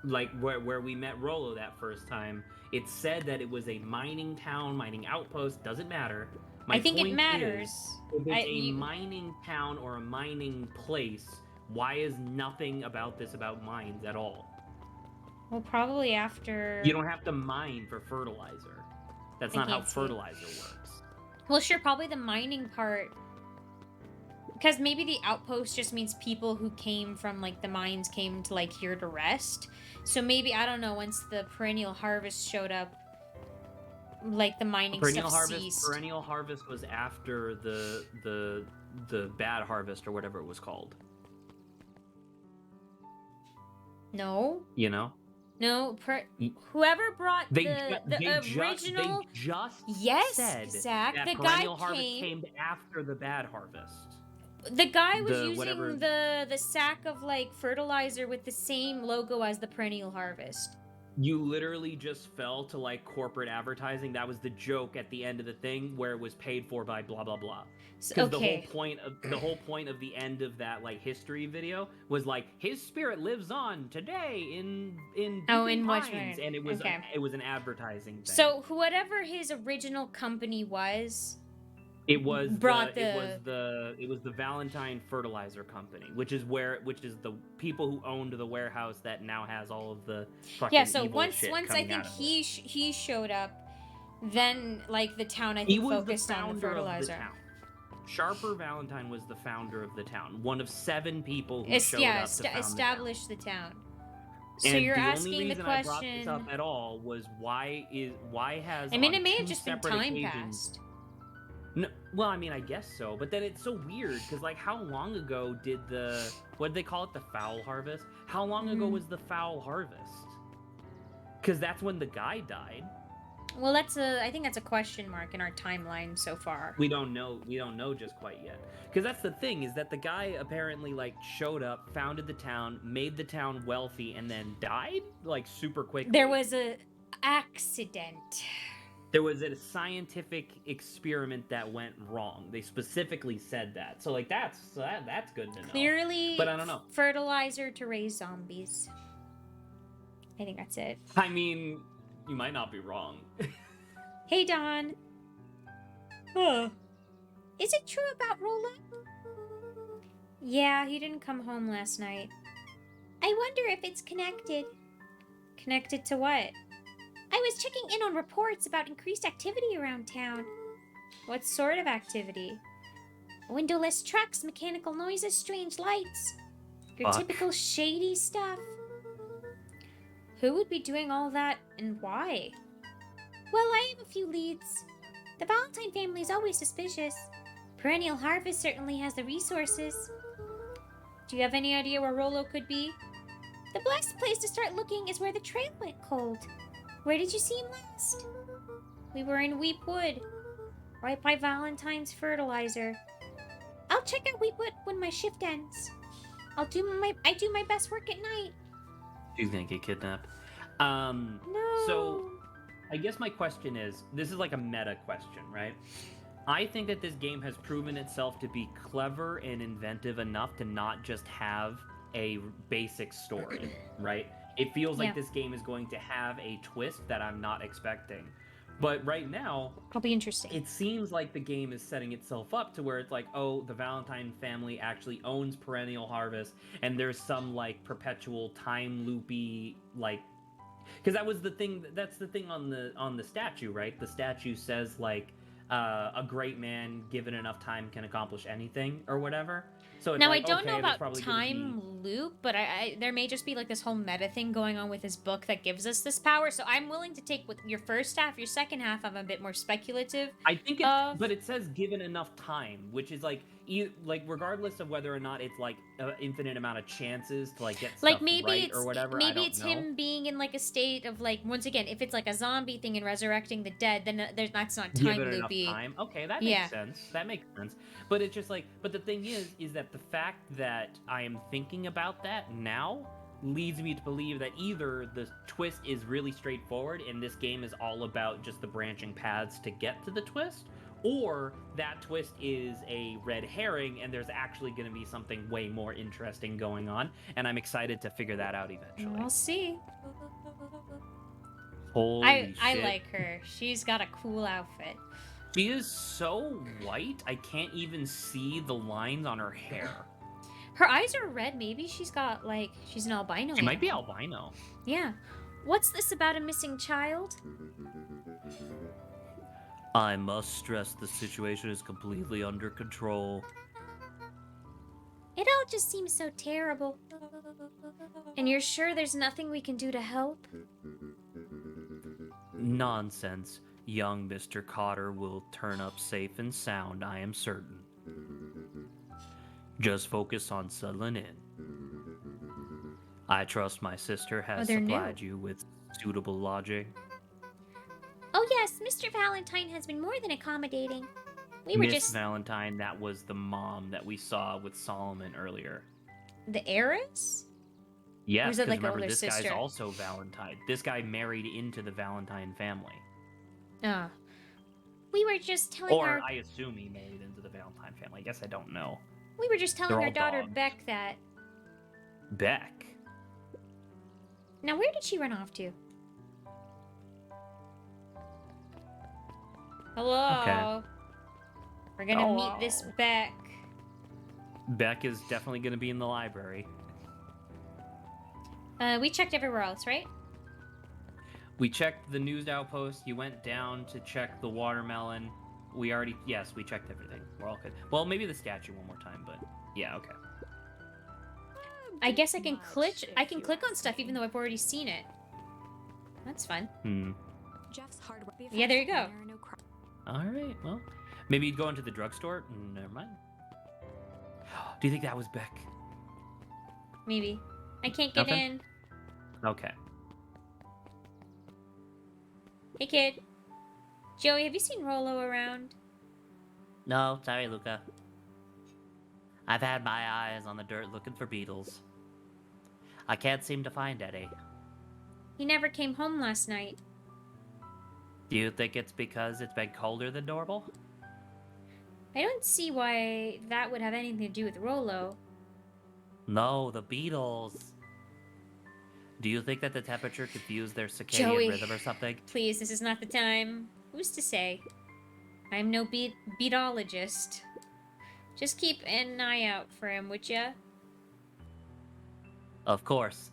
like where we met Rolo that first time, it said that it was a mining town, mining outpost. Doesn't matter. I think it point matters. is, if it's a mining town or a mining place, why is nothing about this about mines at all? Well, probably after. You don't have to mine for fertilizer. That's I not how can't see. fertilizer works. Well, sure, probably the mining part. Because maybe the outpost just means people who came from, like, the mines came to, like, here to rest. So maybe, I don't know, once the perennial harvest showed up, like, the mining Perennial stuff harvest. ceased. Perennial harvest was after the bad harvest or whatever it was called. No? You know, No, Y- whoever brought they the original... just Yes, said Zach, that the guy perennial harvest came... came after the bad harvest. The guy was The using whatever- the sack of like fertilizer with the same logo as the Perennial Harvest. You literally just fell to like corporate advertising. That was the joke at the end of the thing where it was paid for by blah blah blah. Because Okay. the whole point of the end of that like history video was like his spirit lives on today in Oh, Beacon in Pines, Watchmen. and it was Okay. it was an advertising thing. So whatever his original company was, it was brought it was the Valentine Fertilizer Company, which is the people who owned the warehouse that now has all of the fucking yeah. So evil once shit I coming think out of it. he showed up, then like the town I He think was focused the on the founder of the fertilizer. town. Sharper Valentine was the founder of the town, one of 7 people who showed up to found Establish the town. So And you're the asking only the reason I brought this question. up at all was why has I mean, on it may have 2 just been separate time occasions- passed. No, well, I mean, I guess so, but then it's so weird because like, how long ago did what did they call it, the foul harvest? How long ago was the foul harvest? Because that's when the guy died. Well, I think that's a question mark in our timeline so far. We don't know just quite yet. Because that's the thing, is that the guy apparently like showed up, founded the town, made the town wealthy, and then died like super quickly. There was a accident. There was a scientific experiment that went wrong. They specifically said that. So like that's good to know. Clearly, But I don't know. fertilizer to raise zombies. I think that's it. I mean, you might not be wrong. Hey, Don. Huh. Is it true about Rolla? Yeah, he didn't come home last night. I wonder if it's connected. Connected to what? I was checking in on reports about increased activity around town. What sort of activity? Windowless trucks, mechanical noises, strange lights. Your Fuck. typical shady stuff. Who would be doing all that and why? Well, I have a few leads. The Valentine family is always suspicious. Perennial Harvest certainly has the resources. Do you have any idea where Rollo could be? The best place to start looking is where the trail went cold. Where did you see him last? We were in Weep Wood, right by Valentine's fertilizer. I'll check out Weep Wood when my shift ends. I do my best work at night. She's gonna get kidnapped. No. So, I guess my question is, this is like a meta question, right? I think that this game has proven itself to be clever and inventive enough to not just have a basic story, right? It feels like Yeah. this game is going to have a twist that I'm not expecting. But right now, It'll be interesting. it seems like the game is setting itself up to where it's like, oh, the Valentine family actually owns Perennial Harvest, and there's some like perpetual time loopy like, because that's the thing on the statue, right? The statue says like, a great man given enough time can accomplish anything or whatever. So it's Now, like, I don't okay, know there's about probably gonna time be- loop, but I there may just be like this whole meta thing going on with his book that gives us this power. So I'm willing to take with your first half, your second half. I'm a bit more speculative. I think of- but it says given enough time, which is like, like regardless of whether or not it's like an infinite amount of chances to like get stuff Like maybe right it's or whatever. I maybe don't it's know. him being in like a state of like, once again, if it's like a zombie thing and resurrecting the dead, then that's not Give time it enough loopy. time. Okay, that Yeah. makes sense. That makes sense. But it's just like, but the thing is that the fact that I am thinking about that now leads me to believe that either the twist is really straightforward and this game is all about just the branching paths to get to the twist, or that twist is a red herring and there's actually going to be something way more interesting going on, and I'm excited to figure that out eventually. We'll see. Holy I shit. like her. She's got a cool outfit. She is so white, I can't even see the lines on her hair. Her eyes are red. Maybe she's got like she's an albino. She now. might be albino. Yeah. What's this about a missing child? I must stress the situation is completely under control. It all just seems so terrible. And you're sure there's nothing we can do to help? Nonsense. Young Mr. Cotter will turn up safe and sound, I am certain. Just focus on settling in. I trust my sister has they're new. supplied you with suitable lodging. Oh yes, Mr. Valentine has been more than accommodating. We were Miss just Valentine, that was the mom that we saw with Solomon earlier. the heiress. Yes, is it because like an remember, older this sister? guy's also Valentine. This guy married into the Valentine family. Oh. We were just telling Or our I assume he married into the Valentine family. I guess I don't know. we were just telling They're our all daughter dogs. Beck that. Beck? Now where did she run off to? Hello. Okay. We're gonna Hello. meet this Beck. Beck is definitely going to be in the library. We checked everywhere else, right? We checked the news outpost. You went down to check the watermelon. Yes, we checked everything. We're all good. Well, maybe the statue one more time, but yeah, okay. I guess I can Much, click. I if can you click on ask stuff me. even though I've already seen it. That's fun. Jeff's hardware. Yeah, there you go. There are no cro- All right, well, maybe you'd go into the drugstore. Never mind. Do you think that was Beck? Maybe. I can't get Nothing? in. Okay. Hey, kid. Joey, have you seen Rolo around? No, sorry, Luca. I've had my eyes on the dirt looking for beetles. I can't seem to find any. He never came home last night. Do you think it's because it's been colder than normal? I don't see why that would have anything to do with Rolo. No, the beetles. Do you think that the temperature confused their circadian Joey. rhythm or something? Please, this is not the time. Who's to say? I'm no beatologist. Just keep an eye out for him, would ya? Of course.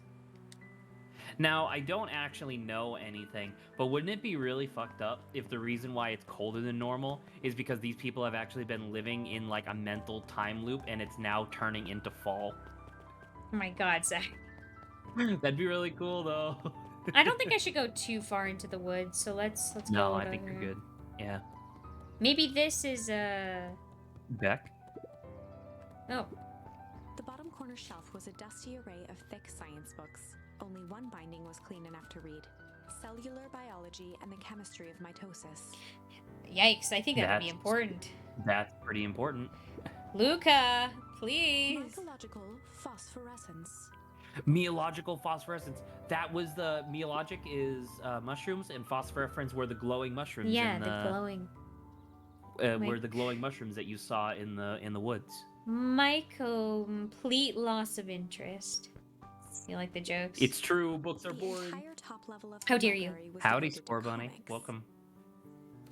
Now, I don't actually know anything, but wouldn't it be really fucked up if the reason why it's colder than normal is because these people have actually been living in like a mental time loop and it's now turning into fall? Oh my god, Zach. That'd be really cool, though. I don't think I should go too far into the woods, so let's go. No, I over think you're here. good. Yeah. Maybe this is Beck? Oh, The bottom corner shelf was a dusty array of thick science books. Only one binding was clean enough to read. Cellular biology and the chemistry of mitosis. yikes! I think that would be That's- important. That's pretty important. Luca, please. Mycological phosphorescence. Meological phosphorescence. That was the meologic is mushrooms, and phosphorescence were the glowing mushrooms. Yeah, in the glowing. were the glowing mushrooms that you saw in the woods. My complete loss of interest. You like the jokes? It's true. Books are The boring. entire top level of How the dare you. library was Howdy, devoted to Spore Bunny. comics, Welcome.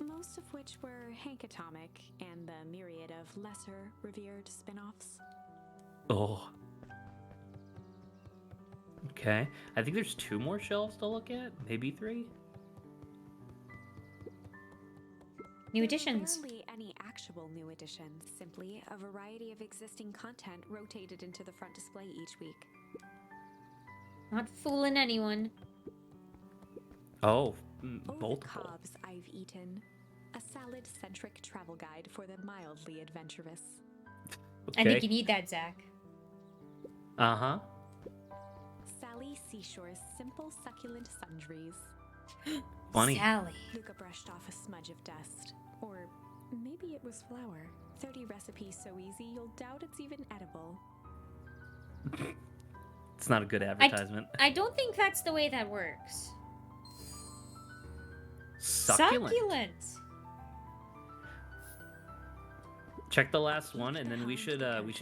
Most of which were Hank Atomic and the myriad of lesser revered spin-offs. Oh. Okay. I think there's 2 more shelves to look at. Maybe 3. New There editions. were barely any actual new editions, simply a variety of existing content rotated into the front display each week. Not fooling anyone. Oh, Oh, the multiple. cobs I've eaten. A salad-centric travel guide for the mildly adventurous. Okay. I think you need that, Zach. Uh-huh. Sally Seashore's simple succulent sundries. Funny. Sally. Luca brushed off a smudge of dust. Or maybe it was flour. 30 recipes so easy you'll doubt it's even edible. It's not a good advertisement. I don't think that's the way that works. Succulent. Check the last one, and then we should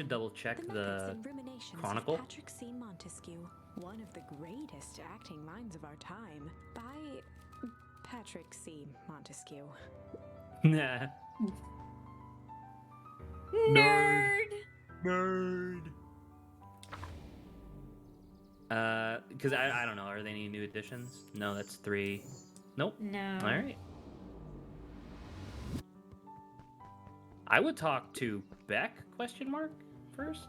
double check The the Methods and Ruminations Chronicle. of Patrick C. Montesquieu, one of the greatest acting minds of our time, by Patrick C. Montesquieu. Nah. Nerd. Nerd. Because I don't know. Are there any new additions? No, that's 3. Nope. No. All right. I would talk to Beck? Question mark first.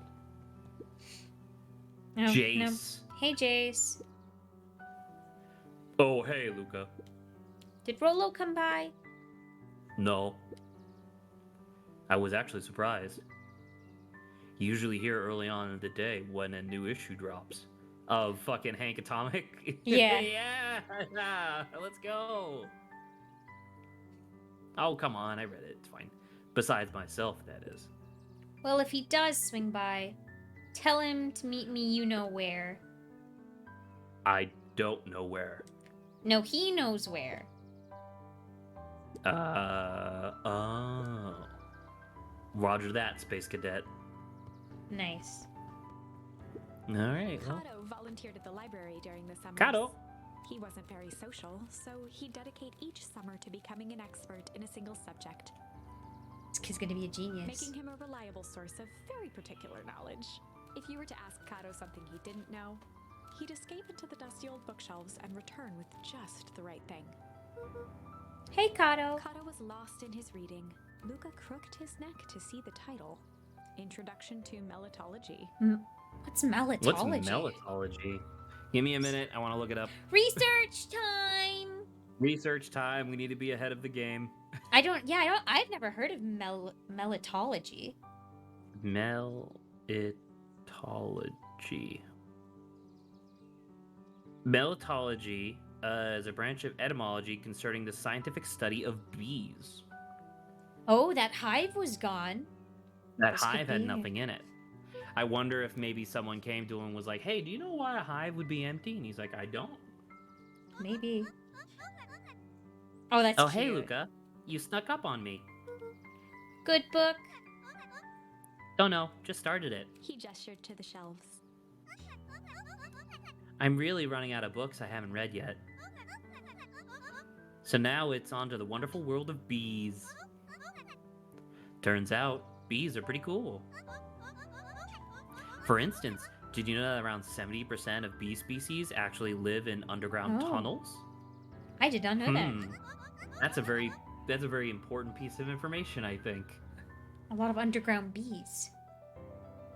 No, Jace. No. Hey, Jace. Oh, hey, Luca. Did Rolo come by? No. I was actually surprised. Usually here early on in the day when a new issue drops of fucking Hank Atomic. Yeah. Yeah. Let's go. Oh, come on. I read it. It's fine. Besides myself, that is. Well, if he does swing by, tell him to meet me you know where. I don't know where. No, he knows where. Oh. Roger that, Space Cadet. Nice. All right. Well, Kato volunteered at the library during the summer. Kato. He wasn't very social, so he'd dedicate each summer to becoming an expert in a single subject, This kid's gonna be a genius. making him a reliable source of very particular knowledge. If you were to ask Kato something he didn't know, he'd escape into the dusty old bookshelves and return with just the right thing. Hey, Kato. Kato was lost in his reading. Luca crooked his neck to see the title. Introduction to Melitology. What's melitology? What's melitology? Give me a minute. I want to look it up. Research time. Research time. We need to be ahead of the game. I've never heard of melitology. Melitology. Melitology is a branch of etymology concerning the scientific study of bees. Oh, that hive was gone. That This could hive had be- nothing in it. I wonder if maybe someone came to him and was like, "Hey, do you know why a hive would be empty?" And he's like, "I don't." Maybe. Oh, that's Oh, cute. hey, Luca. You snuck up on me. Good book. Oh, no. Just started it. He gestured to the shelves. I'm really running out of books I haven't read yet. So now it's on to the wonderful world of bees. Turns out, bees are pretty cool. For instance, did you know that around 70% of bee species actually live in underground Oh. tunnels? I did not know that. That's a very important piece of information, I think. A lot of underground bees.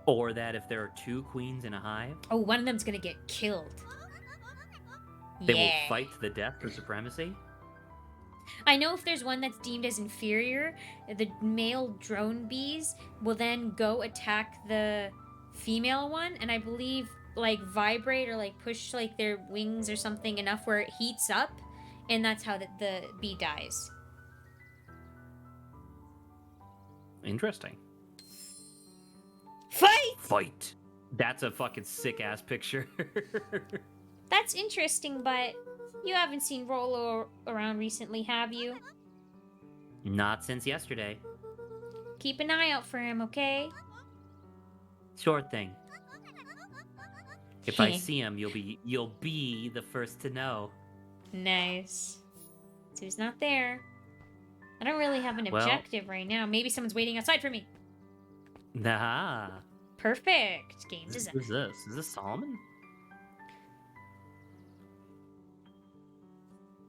Or that if there are two queens in a hive, Oh, one of them's gonna get killed. they Yeah. will fight to the death for supremacy. I know if there's one that's deemed as inferior, the male drone bees will then go attack the female one, and I believe like vibrate or like push like their wings or something enough where it heats up, and that's how the bee dies. Interesting. Fight! Fight. That's a fucking sick ass picture. That's interesting, but you haven't seen Rolo around recently, have you? Not since yesterday. Keep an eye out for him, okay? Sure thing. If I see him, you'll be the first to know. Nice. So he's not there. I don't really have an Well- objective right now. Maybe someone's waiting outside for me. Nah. Perfect. Game design. Who's this? Is this Solomon?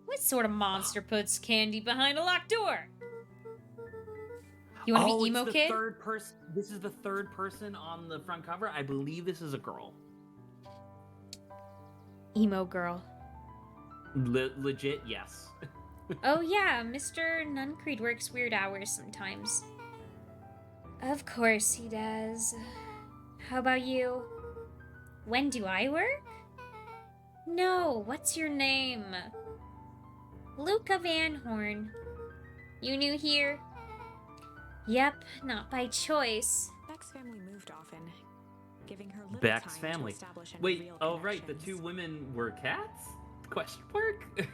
What sort of monster puts candy behind a locked door? You want to be emo it's the kid? third person. This is the third person on the front cover. I believe this is a girl. Emo girl. Legit, yes. Oh yeah, Mr. Nuncreed works weird hours sometimes. Of course he does. How about you? When do I work? No, what's your name? Luca Van Horn. You new here? Yep, not by choice. Beck's family moved often, giving her little Beck's time family. to establish any Wait, real oh right, the two connections. women were cats? Question mark?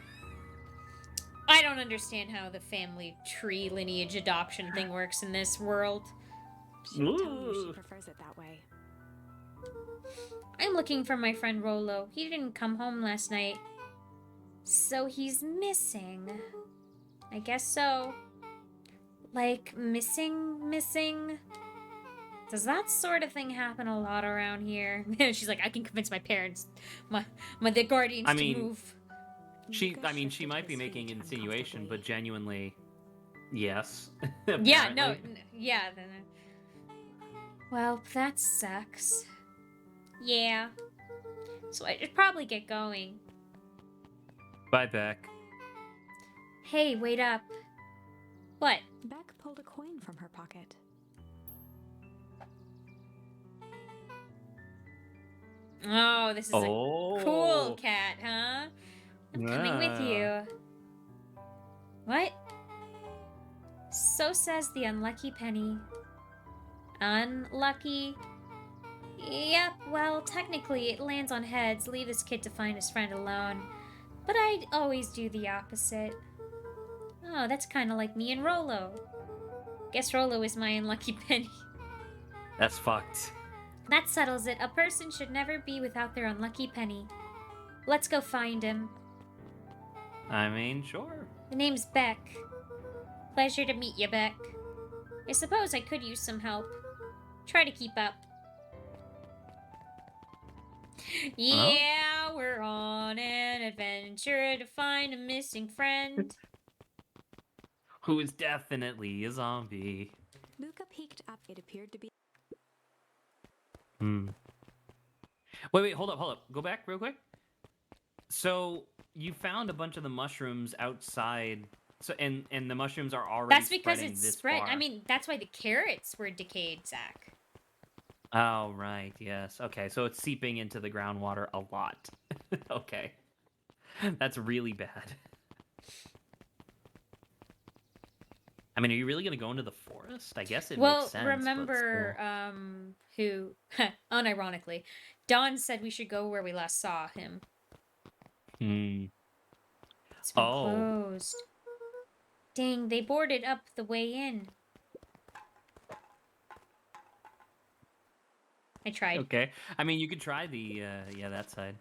I don't understand how the family tree lineage adoption thing works in this world. She'll tell you Ooh. she prefers it that way. I'm looking for my friend Rolo. He didn't come home last night. So he's missing. I guess so. Like, missing? Does that sort of thing happen a lot around here? She's like, I can convince my parents, the guardians I mean, to move. She Luca she shifted might be his making feet insinuation, but uncomfortably. genuinely, yes. Yeah, no, apparently. yeah. Well, that sucks. Yeah. So I should probably get going. Bye, Beck. Hey, wait up. What? Beck pulled a coin from her pocket. Oh, this is a Oh, cool cat, huh? I'm coming with Yeah. you. What? so says the unlucky penny. Unlucky? Yep, well, technically it lands on heads. Leave this kid to find his friend alone. But I'd always do the opposite. Oh, that's kind of like me and Rolo. Guess Rolo is my unlucky penny. That's fucked. That settles it. A person should never be without their unlucky penny. Let's go find him. I mean, sure. The name's Beck. Pleasure to meet you, Beck. I suppose I could use some help. Try to keep up. Yeah, we're on an adventure to find a missing friend. Who is definitely a zombie. Luca peeked up. It appeared to be. Wait, hold up. Go back real quick. So, you found a bunch of the mushrooms outside, so and the mushrooms are already That's because spreading it's this spread. far. I mean, that's why the carrots were decayed, Zach. Oh, right, yes. Okay, so it's seeping into the groundwater a lot. Okay. That's really bad. I mean, are you really going to go into the forest? I guess it makes sense. Well, but remember, still. who, unironically, Don said we should go where we last saw him. It's been Oh. closed. Dang, they boarded up the way in. I tried. Okay. I mean, you could try the, that side.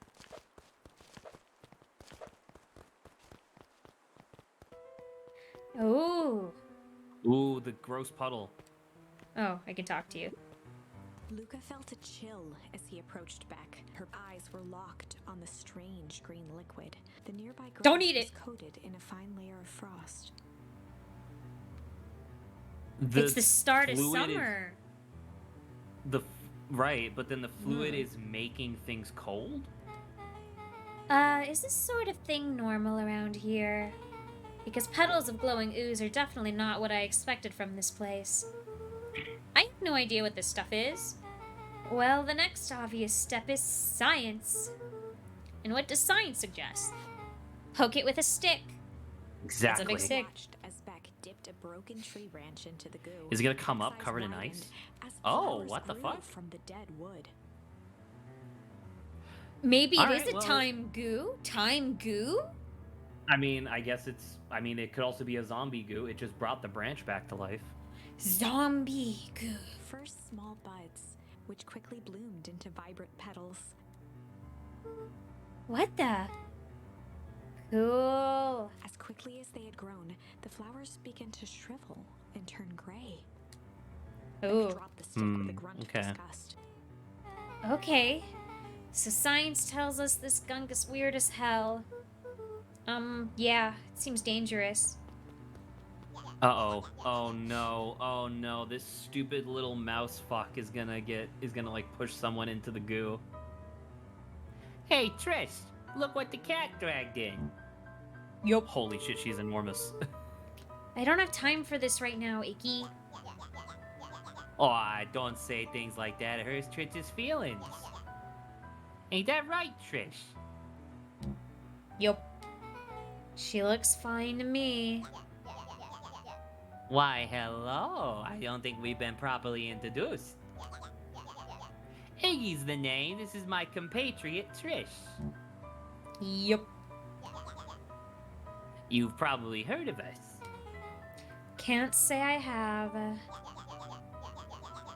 Oh. Ooh, the gross puddle. Oh, I can talk to you. Luca felt a chill as he approached Beck. Her eyes were locked on the strange green liquid. The nearby grass Don't eat was it. coated in a fine layer of frost. It's the start of fluid is- summer. Right, but then the fluid is making things cold? Is this sort of thing normal around here? Because puddles of glowing ooze are definitely not what I expected from this place. I have no idea what this stuff is. Well, the next obvious step is science. And what does science suggest? Poke it with a stick. Exactly. It's a big stick. Watched as Beck dipped a broken tree branch into the goo. Is it gonna come up Beck's eyes covered in widened ice? as Oh, flowers what the grew fuck? From the dead wood. Maybe All it is right, a well- time goo? Time goo? I mean, I guess it could also be a zombie goo. It just brought the branch back to life. Zombie goo. First small buds, which quickly bloomed into vibrant petals. What the? Cool. As quickly as they had grown, the flowers began to shrivel and turn gray. Beck Ooh. dropped the stick with a grunt okay. of disgust. Okay. So science tells us this gunk is weird as hell. Yeah, it seems dangerous. Uh-oh. Oh no. Oh no. This stupid little mouse fuck is gonna like push someone into the goo. Hey, Trish, look what the cat dragged in. Yup. Holy shit, she's enormous. I don't have time for this right now, Icky. Oh, don't say things like that. It hurts Trish's feelings. Ain't that right, Trish? Yup. She looks fine to me. Why, hello. I don't think we've been properly introduced. Iggy's the name. This is my compatriot, Trish. Yup. You've probably heard of us. Can't say I have.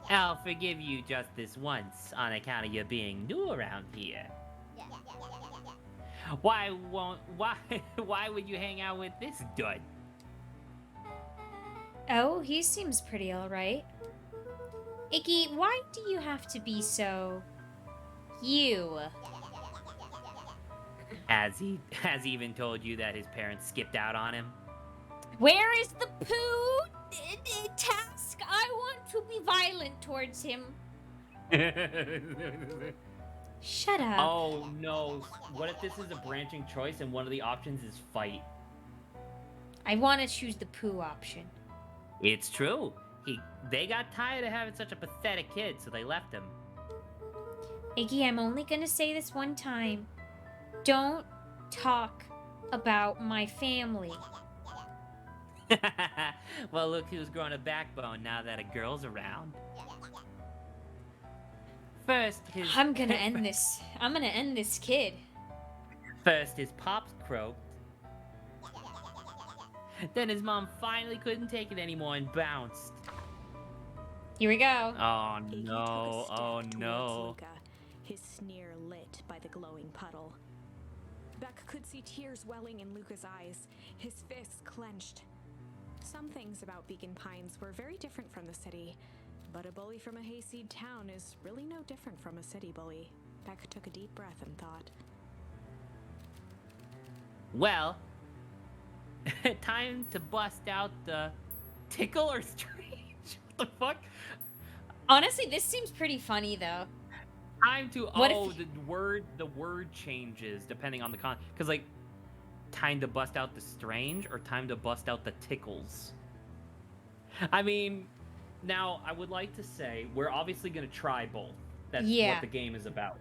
I'll forgive you just this once on account of you being new around here. Why would you hang out with this dud? Oh, he seems pretty alright. Icky, why do you have to be so... you? Has he even told you that his parents skipped out on him? Where is the poo task? I want to be violent towards him. Shut up. Oh no. What if this is a branching choice and one of the options is fight? I want to choose the poo option. It's true. They got tired of having such a pathetic kid, so they left him. Iggy, I'm only gonna say this one time. Don't talk about my family. Well, look who's growing a backbone now that a girl's around. First, his I'm gonna end this. I'm gonna end this kid. First, his pops croaked. Then his mom finally couldn't take it anymore and bounced. Here we go. Oh Iggy no! took a step Oh towards no! Luca, his sneer lit by the glowing puddle. Beck could see tears welling in Luca's eyes, his fists clenched. Some things about Beacon Pines were very different from the city, but a bully from a hayseed town is really no different from a city bully. Beck took a deep breath and thought. Well, time to bust out the tickle or strange. What the fuck? Honestly, this seems pretty funny though. Time to What if- the word changes depending on the because like time to bust out the strange or time to bust out the tickles. I mean, now I would like to say we're obviously gonna try both. That's Yeah. what the game is about.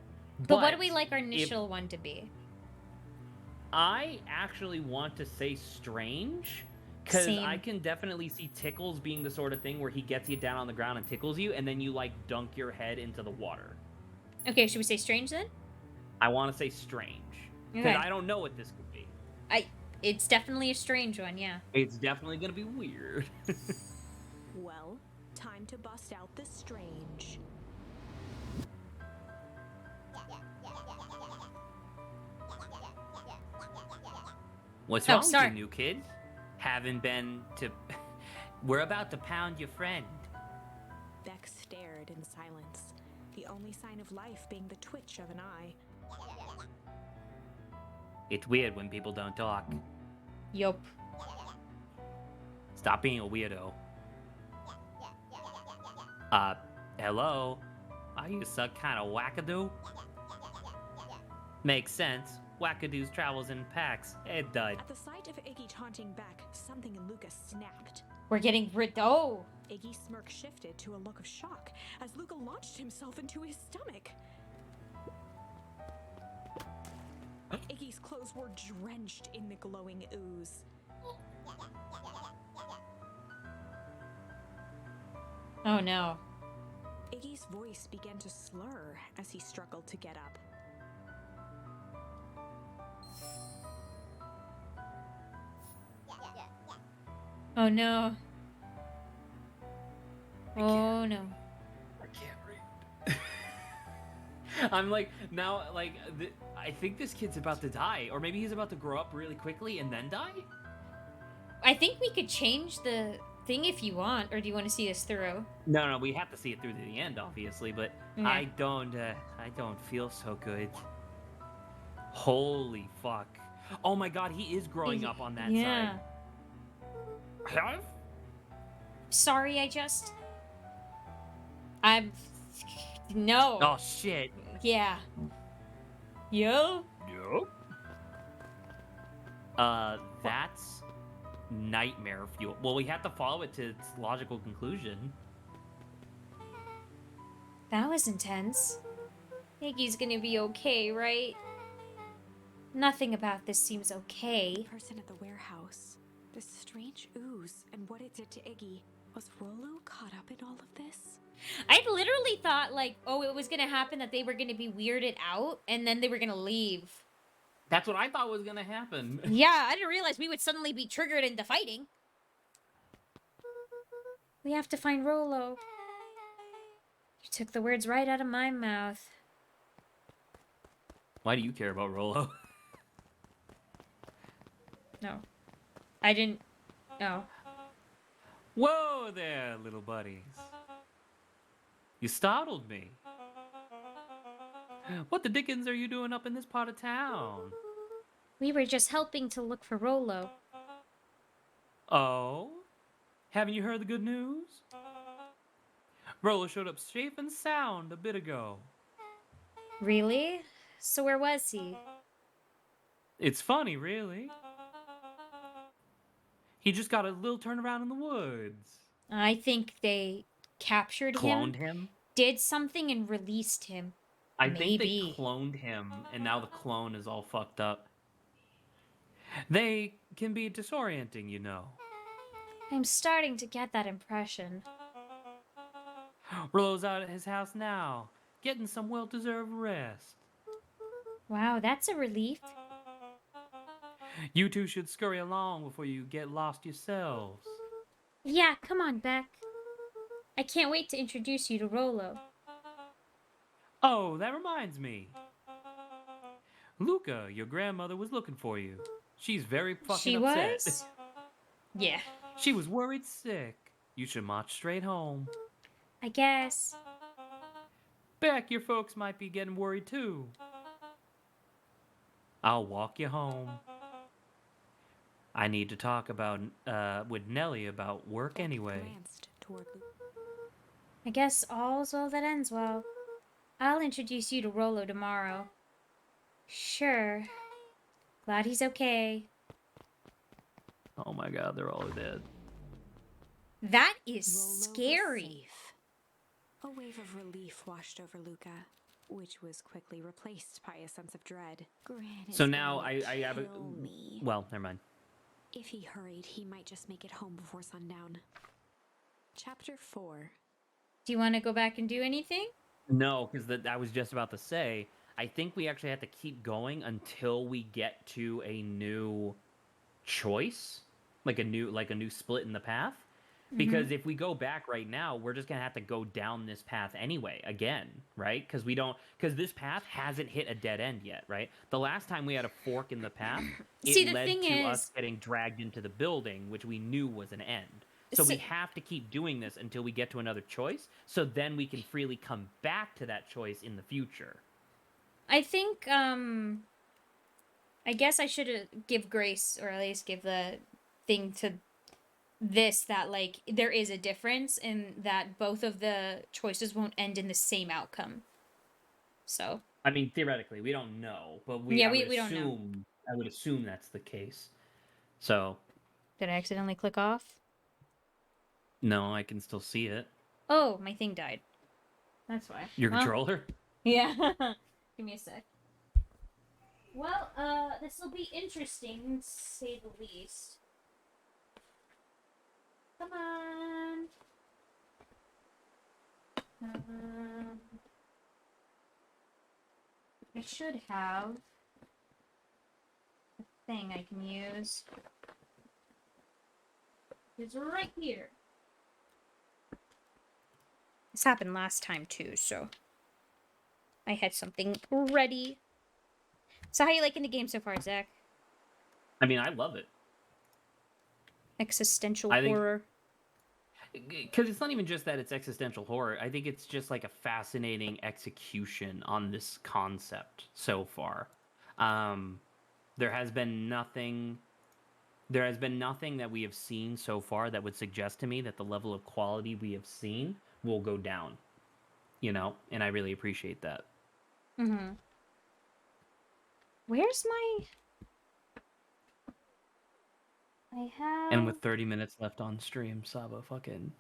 But what do we like our initial one to be? I actually want to say strange because Same. I can definitely see tickles being the sort of thing where he gets you down on the ground and tickles you, and then you like dunk your head into the water. Okay, should we say strange then? I want to say strange because Okay. I don't know what this could be. It's definitely a strange one, yeah. It's definitely gonna be weird. Well, time to bust out the strange. What's Oh, wrong with sorry. you, new kid? Haven't been to. We're about to pound your friend. Beck stared in silence, the only sign of life being the twitch of an eye. It's weird when people don't talk. Yup. Stop being a weirdo. Hello? Are you some kind of wackadoo? Makes sense. Wackadoos travels in packs. It does. At the sight of Iggy taunting Beck, something in Luca snapped. We're getting rid. Oh, Iggy's smirk shifted to a look of shock as Luca launched himself into his stomach. Iggy's clothes were drenched in the glowing ooze. oh no. Iggy's voice began to slur as he struggled to get up. Oh no. Oh no. I can't read. I'm like, now, like, I think this kid's about to die. Or maybe he's about to grow up really quickly and then die? I think we could change the thing if you want, or do you want to see this through? No, we have to see it through to the end, obviously, but Yeah. I don't feel so good. Holy fuck. Oh my god, he is growing up on that Yeah. side. Huh? Sorry, I'm. No. Oh shit. Yeah. Yo. Nope. That's nightmare fuel. Well, we have to follow it to its logical conclusion. That was intense. Iggy's gonna be okay, right? Nothing about this seems okay. The person at the warehouse, this strange ooze, and what it did to Iggy. Was Rolo caught up in all of this? I literally thought, like, oh, it was gonna happen that they were gonna be weirded out, and then they were gonna leave. That's what I thought was gonna happen. Yeah, I didn't realize we would suddenly be triggered into fighting. We have to find Rolo. You took the words right out of my mouth. Why do you care about Rolo? No. I didn't... No. Whoa there, little buddies. You startled me. What the dickens are you doing up in this part of town? We were just helping to look for Rolo. Oh? Haven't you heard the good news? Rolo showed up safe and sound a bit ago. Really? So where was he? It's funny, really. He just got a little turnaround in the woods. I think they captured Cloned him, him? did something, and released him. I think they Maybe. cloned him, and now the clone is all fucked up. They can be disorienting, you know. I'm starting to get that impression. Rollo's out at his house now, getting some well-deserved rest. Wow, that's a relief. You two should scurry along before you get lost yourselves. Yeah, come on, Beck. I can't wait to introduce you to Rolo. Oh, that reminds me. Luca, your grandmother was looking for you. She's very fucking She upset. was? Yeah, She was worried sick. You should march straight home. I guess. Beck, your folks might be getting worried too. I'll walk you home. I need to talk about with Nellie about work Beck anyway. glanced toward Luca. I guess all's well that ends well. I'll introduce you to Rolo tomorrow. Sure. Glad he's okay. Oh my god, they're all dead. That is Rolo was scary. safe. A wave of relief washed over Luca, which was quickly replaced by a sense of dread. Gran So is now going to I have a... kill me. Well, never mind. If he hurried, he might just make it home before sundown. Chapter 4. Do you want to go back and do anything? No, because I was just about to say, I think we actually have to keep going until we get to a new choice, like a new split in the path. Because if we go back right now, we're just gonna have to go down this path anyway, again, right? Because this path hasn't hit a dead end yet, right? The last time we had a fork in the path, it See, the led thing to us is- getting dragged into the building, which we knew was an end. So we have to keep doing this until we get to another choice, so then we can freely come back to that choice in the future. I think, I guess I should give grace, or at least give the thing to this, that, like, there is a difference in that both of the choices won't end in the same outcome. So. I mean, theoretically, we don't know, but we don't know. I would assume that's the case. So. Did I accidentally click off? No, I can still see it. Oh, my thing died. That's why. Your Well, controller? Yeah. Give me a sec. Well, this will be interesting, to say the least. Come on. I should have a thing I can use. It's right here. This happened last time too, so I had something ready. So how you liking the game so far, Zach? I mean, I love it. Existential I think- horror. Because it's not even just that it's existential horror. I think it's just like a fascinating execution on this concept so far. There has been nothing that we have seen so far that would suggest to me that the level of quality we have seen will go down. You know, and I really appreciate that. Mm-hmm. Where's my... I have... And with 30 minutes left on stream, Saba fucking...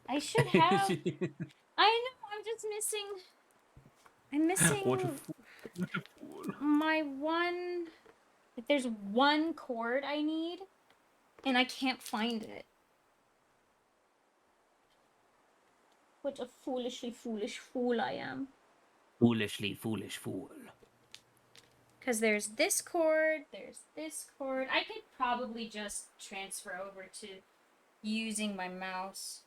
I should have... I know, I'm just missing... I'm missing... What a fool. my one... Like, there's one chord I need, and I can't find it. What a foolishly foolish fool I am. Foolishly foolish fool. Because there's this chord, there's this chord. I could probably just transfer over to using my mouse.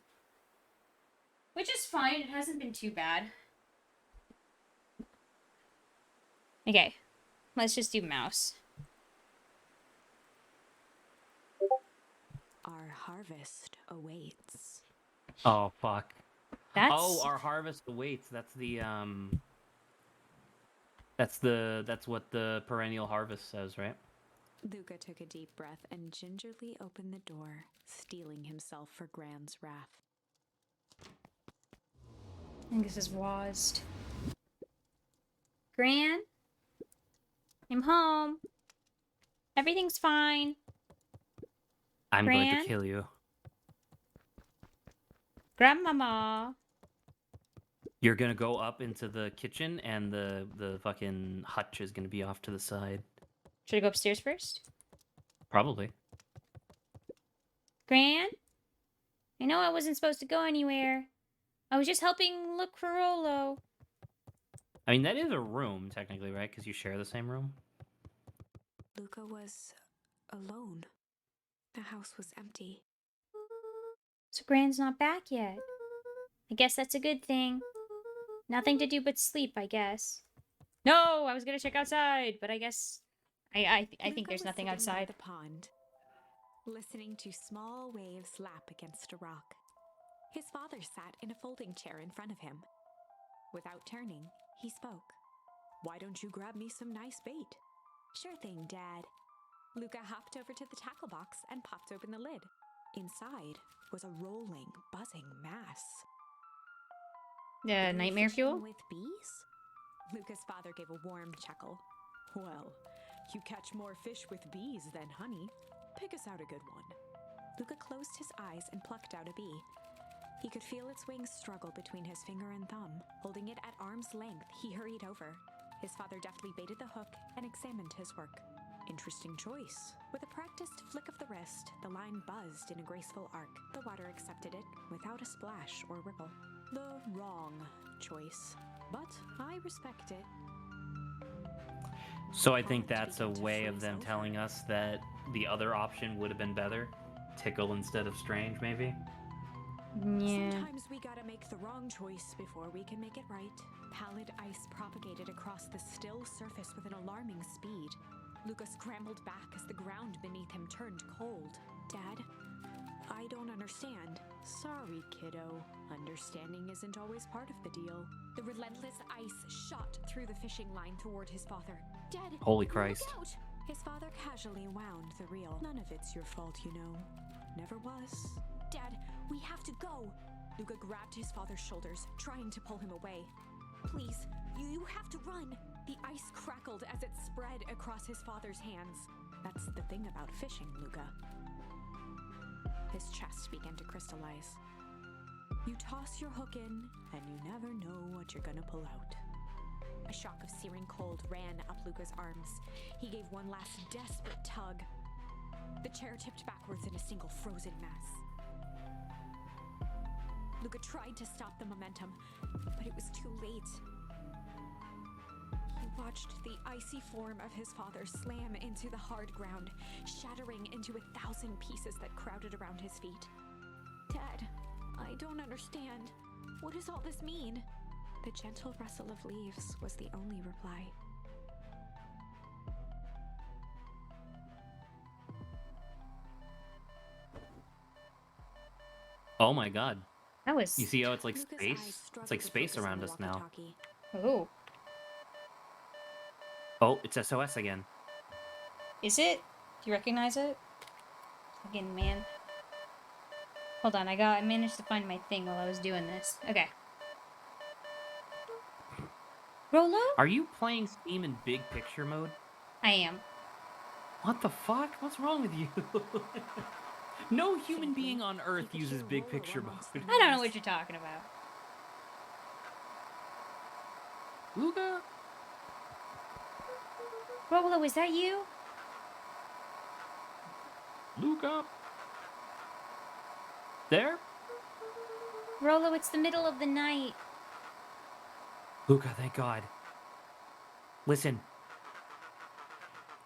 Which is fine, it hasn't been too bad. Okay, let's just do mouse. Our harvest awaits. Oh, fuck. That's... Oh, our harvest awaits. That's what the perennial harvest says, right? Luca took a deep breath and gingerly opened the door, steeling himself for Gran's wrath. I think this is WASD. Gran? I'm home. Everything's fine. I'm going Gran? to kill you. Grandmama. You're gonna go up into the kitchen, and the fucking hutch is gonna be off to the side. Should I go upstairs first? Probably. Gran? I know I wasn't supposed to go anywhere. I was just helping look for Rolo. I mean, that is a room, technically, right? Because you share the same room. Luca was alone. The house was empty. So Gran's not back yet. I guess that's a good thing. Nothing to do but sleep, I guess. No, I was gonna check outside, but I guess I think Luca there's was nothing sitting by outside. the pond, listening to small waves lap against a rock. His father sat in a folding chair in front of him. Without turning, he spoke. "Why don't you grab me some nice bait?" "Sure thing, Dad." Luca hopped over to the tackle box and popped open the lid. Inside was a rolling, buzzing mass. "Are you Nightmare fishing fuel? with bees?" Luca's father gave a warm chuckle. "Well, you catch more fish with bees than honey. Pick us out a good one." Luca closed his eyes and plucked out a bee. He could feel its wings struggle between his finger and thumb. Holding it at arm's length, he hurried over. His father deftly baited the hook and examined his work. "Interesting choice." With a practiced flick of the wrist, the line buzzed in a graceful arc. The water accepted it without a splash or ripple. The wrong choice, but I respect it. So I think that's a Began to way of freeze them over. telling us that the other option would have been better. Tickle instead of Strange, maybe? Yeah. Sometimes we gotta make the wrong choice before we can make it right. Pallid ice propagated across the still surface with an alarming speed. Luca scrambled back as the ground beneath him turned cold. "Dad, I don't understand." "Sorry, kiddo. Understanding isn't always part of the deal." The relentless ice shot through the fishing line toward his father. "Dad, Holy look Christ. out!" His father casually wound the reel. "None of it's your fault, you know. Never was." "Dad, we have to go." Luca grabbed his father's shoulders, trying to pull him away. "Please, you have to run." The ice crackled as it spread across his father's hands. "That's the thing about fishing, Luca." His chest began to crystallize. "You toss your hook in, and you never know what you're gonna pull out." A shock of searing cold ran up Luca's arms. He gave one last desperate tug. The chair tipped backwards in a single frozen mass. Luca tried to stop the momentum, but it was too late. He watched the icy form of his father slam into the hard ground, shattering into 1,000 pieces that crowded around his feet. "Dad, I don't understand. What does all this mean?" The gentle rustle of leaves was the only reply. Oh my god. That was. You see how it's like Luca's eyes space? It's struggled like to space focus on around the us now. walkie-talkie. Oh. Oh, it's SOS again. Is it? Do you recognize it? Again, man. Hold on, I managed to find my thing while I was doing this. Okay. Rolo? Are you playing Steam in big picture mode? I am. What the fuck? What's wrong with you? No human Faintly, being on he Earth could uses hear big Rolo picture amongst mode. the I don't know noise. what you're talking about. Luca? Rolo, is that you? Luca? There? Rolo, it's the middle of the night. Luca, thank God. Listen.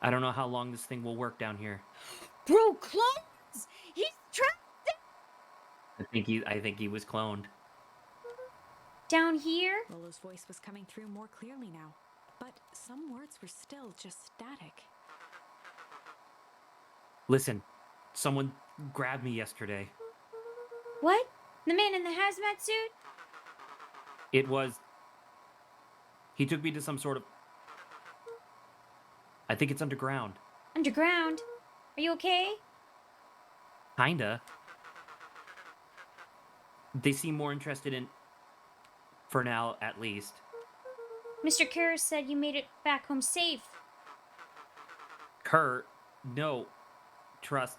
I don't know how long this thing will work down here. Bro, clones! He's trapped I think he was cloned. down here? Rolo's voice was coming through more clearly now, but some words were still just static. Listen, someone grabbed me yesterday. What? The man in the hazmat suit? It was... He took me to some sort of... I think it's underground. Underground? Are you okay? Kinda. They seem more interested in... For now, at least. Mr. Karras said you made it back home safe. Kurt, no. Trust.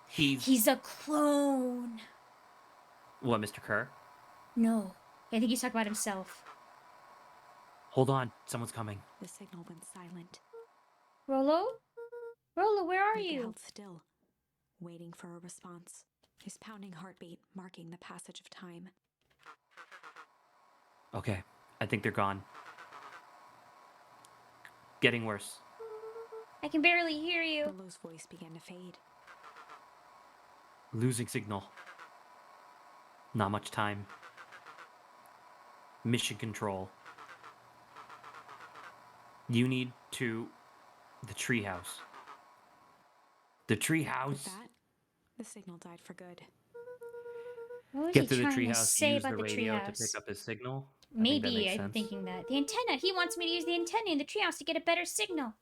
He's a clone. What, Mr. Kerr? No. I think he's talking about himself. Hold on, someone's coming. The signal went silent. Rolo? Rolo, where are Luca you? held still, waiting for a response, his pounding heartbeat marking the passage of time. Okay, I think they're gone. Getting worse. I can barely hear you. Willow's voice began to fade. Losing signal. Not much time. Mission control. You need to... The treehouse. The With treehouse. that, the signal died for good. What was Get he to the trying to treehouse, say use about the the radio to treehouse? pick up his signal. Maybe, I'm I'm thinking that. The antenna! He wants me to use the antenna in the treehouse to get a better signal.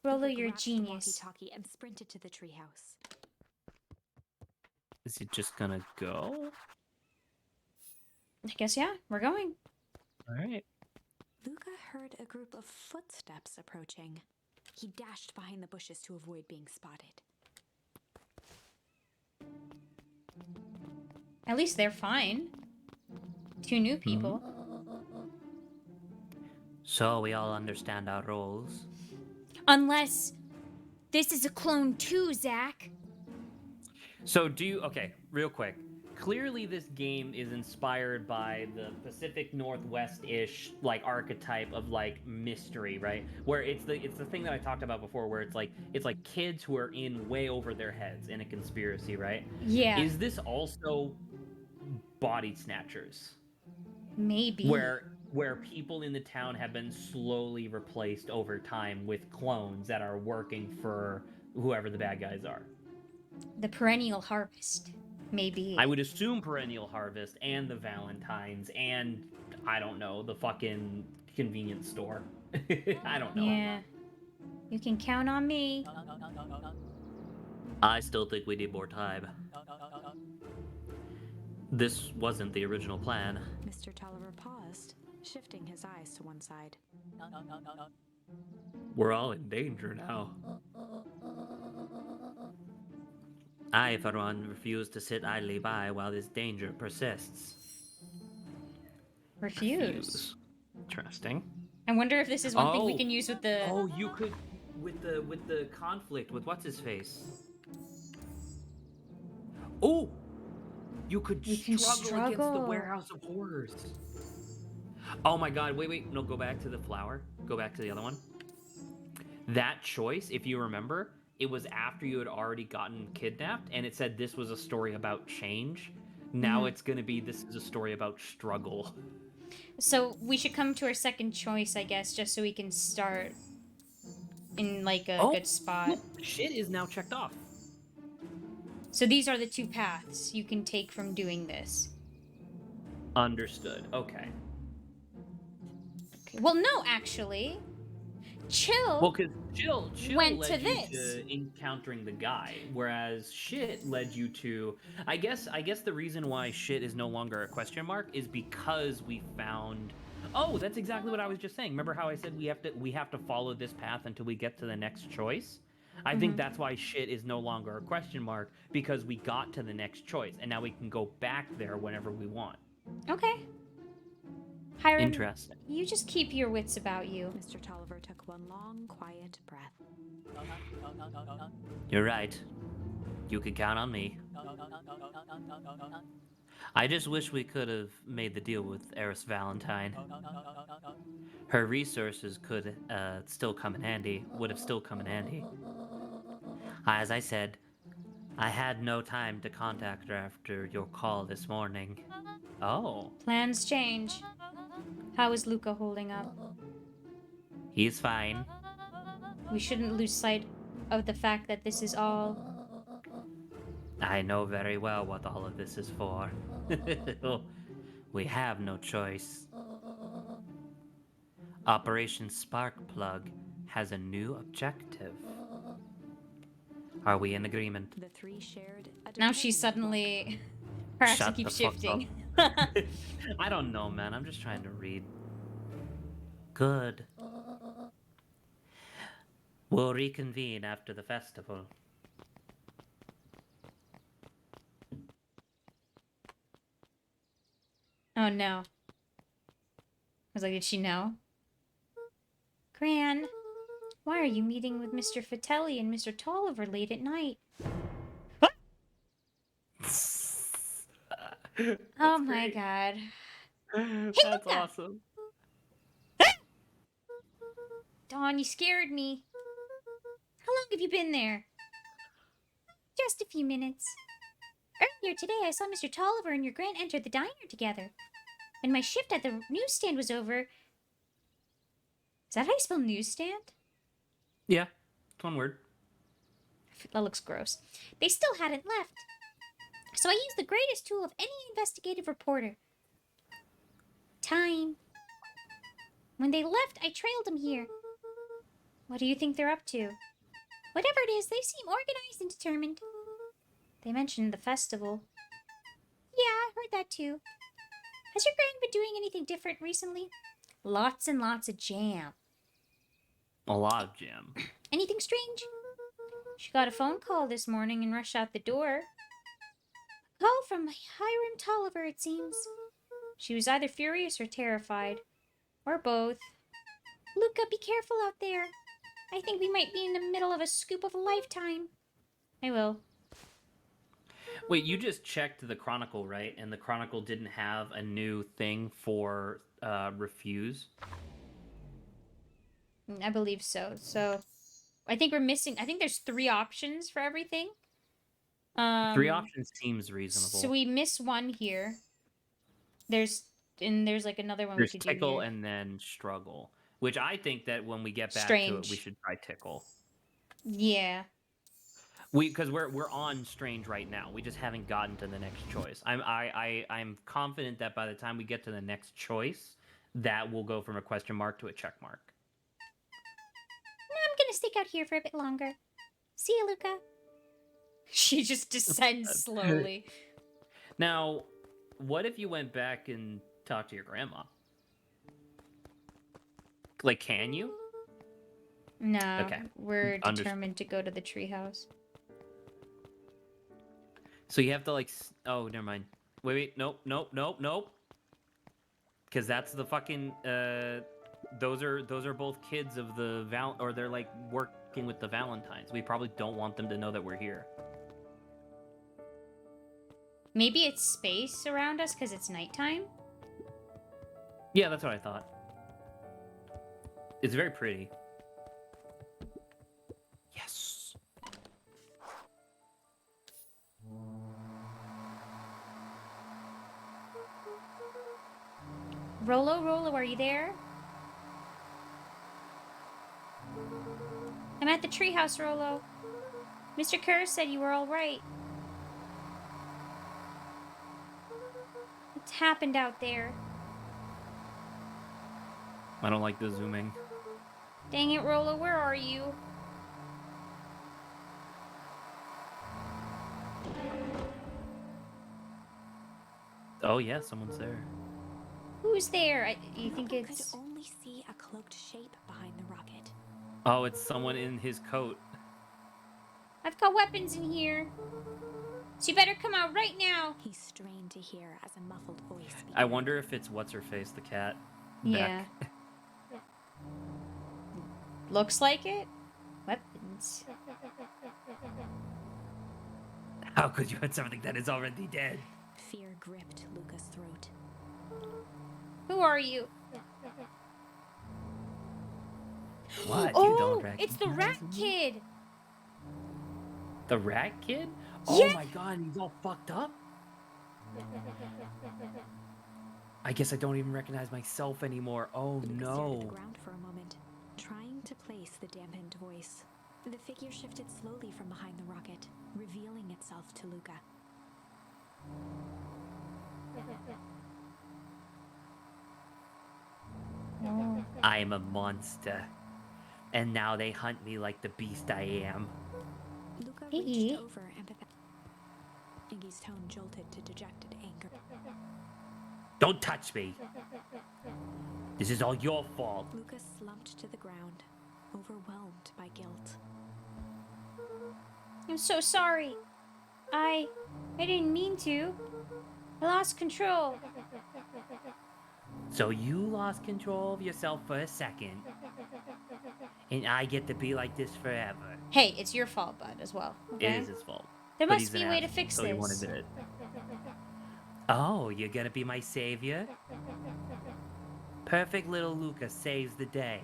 Rolo, Luca you're a grasped the genius. walkie-talkie and sprinted to the treehouse. Is it just gonna go? I guess, yeah, we're going. Alright. Luca heard a group of footsteps approaching. He dashed behind the bushes to avoid being spotted. At least they're fine. Two new people. So we all understand our roles. Unless this is a clone too, Zach. So okay, real quick. Clearly this game is inspired by the Pacific Northwest-ish like archetype of like mystery, right? Where it's the thing that I talked about before where it's like kids who are in way over their heads in a conspiracy, right? Yeah, Is this also Body Snatchers? maybe. Where people in the town have been slowly replaced over time with clones that are working for whoever the bad guys are. The perennial harvest. Maybe. I would assume Perennial Harvest and the Valentines and, I don't know, the fucking convenience store. I don't know. Yeah. You can count on me. I still think we need more time. This wasn't the original plan. Mr. Tolliver paused, shifting his eyes to one side. We're all in danger now. I, for one, refuse to sit idly by while this danger persists. Refuse. Interesting. I wonder if this is one thing we Oh. can use with the... Oh, you could with the conflict with what's his face. Oh, you could We can struggle against the struggle. Warehouse of Horrors. Oh my God! Wait! No, go back to the flower. Go back to the other one. That choice, if you remember, it was after you had already gotten kidnapped, and it said this was a story about change. Now it's gonna be this is a story about struggle. So we should come to our second choice, I guess, just so we can start in like a Oh, good spot. Look, shit is now checked off. So these are the two paths you can take from doing this. Understood. Okay. Okay. Well, no, actually. Chill. Well, because chill Went led to you this. to encountering the guy, whereas shit led you to. I guess the reason why shit is no longer a question mark is because we found. Oh, that's exactly what I was just saying. Remember how I said we have to follow this path until we get to the next choice? I think that's why shit is no longer a question mark because we got to the next choice and now we can go back there whenever we want. Okay. Hiram, Interesting. you just keep your wits about you. Mr. Tolliver took one long, quiet breath. You're right. You can count on me. I just wish we could have made the deal with Eris Valentine. Her resources could still come in handy, would have still come in handy. As I said, I had no time to contact her after your call this morning. Oh. Plans change. How is Luca holding up? He's fine. We shouldn't lose sight of the fact that this is all... I know very well what all of this is for. We have no choice. Operation Sparkplug has a new objective. Are we in agreement? The three shared a Now she's determined suddenly... Her accent Shut the keeps fuck shifting. I don't know, man. I'm just trying to read. Good. We'll reconvene after the festival. Oh no. I was like, did she know? Gran, why are you meeting with Mr. Fatelli and Mr. Tolliver late at night? Oh my god. That's awesome. Dawn, you scared me. How long have you been there? Just a few minutes. Earlier today, I saw Mr. Tolliver and your Grant enter the diner together. When my shift at the newsstand was over... Is that how you spell newsstand? Yeah, it's one word. That looks gross. They still hadn't left. So I used the greatest tool of any investigative reporter. Time. When they left, I trailed them here. What do you think they're up to? Whatever it is, they seem organized and determined. They mentioned the festival. Yeah, I heard that too. Has your Gran been doing anything different recently? Lots and lots of jam. A lot of jam. Anything strange? She got a phone call this morning and rushed out the door. A call from Hiram Tolliver, it seems. She was either furious or terrified. Or both. Luca, be careful out there. I think we might be in the middle of a scoop of a lifetime. I will. Wait, you just checked the Chronicle, right? And the Chronicle didn't have a new thing for refuse? I believe so. So, I think we're missing... I think there's 3 options for everything. 3 options seems reasonable. So we miss one here. There's like another one There's we could tickle do here. and then struggle, which I think that when we get back to Strange. it, we should try tickle. Yeah. Because we're on strange right now. We just haven't gotten to the next choice. I'm confident that by the time we get to the next choice, that will go from a question mark to a check mark. No, I'm gonna stick out here for a bit longer. See you, Luca. She just descends slowly. Now, what if you went back and talked to your grandma? Like, can you? No, Okay. we're Understood. determined to go to the treehouse. So you have to like. Oh, never mind. Wait. Nope. Because that's the fucking. Those are both kids of the or they're like working with the Valentines. We probably don't want them to know that we're here. Maybe it's space around us because it's nighttime? Yeah, that's what I thought. It's very pretty. Yes. Rolo, are you there? I'm at the treehouse, Rolo. Mr. Kerr said you were all right. What's happened out there? I don't like the zooming. Dang it, Rolo, where are you? Oh yeah, someone's there. Who's there? You think Luca it's... could only see a cloaked shape behind the rocket. Oh, it's someone in his coat. I've got weapons in here. So you better come out right now. He strained to hear as a muffled voice began. I wonder if it's what's her face, the cat. Yeah. Beck. Looks like it. Weapons. How could you hurt something that is already dead? Fear gripped Luca's throat. Who are you? What? You Oh, don't recognize it's the rat me? kid. The rat kid? Oh Yeah. my god, he's all fucked up? I guess I don't even recognize myself anymore. Oh Luca stared at no. the ground for a moment, trying to place the dampened voice. The figure shifted slowly from behind the rocket, revealing itself to Luca. I am a monster. And now they hunt me like the beast I am. Luca Iggy. reached over empathetic. Iggy's tone jolted to dejected anger. Don't touch me! This is all your fault. Luca slumped to the ground, overwhelmed by guilt. I'm so sorry. I didn't mean to. I lost control. So you lost control of yourself for a second. And I get to be like this forever. Hey, it's your fault, bud, as well. Okay? It is his fault. There But must he's be an a way to asshole, fix so this. he won't admit it. Oh, you're gonna be my savior? Perfect little Luca saves the day.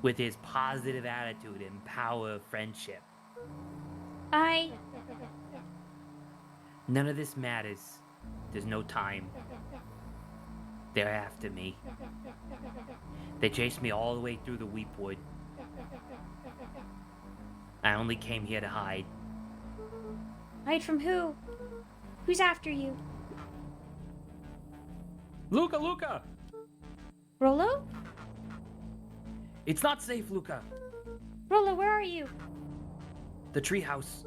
With his positive attitude and power of friendship. None of this matters. There's no time. They're after me. They chased me all the way through the Weepwood. I only came here to hide. Hide from who? Who's after you? Luca, Luca! Rolo? It's not safe, Luca. Rolo, where are you? The treehouse.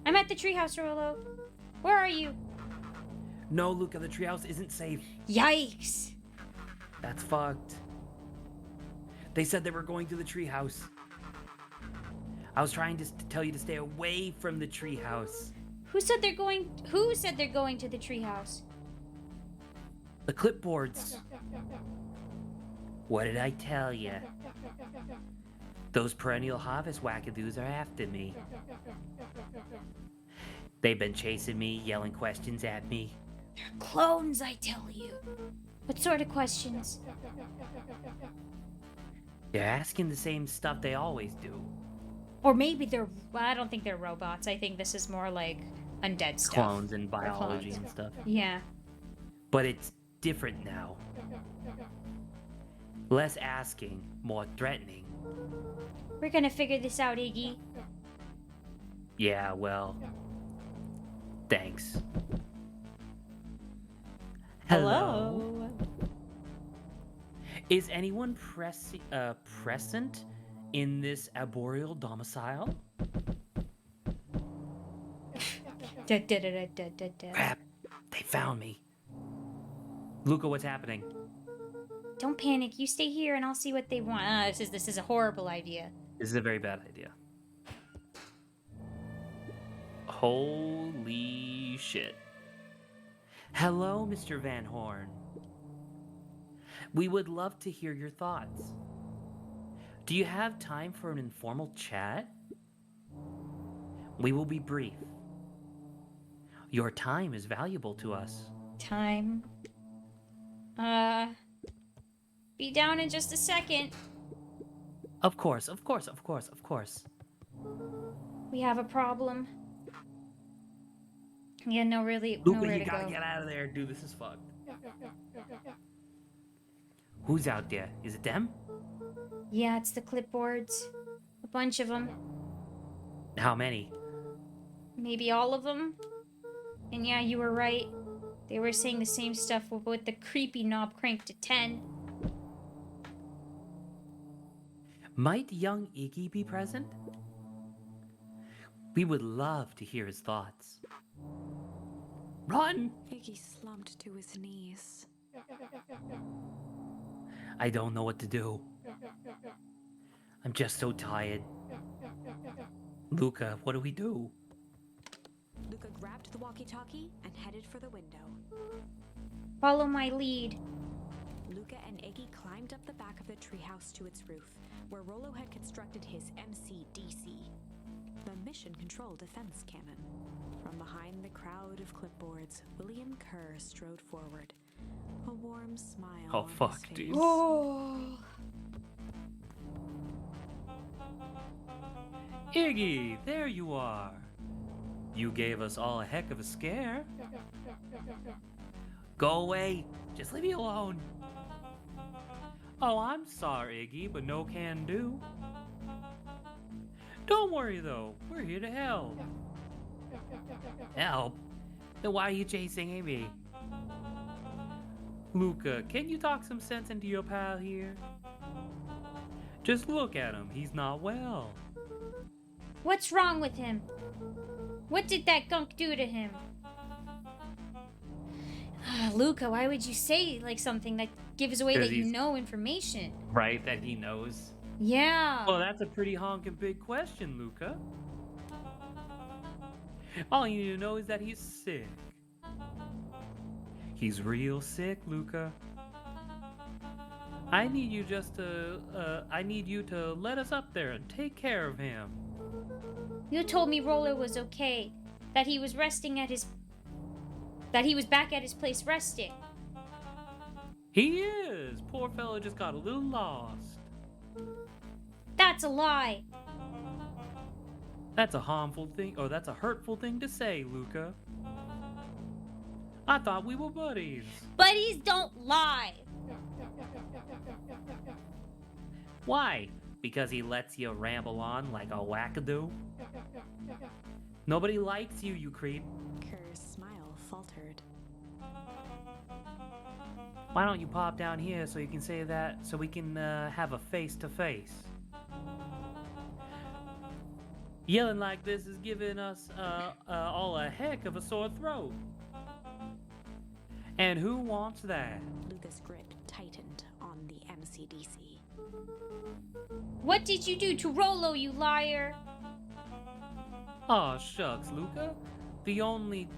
I'm at the treehouse, Rolo. Where are you? No, Luca, the treehouse isn't safe. Yikes. That's fucked. They said they were going to the treehouse. I was trying to tell you to stay away from the treehouse. Who said they're going to the treehouse? The clipboards. What did I tell you? Those perennial harvest wackadoos are after me. They've been chasing me, yelling questions at me. They're clones, I tell you. What sort of questions? They're asking the same stuff they always do. Or maybe well, I don't think they're robots. I think this is more like undead stuff. Clones and Or biology clones. and stuff. Yeah. But it's different now. Less asking, more threatening. We're gonna figure this out, Iggy. Yeah, well... Thanks. Hello? Is anyone present in this arboreal domicile? Crap, they found me. Luca, what's happening? Don't panic. You stay here and I'll see what they want. This is a horrible idea. This is a very bad idea. Holy shit. Hello, Mr. Van Horn. We would love to hear your thoughts. Do you have time for an informal chat? We will be brief. Your time is valuable to us. Time. Be down in just a second. Of course, of course, of course, of course. We have a problem. Yeah, really Luca, nowhere you to gotta go. get out of there, dude. This is fucked. Who's out there? Is it them? Yeah, it's the clipboards. A bunch of them. How many? Maybe all of them. And yeah, you were right. They were saying the same stuff with the creepy knob cranked to 10. Might young Iggy be present? We would love to hear his thoughts. Run! Iggy slumped to his knees. I don't know what to do. I'm just so tired. Luca, what do we do? Luca grabbed the walkie-talkie and headed for the window. Follow my lead. Luca and Iggy climbed up the back of the treehouse to its roof, where Rolo had constructed his MCDC, the Mission Control Defense Cannon. From behind the crowd of clipboards, William Kerr strode forward, a warm smile Oh, on his fuck, face. dude. Oh. Iggy, there you are. You gave us all a heck of a scare. Go away. Just leave me alone. Oh, I'm sorry, Iggy, but no can do. Don't worry, though. We're here to help. Help? Then why are you chasing Amy? Luca, can you talk some sense into your pal here? Just look at him. He's not well. What's wrong with him? What did that gunk do to him? Luca, why would you say like something that gives away 'Cause that you he's- know information? Right, that he knows. Yeah. Well, that's a pretty honking big question, Luca. All you need to know is that he's sick. He's real sick, Luca. I need you to let us up there and take care of him. You told me Rolo was okay, that he was resting at his That he was back at his place resting. He is. Poor fellow just got a little lost. That's a lie. That's a harmful thing, or that's a hurtful thing to say, Luca. I thought we were buddies. Buddies don't lie. Why? Because he lets you ramble on like a wackadoo? Nobody likes you, you creep. Kerr's smile faltered. Why don't you pop down here so you can say that, so we can have a face-to-face? Yelling like this is giving us all a heck of a sore throat. And who wants that? Luca's grip tightened on the MCDC. What did you do to Rolo, you liar? Aw, shucks, Luca. The only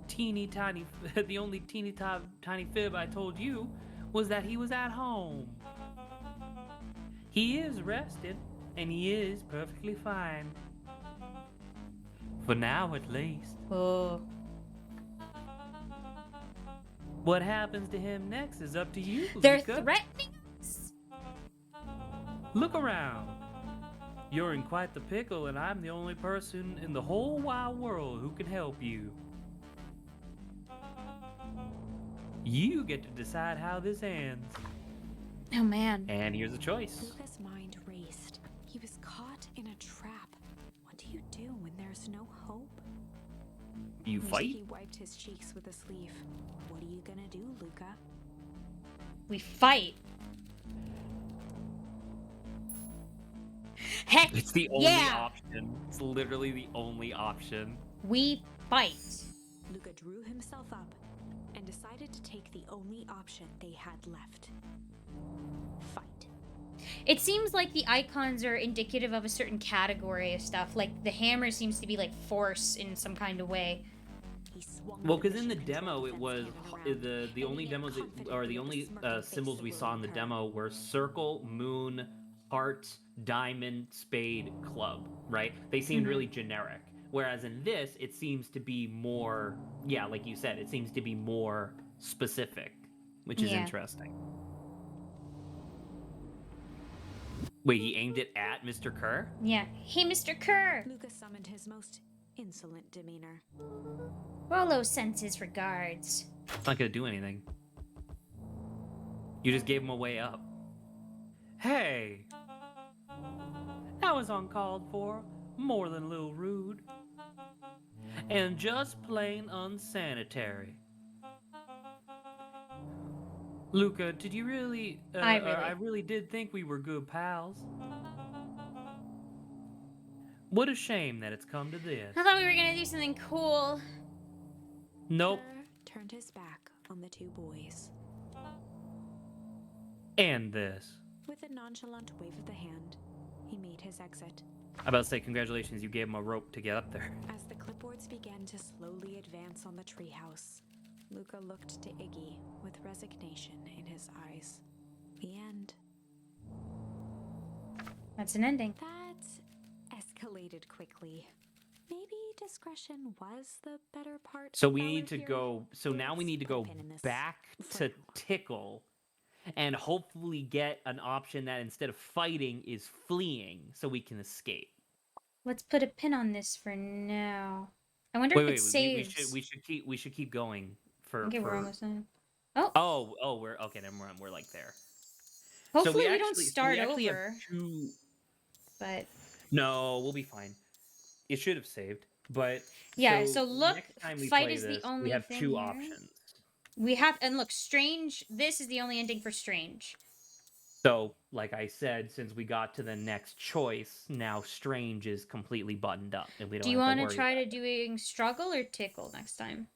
teeny tiny fib I told you was that he was at home. He is rested, and he is perfectly fine. For now, at least. Oh. What happens to him next is up to you, They're Luca. threatening us? Look around. You're in quite the pickle, and I'm the only person in the whole wide world who can help you. You get to decide how this ends. Oh, man. And here's a choice. Luca's mind raced. He was caught in a trap. What do you do when there's no hope? You fight? He wiped his cheeks with a sleeve. What are you gonna do, Luca? We fight. Heck, It's the only yeah. option. It's literally the only option. We fight. Luca drew himself up and decided to take the only option they had left. Fight. It seems like the icons are indicative of a certain category of stuff. Like the hammer seems to be like force in some kind of way. He swung Well, because in the mission control demo, it fence was cannon around, the only aiming it demos, confidently or the with a only smirking face symbols that we will saw in the recur. demo were circle, moon, heart, diamond, spade, club. Right? They seemed really generic. Whereas in this, it seems to be more, yeah, like you said, it seems to be more specific, which is Yeah. interesting. Wait, he aimed it at Mr. Kerr? Yeah. Hey, Mr. Kerr. Luca summoned his most insolent demeanor. Rolo sends his regards. It's not gonna do anything. You just gave him a way up. Hey! That was uncalled for, more than a little rude. And just plain unsanitary. Luca, did you really... I really did think we were good pals. What a shame that it's come to this. I thought we were gonna do something cool. Nope. Kerr turned his back on the two boys. And this. With a nonchalant wave of the hand, he made his exit. I about to say congratulations, you gave him a rope to get up there. As the clipboards began to slowly advance on the treehouse, Luca looked to Iggy with resignation in his eyes. The end. That's an ending. That escalated quickly. Maybe discretion was the better part. So of we valor need to here. go. So now we Let's need to put a go pin in this back for to now. Tickle, and hopefully get an option that instead of fighting is fleeing, so we can escape. Let's put a pin on this for now. I wonder Wait, if wait, it we saves. we should keep going for. Okay, we're for- almost done. Oh, we're okay. Then we're like there. Hopefully so we don't actually- start we actually have over. two- But No, we'll be fine. It should have saved, but yeah. So look, next time we fight play is this, the only we have thing two here. options. We have, and look, Strange. This is the only ending for Strange. So, like I said, since we got to the next choice, now Strange is completely buttoned up, and we don't. Do you want want to to try to doing Struggle or Tickle next time?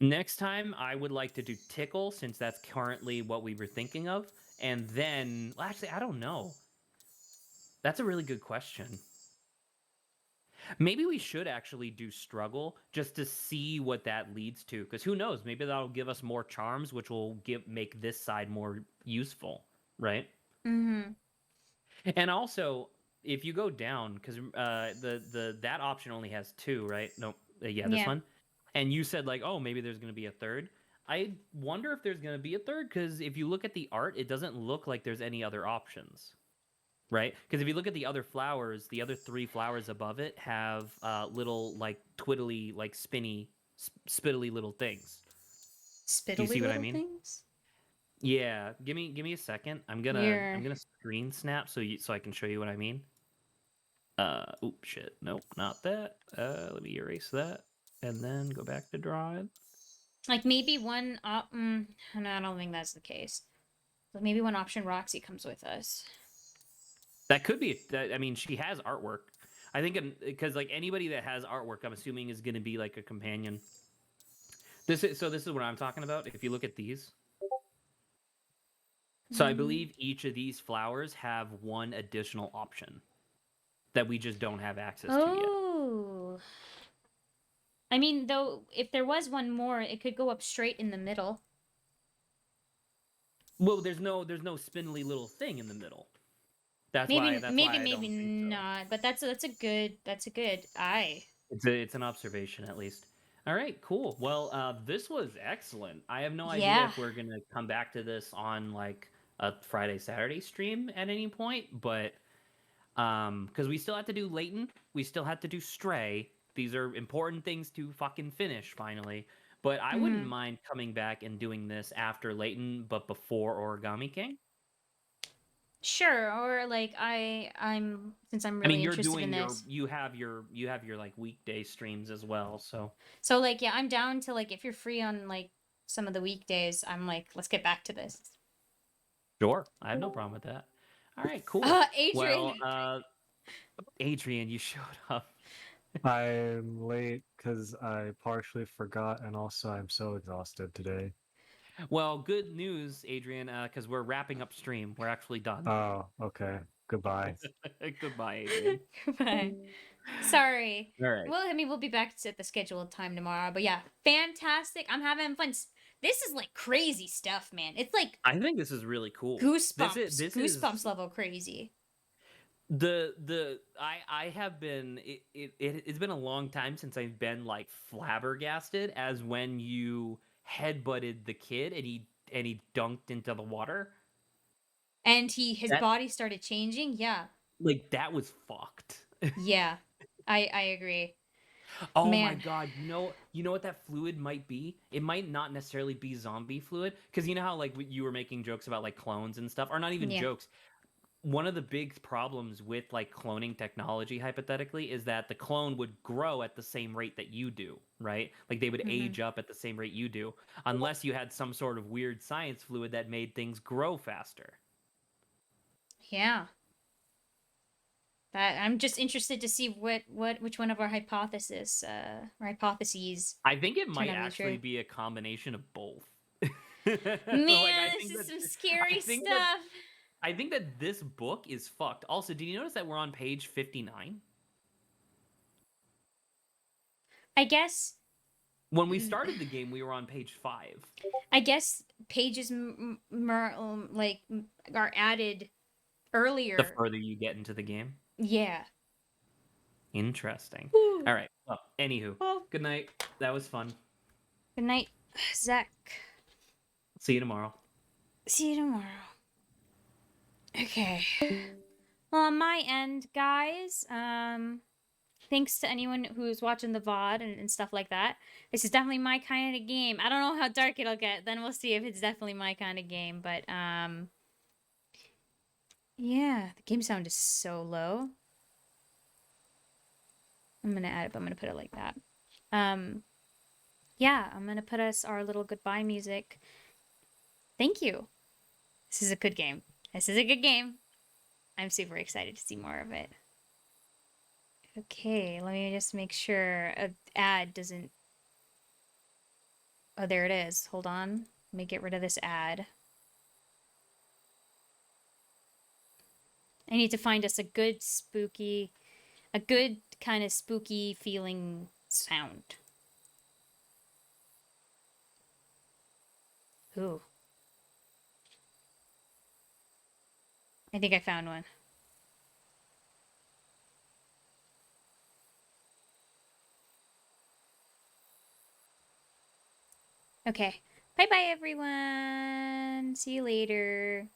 Next time, I would like to do Tickle, since that's currently what we were thinking of, and then, well, actually, I don't know. That's a really good question. Maybe we should actually do Struggle just to see what that leads to, because who knows? Maybe that'll give us more charms, which will make this side more useful, right? Mm-hmm. And also, if you go down, because that option only has two, right? No, yeah, this Yeah. one. And you said like, oh, maybe there's going to be a third. I wonder if there's going to be a third because if you look at the art, it doesn't look like there's any other options, right? Because if you look at the other flowers, the other 3 flowers above it have little like twiddly, like spittly little things. Do you Spittly see what I little mean? things. Yeah. Give me a second. I'm Here. gonna screen snap so I can show you what I mean. Oops, shit. Nope, not that. Let me erase that and then go back to drawing. Like maybe one no, I don't think that's the case. But maybe one option Roxy comes with us. That could be. I mean, she has artwork. I think because like anybody that has artwork, I'm assuming is going to be like a companion. This is what I'm talking about. If you look at these, so I believe each of these flowers have one additional option that we just don't have access to yet. Oh. I mean, though, if there was one more, it could go up straight in the middle. Well, there's no spindly little thing in the middle. That's Maybe, why. That's maybe, why I maybe don't think so. not. But that's a good eye. It's an observation at least. All right, cool. Well, this was excellent. I have no idea Yeah. if we're gonna come back to this on like a Friday Saturday stream at any point, but because we still have to do Layton, we still have to do Stray. These are important things to fucking finish finally. But I wouldn't mind coming back and doing this after Layton, but before Origami King. Sure, or like I'm since I'm I really mean, you're interested doing in your this. you have your like weekday streams as well, so So like yeah, I'm down to like if you're free on like some of the weekdays, I'm like let's get back to this. sure, I have no problem with that. All right, cool. Adrian. Well, Adrian, you showed up. I'm late because I partially forgot, and also I'm so exhausted today. Well, good news, Adrian, because we're wrapping up stream. We're actually done. Oh, okay. Goodbye. Goodbye, Adrian. Goodbye. Sorry. All right. Well, I mean, we'll be back at the scheduled time tomorrow. But yeah, fantastic. I'm having fun. This is like crazy stuff, man. It's like I think this is really cool. goosebumps. This Goosebumps is, level crazy. I have been it's been a long time since I've been like flabbergasted as when you headbutted the kid and he dunked into the water. And his body started changing. Yeah. Like that was fucked. Yeah. I agree. Oh my Man. god, you know what that fluid might be? It might not necessarily be zombie fluid, because you know how like you were making jokes about like clones and stuff, or not even Yeah. jokes. One of the big problems with like cloning technology hypothetically is that the clone would grow at the same rate that you do, right? Like they would age up at the same rate you do, unless you had some sort of weird science fluid that made things grow faster. Yeah. That I'm just interested to see which one of our hypotheses I think it might out to be actually true. be a combination of both. Man, I this think is some that- scary I think stuff. that- I think that this book is fucked. Also, did you notice that we're on page 59? I guess When we started the game, we were on page 5. pages are added earlier. The further you get into the game. Yeah. Interesting. Whew. All right. Well, anywho, Well, good night. That was fun. good night, Zach. See you tomorrow. See you tomorrow. Okay. Well, on my end, guys, thanks to anyone who's watching the VOD and stuff like that. This is definitely my kind of game. I don't know how dark it'll get. Then we'll see if it's definitely my kind of game. But, yeah, the game sound is so low. I'm going to add it, but I'm going to put it like that. Yeah, I'm going to put us our little goodbye music. Thank you. This is a good game. This is a good game. I'm super excited to see more of it. Okay, let me just make sure an ad doesn't... Oh, there it is. Hold on. Let me get rid of this ad. I need to find us a good kind of spooky feeling sound. Ooh. I think I found one. Okay. Bye bye, everyone. See you later.